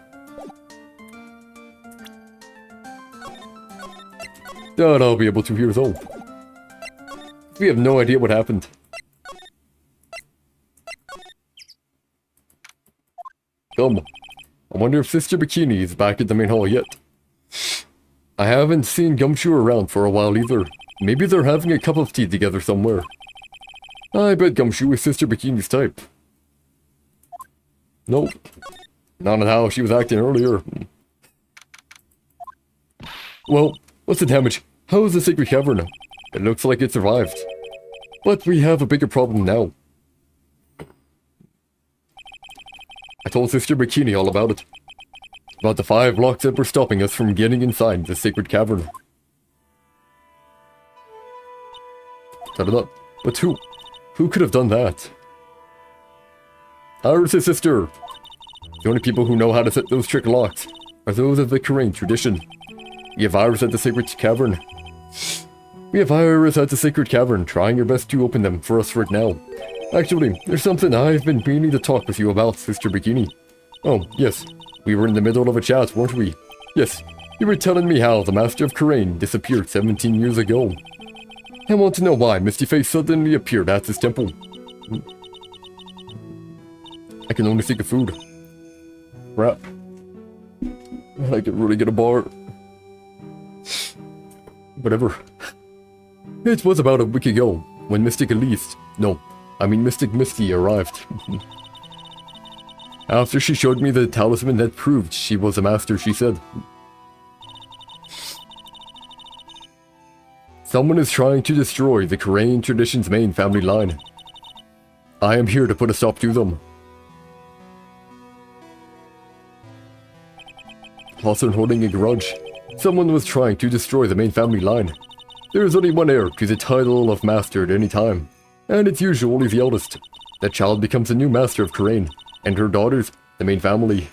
A: That I'll be able to hear though. We have no idea what happened. Come. I wonder if Sister Bikini is back at the main hall yet. I haven't seen Gumshoe around for a while either. Maybe they're having a cup of tea together somewhere. I bet Gumshoe is Sister Bikini's type. Nope. Not on how she was acting earlier. Well, what's the damage? How is the Sacred Cavern? It looks like it survived. But we have a bigger problem now. I told Sister Bikini all about it. About the 5 locks that were stopping us from getting inside the Sacred Cavern. Da-da-da. But who? Who could have done that? Iris' sister! The only people who know how to set those trick locks are those of the Korean tradition. We have Iris at the Sacred Cavern. We have Iris at the Sacred Cavern, trying her best to open them for us right now. Actually, there's something I've been meaning to talk with you about, Sister Bikini. Oh, yes. We were in the middle of a chat, weren't we? Yes. You were telling me how the Master of Korean disappeared 17 years ago. I want to know why Misty Face suddenly appeared at this temple. I can only think of food. Crap. I could really get a bar. Whatever. It was about a week ago, when Mystic Elise, no, I mean Mystic Misty arrived. After she showed me the talisman that proved she was a master, she said, "Someone is trying to destroy the Korean tradition's main family line. I am here to put a stop to them." Also holding a grudge. Someone was trying to destroy the main family line. There is only one heir to the title of master at any time, and it's usually the eldest. That child becomes the new master of Korean, and her daughters, the main family.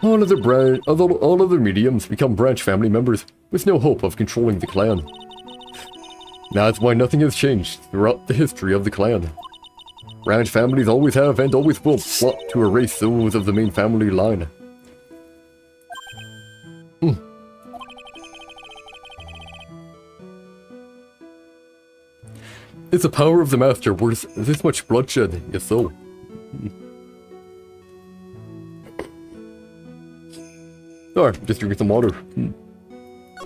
A: All other mediums become branch family members with no hope of controlling the clan. That's why nothing has changed throughout the history of the clan. Branch families always have and always will plot to erase those of the main family line. Is the power of the master worth this much bloodshed? Yes, so. Alright, just drinking some water.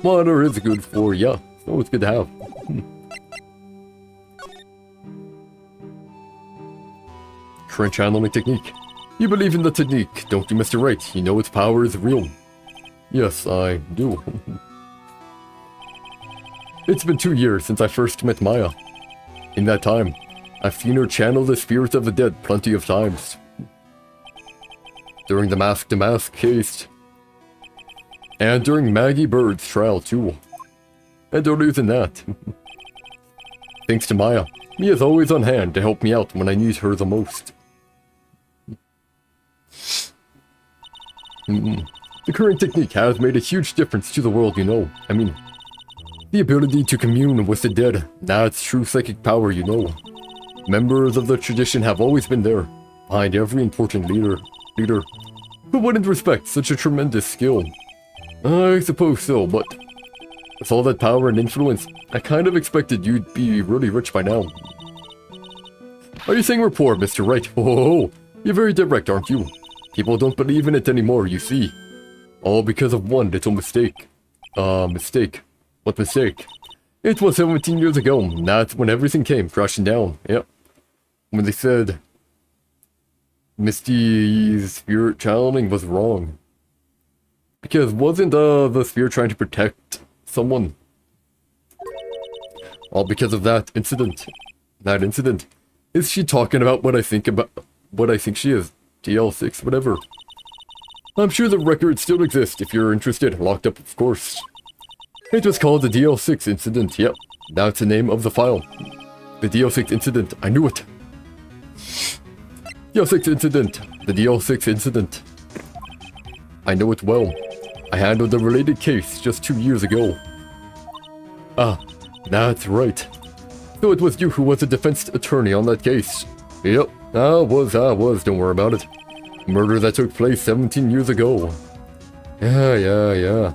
A: Water is good for ya, so it's good to have. Current channeling technique. You believe in the technique, don't you, Mr. Wright? You know its power is real. Yes, I do. It's been 2 years since I first met Maya. In that time, I've seen her channel the spirits of the dead plenty of times. During the mask-to-mask case. And during Maggie Bird's trial too. And earlier than that. Thanks to Maya, Mia's always on hand to help me out when I need her the most. The current technique has made a huge difference to the world, you know. I mean, the ability to commune with the dead, that's true psychic power, you know. Members of the tradition have always been there, behind every important leader. Who wouldn't respect such a tremendous skill? I suppose so, but with all that power and influence, I kind of expected you'd be really rich by now. Are you saying we're poor, Mr. Wright? Oh, you're very direct, aren't you? People don't believe in it anymore, you see. All because of one little mistake. Mistake. What mistake? It was 17 years ago, and that's when everything came crashing down, yep. When they said Misty's spirit channeling was wrong. Because wasn't the spirit trying to protect someone? All because of that incident. That incident. Is she talking about what I think she is? DL6, whatever. I'm sure the records still exist if you're interested. Locked up, of course. It was called the DL6 incident, yep. That's the name of the file. The DL6 incident, I knew it. DL6 incident. The DL6 incident. I know it well. I handled a related case just 2 years ago. Ah, that's right. So it was you who was the defense attorney on that case. Yep, I was, don't worry about it. Murder that took place 17 years ago. Yeah.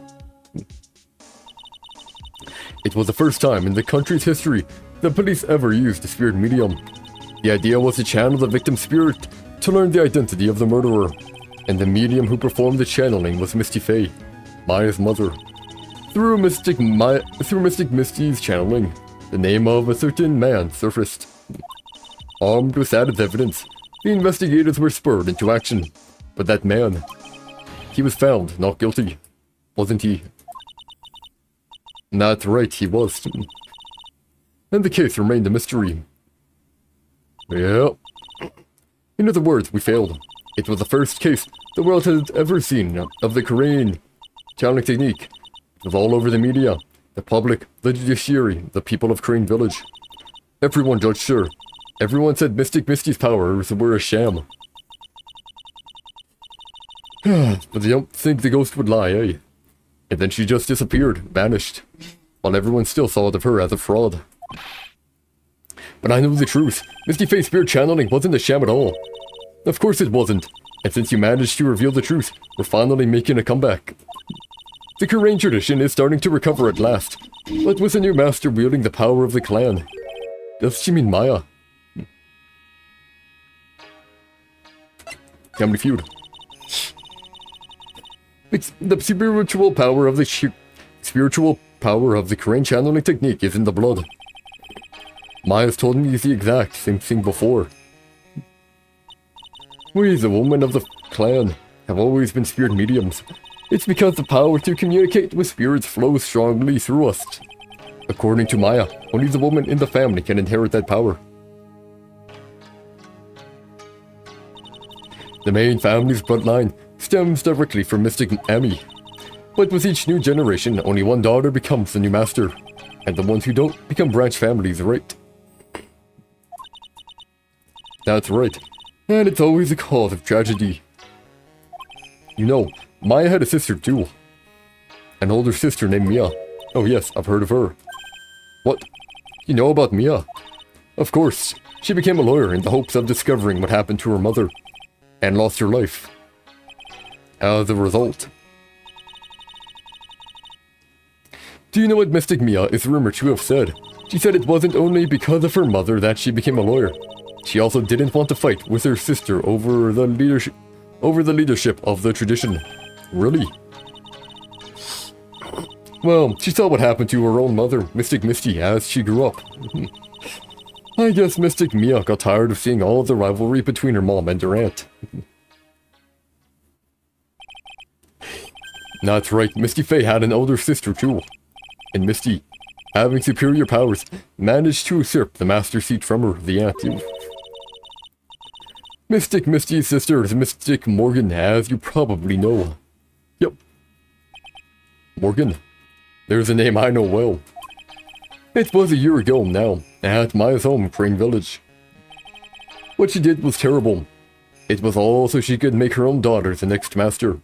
A: It was the first time in the country's history the police ever used a spirit medium. The idea was to channel the victim's spirit to learn the identity of the murderer, and the medium who performed the channeling was Misty Faye, Maya's mother. Through Mystic Misty's channeling, the name of a certain man surfaced. Armed with added evidence, the investigators were spurred into action. But that man, he was found not guilty, wasn't he? That's right, he was. And the case remained a mystery. Yep. In other words, we failed. It was the first case the world had ever seen of the Korean channeling technique. It was all over the media, the public, the judiciary, the people of Crane Village. Everyone judged her. Everyone said Mystic Misty's powers were a sham. But they don't think the ghost would lie, eh? And then she just disappeared, vanished, while everyone still thought of her as a fraud. But I know the truth. Misty Faye's spirit channeling wasn't a sham at all. Of course it wasn't. And since you managed to reveal the truth, we're finally making a comeback. The Korean tradition is starting to recover at last, but with a new master wielding the power of the clan. Does she mean Maya? Family feud. It's the spiritual power of the Korean channeling technique is in the blood. Maya's told me the exact same thing before. We, the women of the clan, have always been spirit mediums. It's because the power to communicate with spirits flows strongly through us. According to Maya, only the woman in the family can inherit that power. The main family's bloodline stems directly from Mystic Amy. But with each new generation, only one daughter becomes the new master, and the ones who don't become branch families, right? That's right, and it's always a cause of tragedy. You know, Maya had a sister too. An older sister named Mia. Oh yes, I've heard of her. What? You know about Mia? Of course, she became a lawyer in the hopes of discovering what happened to her mother, and lost her life. As a result. Do you know what Mystic Mia is rumored to have said? She said it wasn't only because of her mother that she became a lawyer. She also didn't want to fight with her sister over the leadership of the tradition. Really? Well, she saw what happened to her own mother, Mystic Misty, as she grew up. I guess Mystic Mia got tired of seeing all of the rivalry between her mom and her aunt. That's right, Misty Faye had an older sister too. And Misty, having superior powers, managed to usurp the master seat from her, the aunt. Mystic Misty's sister is Mystic Morgan, as you probably know. Yep. Morgan. There's a name I know well. It was a year ago now, at Maya's home, Crane Village. What she did was terrible. It was all so she could make her own daughter the next master.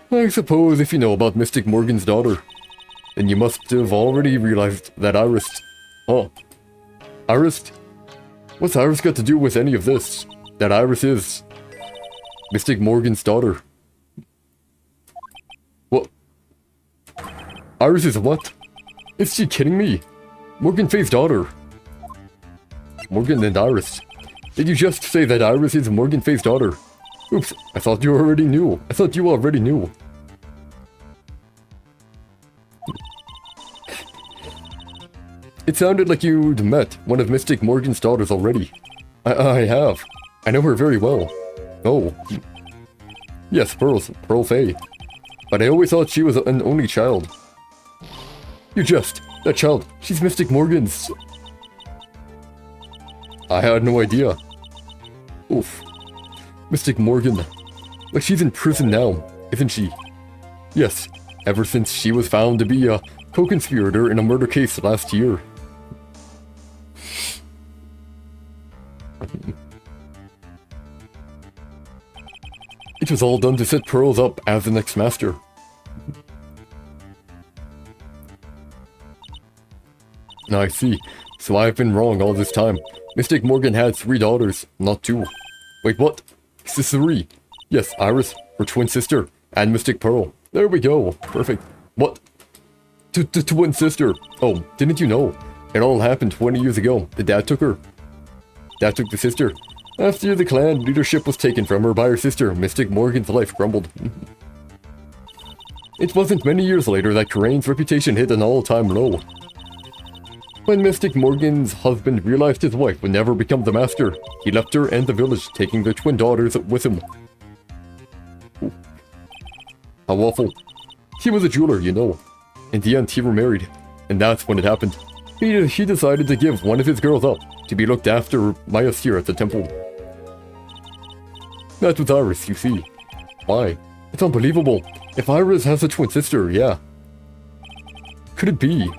A: I suppose if you know about Mystic Morgan's daughter, then you must have already realized that Iris... Oh. Iris? What's Iris got to do with any of this? That Iris is... Mystic Morgan's daughter. What? Iris is what? Is she kidding me? Morgan Faye's daughter. Morgan and Iris. Did you just say that Iris is Morgan Faye's daughter? Oops, I thought you already knew. I thought you already knew. It sounded like you'd met one of Mystic Morgan's daughters already. I have. I know her very well. Oh. Yes, Pearl Faye. But I always thought she was an only child. You just... That child, she's Mystic Morgan's... I had no idea. Oof. Mystic Morgan. Like she's in prison now, isn't she? Yes, ever since she was found to be a co-conspirator in a murder case last year. It was all done to set Pearls up as the next master. I see. So I've been wrong all this time. Mystic Morgan had 3 daughters, not 2. Wait, what? Is this 3? Yes, Iris. Her twin sister, and Mystic Pearl. There we go. Perfect. What? Twin sister. Oh, didn't you know? It all happened 20 years ago. The dad took her. Dad took the sister. After the clan leadership was taken from her by her sister, Mystic Morgan's life crumbled. It wasn't many years later that Karain's reputation hit an all-time low. When Mystic Morgan's husband realized his wife would never become the master, he left her and the village, taking their twin daughters with him. Ooh. How awful. He was a jeweler, you know. In the end, he remarried, and that's when it happened. He decided to give one of his girls up, to be looked after by us here at the temple. That was Iris, you see. Why? It's unbelievable. If Iris has a twin sister, yeah. Could it be?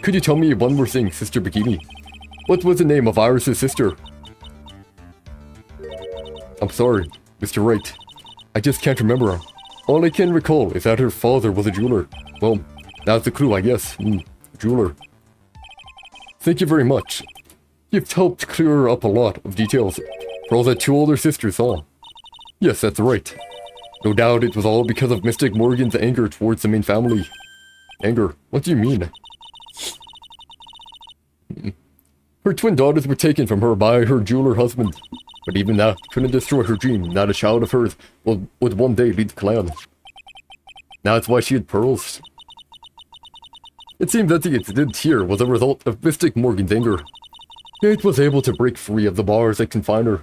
A: Could you tell me one more thing, Sister Bikini? What was the name of Iris' sister? I'm sorry, Mr. Wright. I just can't remember. All I can recall is that her father was a jeweler. Well, that's the clue, I guess. Jeweler. Thank you very much. You've helped clear up a lot of details for all that two older sisters saw. Yes, that's right. No doubt it was all because of Mystic Morgan's anger towards the main family. Anger? What do you mean? Her twin daughters were taken from her by her jeweler husband. But even that couldn't destroy her dream that a child of hers would one day lead the clan. That's why she had pearls. It seemed that the incident here was a result of Mystic Morgan's anger. It was able to break free of the bars that confine her.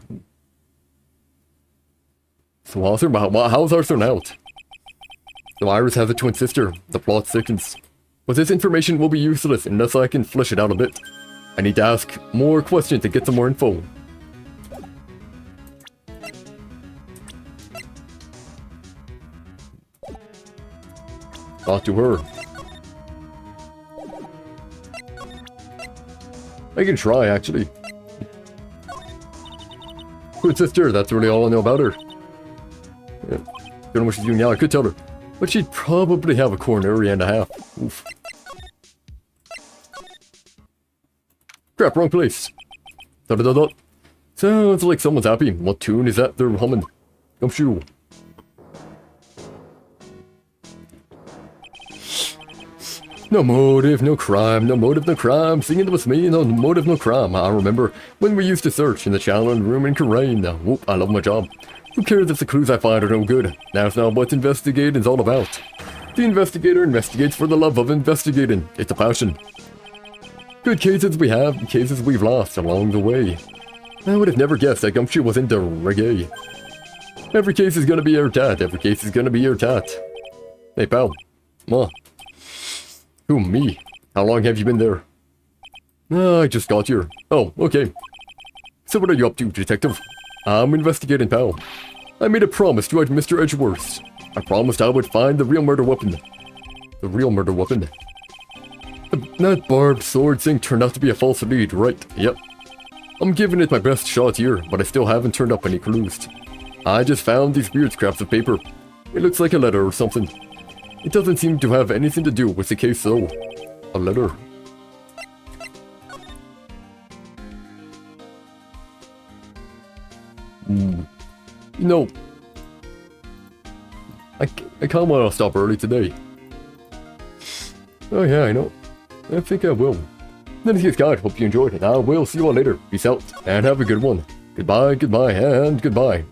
A: So how's Arthur out? So Iris has a twin sister. The plot thickens. But this information will be useless unless I can flesh it out a bit. I need to ask more questions to get some more info. Talk to her. I can try, actually. Good sister, that's really all I know about her. Yeah. Don't know what she's doing now, I could tell her. But she'd probably have a coronary and a half. Oof. Crap, wrong place. Da-da-da-da. Sounds like someone's happy. What tune is that they're humming? Gumshoe. No motive, no crime, no motive, no crime. Singing with me, no motive, no crime. I remember when we used to search in the channeling room in Karain. Whoop, I love my job. Who cares if the clues I find are no good? That's not what investigating is all about. The investigator investigates for the love of investigating. It's a passion. Good cases we have, cases we've lost along the way. I would have never guessed that Gumshoe was into reggae. Every case is gonna be airtight. Every case is gonna be airtight. Hey, pal. Ma. Who, me? How long have you been there? I just got here. Oh, okay. So what are you up to, detective? I'm investigating, pal. I made a promise to Mr. Edgeworth. I promised I would find the real murder weapon. The real murder weapon? That barbed sword thing turned out to be a false lead, right? Yep. I'm giving it my best shot here, but I still haven't turned up any clues. I just found these weird scraps of paper. It looks like a letter or something. It doesn't seem to have anything to do with the case though. A letter. You know, I kind of want to stop early today. Oh yeah, I know. I think I will. Then see you guys, hope you enjoyed it. I will see you all later. Peace out, and have a good one. Goodbye, goodbye, and goodbye.